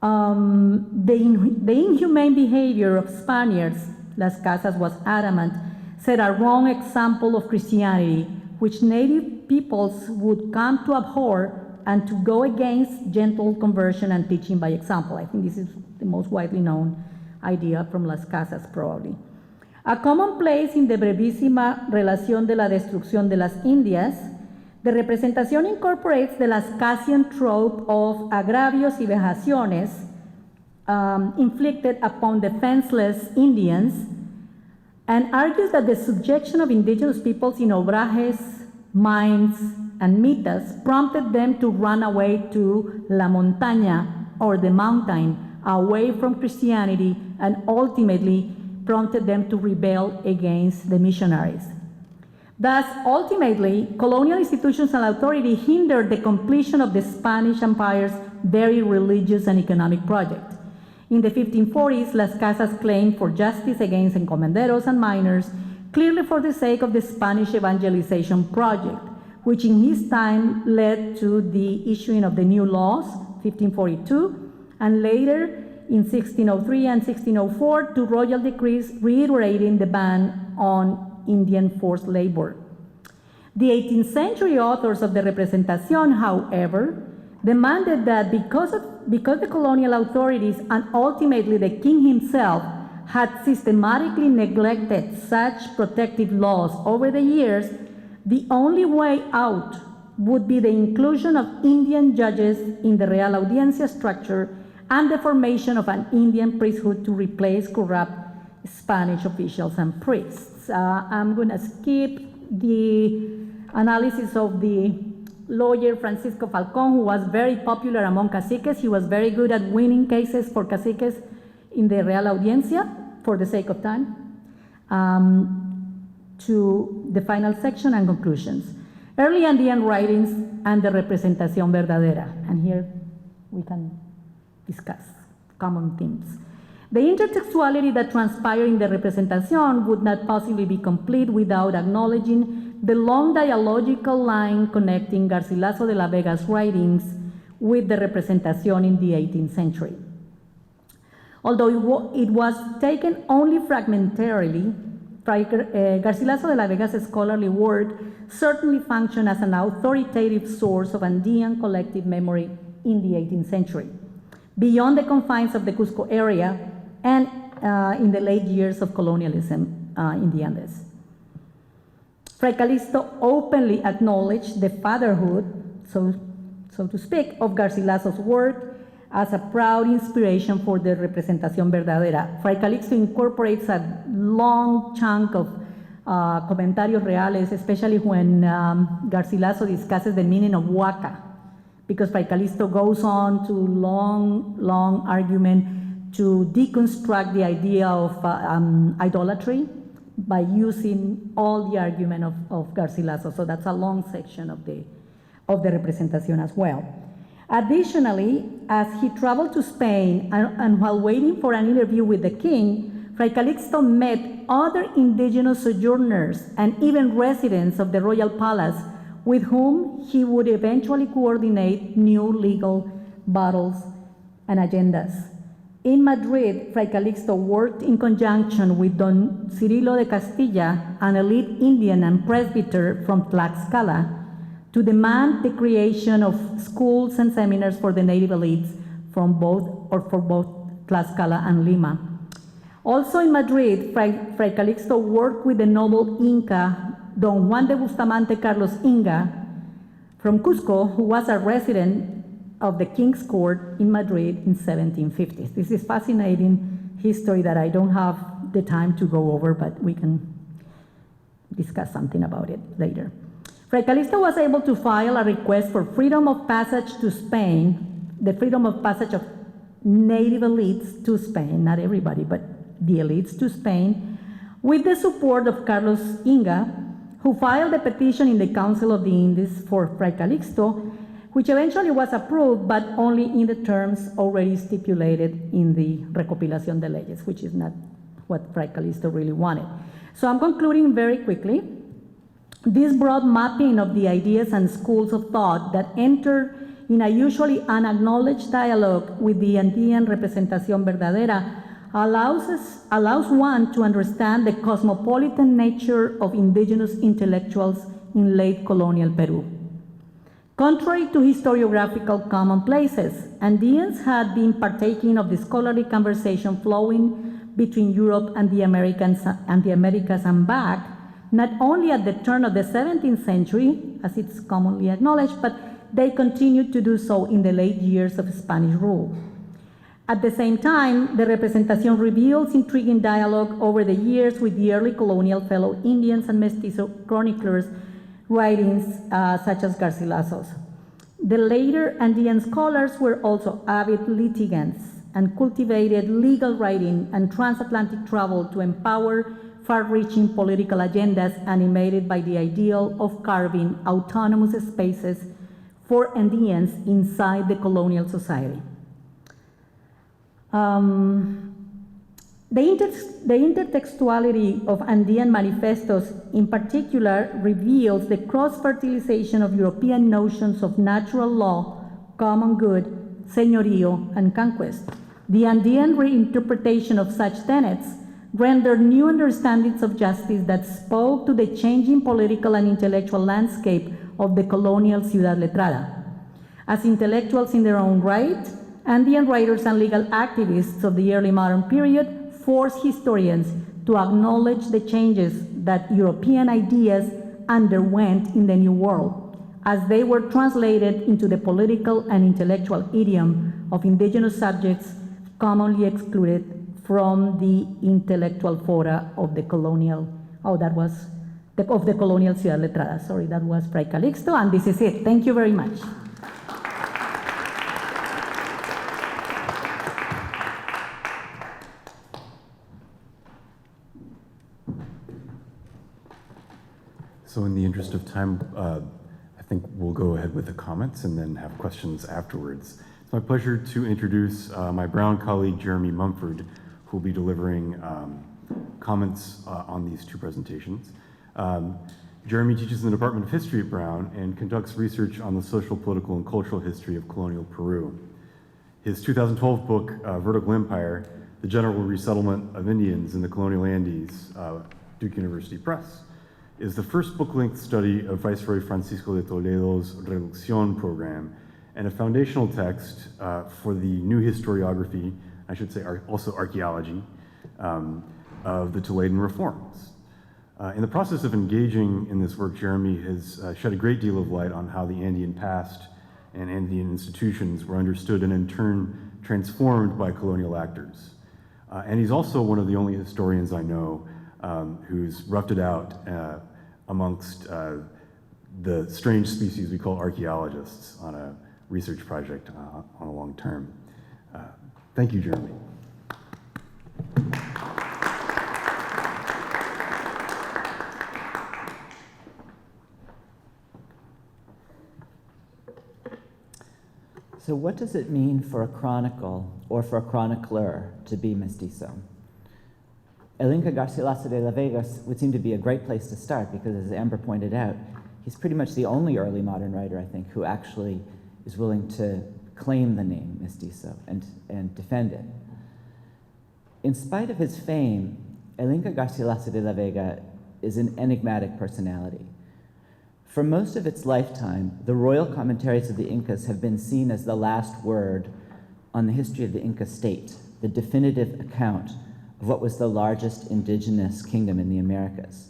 F: The inhumane behavior of Spaniards, Las Casas was adamant, set a wrong example of Christianity, which native peoples would come to abhor and to go against gentle conversion and teaching by example. I think this is the most widely known idea from Las Casas, probably. A common place in the brevísima relación de la destrucción de las Indias, the Representación incorporates the Lascassian trope of agravios y vejaciones inflicted upon defenseless Indians, and argues that the subjection of indigenous peoples in obrajes, mines, and mitas prompted them to run away to La Montaña, or the mountain, away from Christianity, and ultimately prompted them to rebel against the missionaries. Thus, ultimately, colonial institutions and authority hindered the completion of the Spanish Empire's very religious and economic project. In the 1540s, Las Casas claimed for justice against encomenderos and miners, clearly for the sake of the Spanish evangelization project, which in his time led to the issuing of the new laws, 1542, and later in 1603 and 1604 to royal decrees reiterating the ban on Indian forced labor. The 18th century authors of the Representación, however, demanded that because the colonial authorities and ultimately the king himself had systematically neglected such protective laws over the years, the only way out would be the inclusion of Indian judges in the Real Audiencia structure and the formation of an Indian priesthood to replace corrupt Spanish officials and priests. I'm going to skip the analysis of the lawyer Francisco Falcón, who was very popular among caciques. He was very good at winning cases for caciques in the Real Audiencia, for the sake of time, to the final section and conclusions. Early Andean writings and the Representación Verdadera. And here we can discuss common themes. The intertextuality that transpired in the Representación would not possibly be complete without acknowledging the long dialogical line connecting Garcilaso de la Vega's writings with the Representación in the 18th century. Although it was taken only fragmentarily, Garcilaso de la Vega's scholarly work certainly functioned as an authoritative source of Andean collective memory in the 18th century, beyond the confines of the Cusco area and in the late years of colonialism in the Andes. Fray Calixto openly acknowledged the fatherhood, so to speak, of Garcilaso's work as a proud inspiration for the Representación Verdadera. Fray Calixto incorporates a long chunk of comentarios reales, especially when Garcilaso discusses the meaning of huaca, because Fray Calixto goes on to long argument to deconstruct the idea of idolatry by using all the argument of Garcilaso. So that's a long section of the representation as well. Additionally, as he traveled to Spain and while waiting for an interview with the king, Fray Calixto met other indigenous sojourners and even residents of the royal palace with whom he would eventually coordinate new legal battles and agendas. In Madrid, Fray Calixto worked in conjunction with Don Cirilo de Castilla, an elite Indian and presbyter from Tlaxcala, to demand the creation of schools and seminars for the native elites for both Tlaxcala and Lima. Also in Madrid, Fray Calixto worked with the noble Inca, Don Juan de Bustamante Carlos Inga, from Cusco, who was a resident of the King's Court in Madrid in 1750s. This is fascinating history that I don't have the time to go over, but we can discuss something about it later. Fray Calixto was able to file a request for freedom of passage to Spain, the freedom of passage of native elites to Spain, not everybody, but the elites to Spain, with the support of Carlos Inga, who filed a petition in the Council of the Indies for Fray Calixto, which eventually was approved, but only in the terms already stipulated in the Recopilación de Leyes, which is not what Fray Calixto really wanted. So I'm concluding very quickly. This broad mapping of the ideas and schools of thought that enter in a usually unacknowledged dialogue with the Andean Representación Verdadera allows one to understand the cosmopolitan nature of indigenous intellectuals in late colonial Peru. Contrary to historiographical commonplaces, Andeans had been partaking of the scholarly conversation flowing between Europe and the Americas and back, not only at the turn of the 17th century, as it's commonly acknowledged, but they continued to do so in the late years of Spanish rule. At the same time, the Representación reveals intriguing dialogue over the years with the early colonial fellow Indians and Mestizo chroniclers' writings such as Garcilaso's. The later Andean scholars were also avid litigants and cultivated legal writing and transatlantic travel to empower far-reaching political agendas animated by the ideal of carving autonomous spaces for Andeans inside the colonial society. The intertextuality of Andean manifestos in particular reveals the cross-fertilization of European notions of natural law, common good, señorío, and conquest. The Andean reinterpretation of such tenets rendered new understandings of justice that spoke to the changing political and intellectual landscape of the colonial Ciudad Letrada. As intellectuals in their own right, Andean writers and legal activists of the early modern period forced historians to acknowledge the changes that European ideas underwent in the New World as they were translated into the political and intellectual idiom of indigenous subjects commonly excluded from the intellectual fora of the colonial, of the colonial Ciudad Letrada. Sorry, that was Fray Calixto, and this is it. Thank you very much.
D: So in the interest of time, I think we'll go ahead with the comments and then have questions afterwards. It's my pleasure to introduce my Brown colleague, Jeremy Mumford, who will be delivering comments on these two presentations. Jeremy teaches in the Department of History at Brown and conducts research on the social, political, and cultural history of colonial Peru. His 2012 book, Vertical Empire, The General Resettlement of Indians in the Colonial Andes, Duke University Press, is the first book-length study of Viceroy Francisco de Toledo's Reducción program and a foundational text for the new historiography, I should say also archaeology, of the Toledan reforms. In the process of engaging in this work, Jeremy has shed a great deal of light on how the Andean past and Andean institutions were understood and in turn transformed by colonial actors. And he's also one of the only historians I know who's roughed it out amongst the strange species we call archaeologists on a research project on a long term. Thank you, Jeremy.
G: So what does it mean for a chronicle or for a chronicler to be mestizo? El Inca Garcilaso de la Vega would seem to be a great place to start because, as Amber pointed out, he's pretty much the only early modern writer, I think, who actually is willing to claim the name mestizo and defend it. In spite of his fame, El Inca Garcilaso de la Vega is an enigmatic personality. For most of its lifetime, the royal commentaries of the Incas have been seen as the last word on the history of the Inca state, the definitive account of what was the largest indigenous kingdom in the Americas.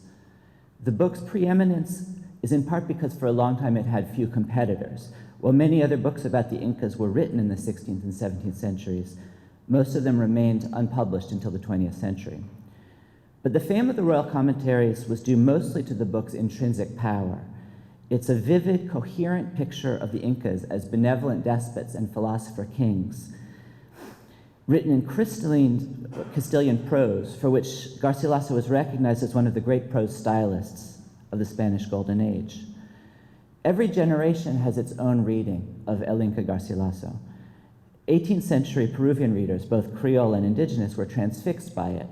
G: The book's preeminence is in part because for a long time it had few competitors. While many other books about the Incas were written in the 16th and 17th centuries, most of them remained unpublished until the 20th century. But the fame of the royal commentaries was due mostly to the book's intrinsic power. It's a vivid, coherent picture of the Incas as benevolent despots and philosopher kings, written in crystalline Castilian prose, for which Garcilaso was recognized as one of the great prose stylists of the Spanish Golden Age. Every generation has its own reading of El Inca Garcilaso. 18th century Peruvian readers, both Creole and indigenous, were transfixed by it.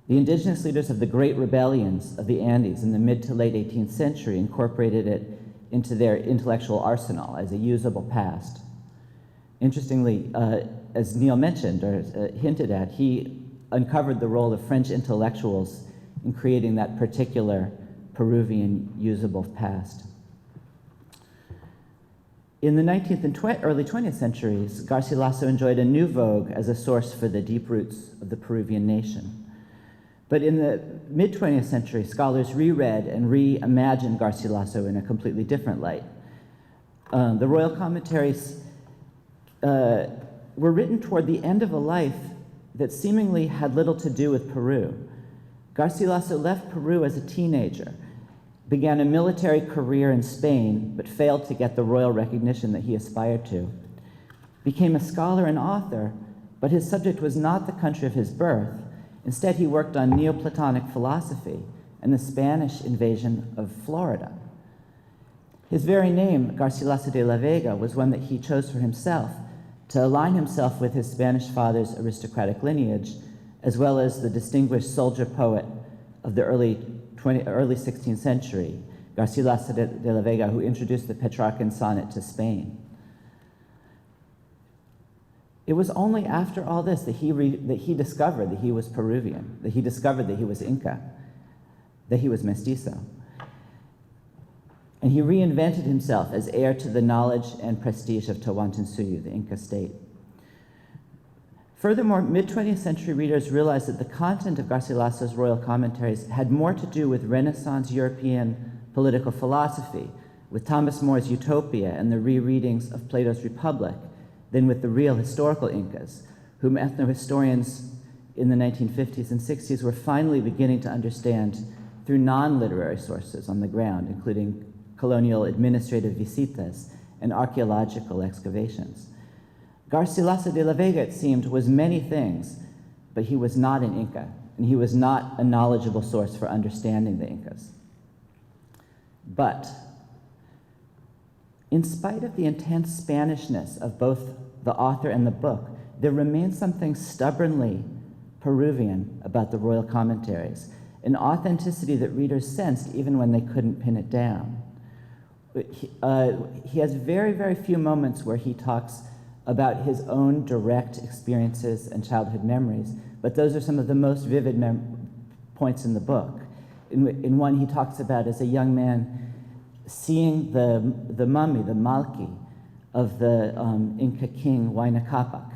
G: The indigenous leaders of the great rebellions of the Andes in the mid to late 18th century incorporated it into their intellectual arsenal as a usable past. Interestingly, as Neil mentioned or hinted at, he uncovered the role of French intellectuals in creating that particular Peruvian usable past. In the 19th and early 20th centuries, Garcilaso enjoyed a new vogue as a source for the deep roots of the Peruvian nation. But in the mid-20th century, scholars reread and reimagined Garcilaso in a completely different light. The royal commentaries were written toward the end of a life that seemingly had little to do with Peru. Garcilaso left Peru as a teenager, began a military career in Spain, but failed to get the royal recognition that he aspired to, became a scholar and author, but his subject was not the country of his birth. Instead, he worked on Neoplatonic philosophy and the Spanish invasion of Florida. His very name, Garcilaso de la Vega, was one that he chose for himself to align himself with his Spanish father's aristocratic lineage, as well as the distinguished soldier poet of the early 16th century, Garcilaso de la Vega, who introduced the Petrarchan sonnet to Spain. It was only after all this that he discovered that he was Peruvian, that he discovered that he was Inca, that he was mestizo. And he reinvented himself as heir to the knowledge and prestige of Tawantinsuyu, the Inca state. Furthermore, mid-20th century readers realized that the content of Garcilaso's royal commentaries had more to do with Renaissance European political philosophy, with Thomas More's Utopia and the rereadings of Plato's Republic, than with the real historical Incas, whom ethnohistorians in the 1950s and 60s were finally beginning to understand through non-literary sources on the ground, including colonial administrative visitas and archaeological excavations. Garcilaso de la Vega, it seemed, was many things, but he was not an Inca, and he was not a knowledgeable source for understanding the Incas. But in spite of the intense Spanishness of both the author and the book, there remains something stubbornly Peruvian about the royal commentaries, an authenticity that readers sensed even when they couldn't pin it down. He has very, very few moments where he talks about his own direct experiences and childhood memories, but those are some of the most vivid points in the book. In one, he talks about, as a young man, seeing the mummy, the malki, of the Inca king Huayna Capac,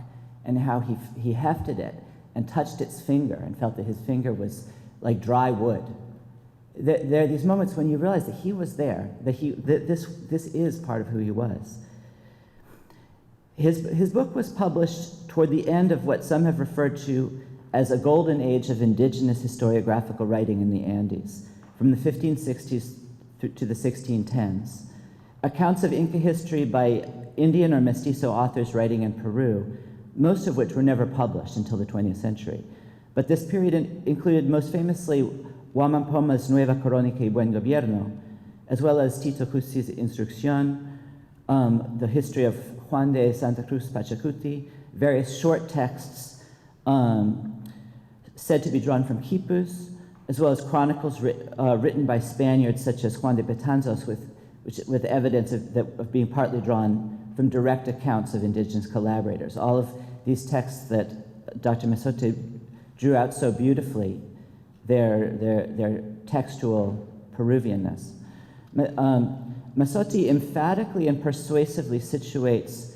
G: and how he hefted it and touched its finger and felt that his finger was like dry wood. There are these moments when you realize that he was there, that this is part of who he was. His book was published toward the end of what some have referred to as a golden age of indigenous historiographical writing in the Andes, from the 1560s to the 1610s. Accounts of Inca history by Indian or Mestizo authors writing in Peru, most of which were never published until the 20th century. But this period included most famously Huaman Poma's Nueva Crónica y Buen Gobierno, as well as Tito Cusi's Instrucción, the history of Juan de Santa Cruz Pachacuti, various short texts said to be drawn from quipus, as well as chronicles written by Spaniards such as Juan de Betanzos with evidence of being partly drawn from direct accounts of indigenous collaborators. All of these texts that Dr. Mazzotti drew out so beautifully, their textual Peruvianness. Mazzotti emphatically and persuasively situates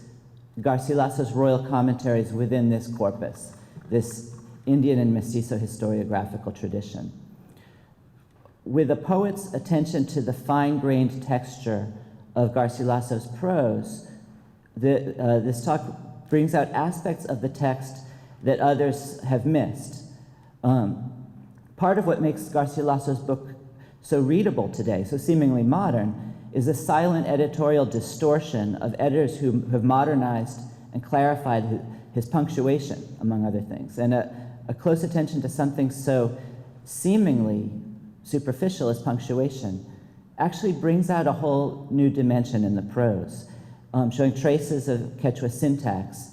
G: Garcilaso's royal commentaries within this corpus, this Indian and Mestizo historiographical tradition. With a poet's attention to the fine-grained texture of Garcilaso's prose, this talk brings out aspects of the text that others have missed. Part of what makes Garcilaso's book so readable today, so seemingly modern, is the silent editorial distortion of editors who have modernized and clarified his punctuation, among other things. And a close attention to something so seemingly superficial as punctuation actually brings out a whole new dimension in the prose, showing traces of Quechua syntax,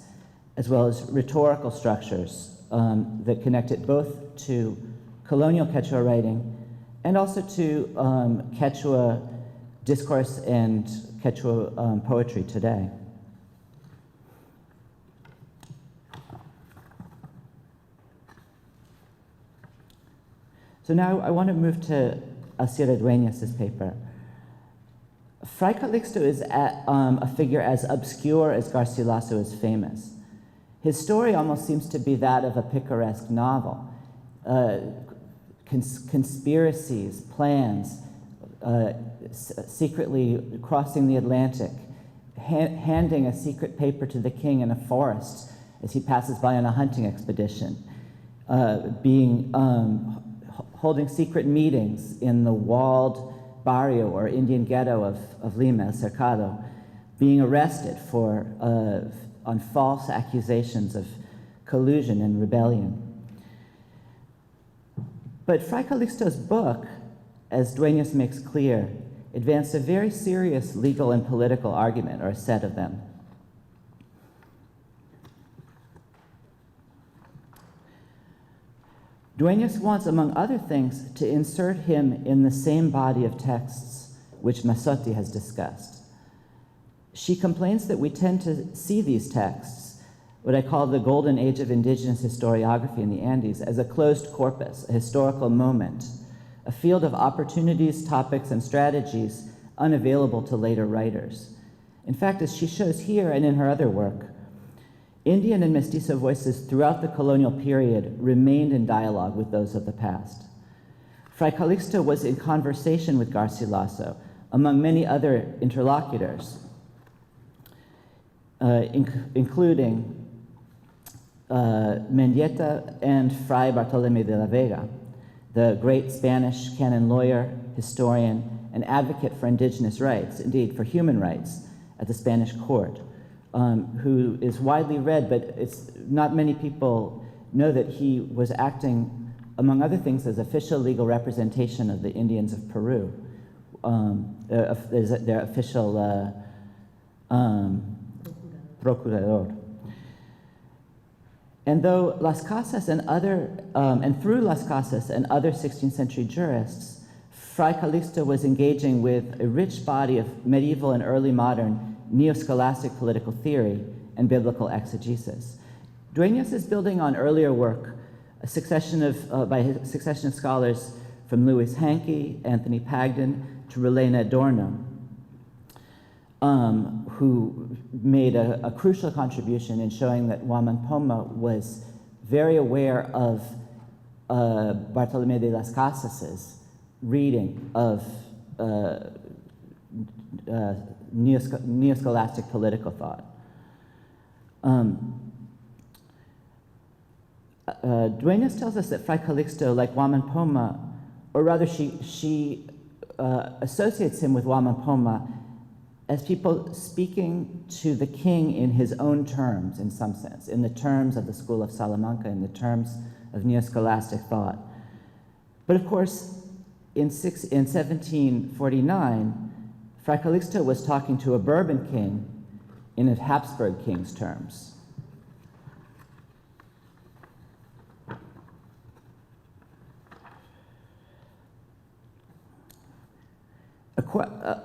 G: as well as rhetorical structures that connect it both to colonial Quechua writing and also to Quechua discourse and Quechua poetry today. So now I want to move to Alcira Dueñas' paper. Fray Calixto is a figure as obscure as Garcilaso is famous. His story almost seems to be that of a picaresque novel. Conspiracies, plans, secretly crossing the Atlantic, handing a secret paper to the king in a forest as he passes by on a hunting expedition, holding secret meetings in the walled barrio or Indian ghetto of Lima, El Cercado, being arrested on false accusations of collusion and rebellion. But Fray Calixto's book, as Dueñas makes clear, advanced a very serious legal and political argument, or a set of them. Dueñas wants, among other things, to insert him in the same body of texts which Mazzotti has discussed. She complains that we tend to see these texts, what I call the golden age of indigenous historiography in the Andes, as a closed corpus, a historical moment, a field of opportunities, topics, and strategies unavailable to later writers. In fact, as she shows here and in her other work, Indian and Mestizo voices throughout the colonial period remained in dialogue with those of the past. Fray Calixto was in conversation with Garcilaso, among many other interlocutors, including Mendieta and Fray Bartolomé de la Vega, the great Spanish canon lawyer, historian, and advocate for indigenous rights, indeed for human rights, at the Spanish court, who is widely read, but it's not many people know that he was acting, among other things, as official legal representation of the Indians of Peru, their official procurador. And though Las Casas and through Las Casas and other 16th century jurists, Fray Calixto was engaging with a rich body of medieval and early modern neo-scholastic political theory and biblical exegesis. Dueñas is building on earlier work, a succession of scholars from Louis Hankey, Anthony Pagden, to Relena Adorno, who made a crucial contribution in showing that Huaman Poma was very aware of Bartolomé de las Casas's reading of neo-scholastic political thought. Dueñas tells us that Fray Calixto, like Huamampoma, or rather she associates him with Huamampoma as people speaking to the king in his own terms, in some sense, in the terms of the School of Salamanca, in the terms of neo-scholastic thought. But of course, in 1749, Fray Calixto was talking to a Bourbon king in a Habsburg king's terms.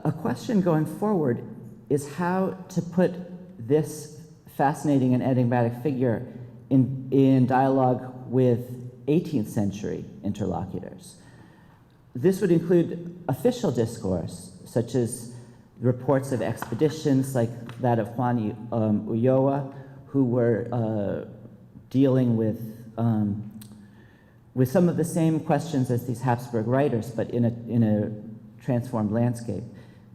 G: A question going forward is how to put this fascinating and enigmatic figure in dialogue with 18th century interlocutors. This would include official discourse, such as reports of expeditions like that of Juan Ulloa, who were dealing with some of the same questions as these Habsburg writers, but in a transformed landscape.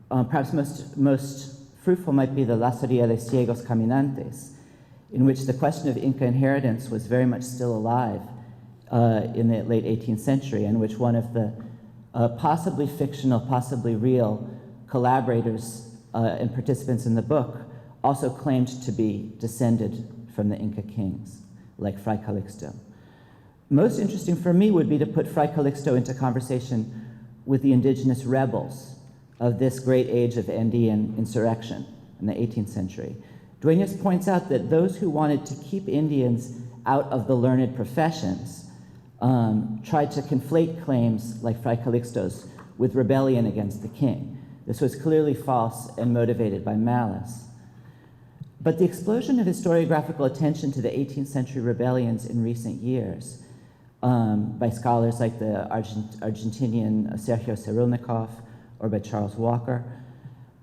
G: Perhaps most fruitful might be the La Soria de Ciegos Caminantes, in which the question of Inca inheritance was very much still alive in the late 18th century, and which one of the possibly fictional, possibly real collaborators and participants in the book also claimed to be descended from the Inca kings, like Fray Calixto. Most interesting for me would be to put Fray Calixto into conversation with the indigenous rebels of this great age of Andean insurrection in the 18th century. Dueñas points out that those who wanted to keep Indians out of the learned professions tried to conflate claims like Fray Calixto's with rebellion against the king. This was clearly false and motivated by malice. But the explosion of historiographical attention to the 18th century rebellions in recent years by scholars like the Argentinian Sergio Cyrilnikov or by Charles Walker,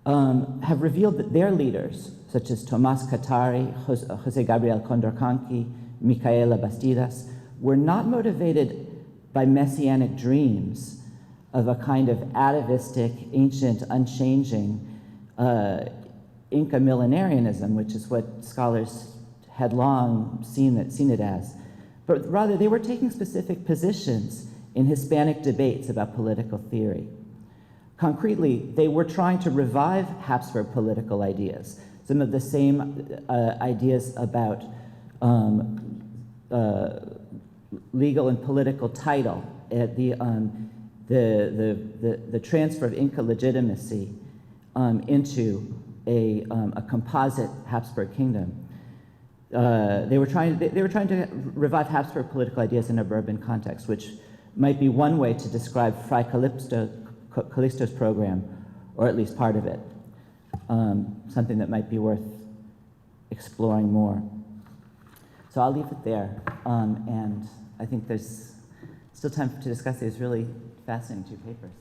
G: have revealed that their leaders, such as Tomás Katari, José Gabriel Condorcanqui, Micaela Bastidas, were not motivated by messianic dreams of a kind of atavistic, ancient, unchanging Inca millenarianism, which is what scholars had long seen it as. But rather, they were taking specific positions in Hispanic debates about political theory. Concretely, they were trying to revive Habsburg political ideas, some of the same ideas about legal and political title, the transfer of Inca legitimacy into a composite Habsburg kingdom. They were trying to revive Habsburg political ideas in a Bourbon context, which might be one way to describe Fray Calixto's program, or at least part of it. Something that might be worth exploring more. So I'll leave it there, and I think there's still time to discuss these really fascinating two papers.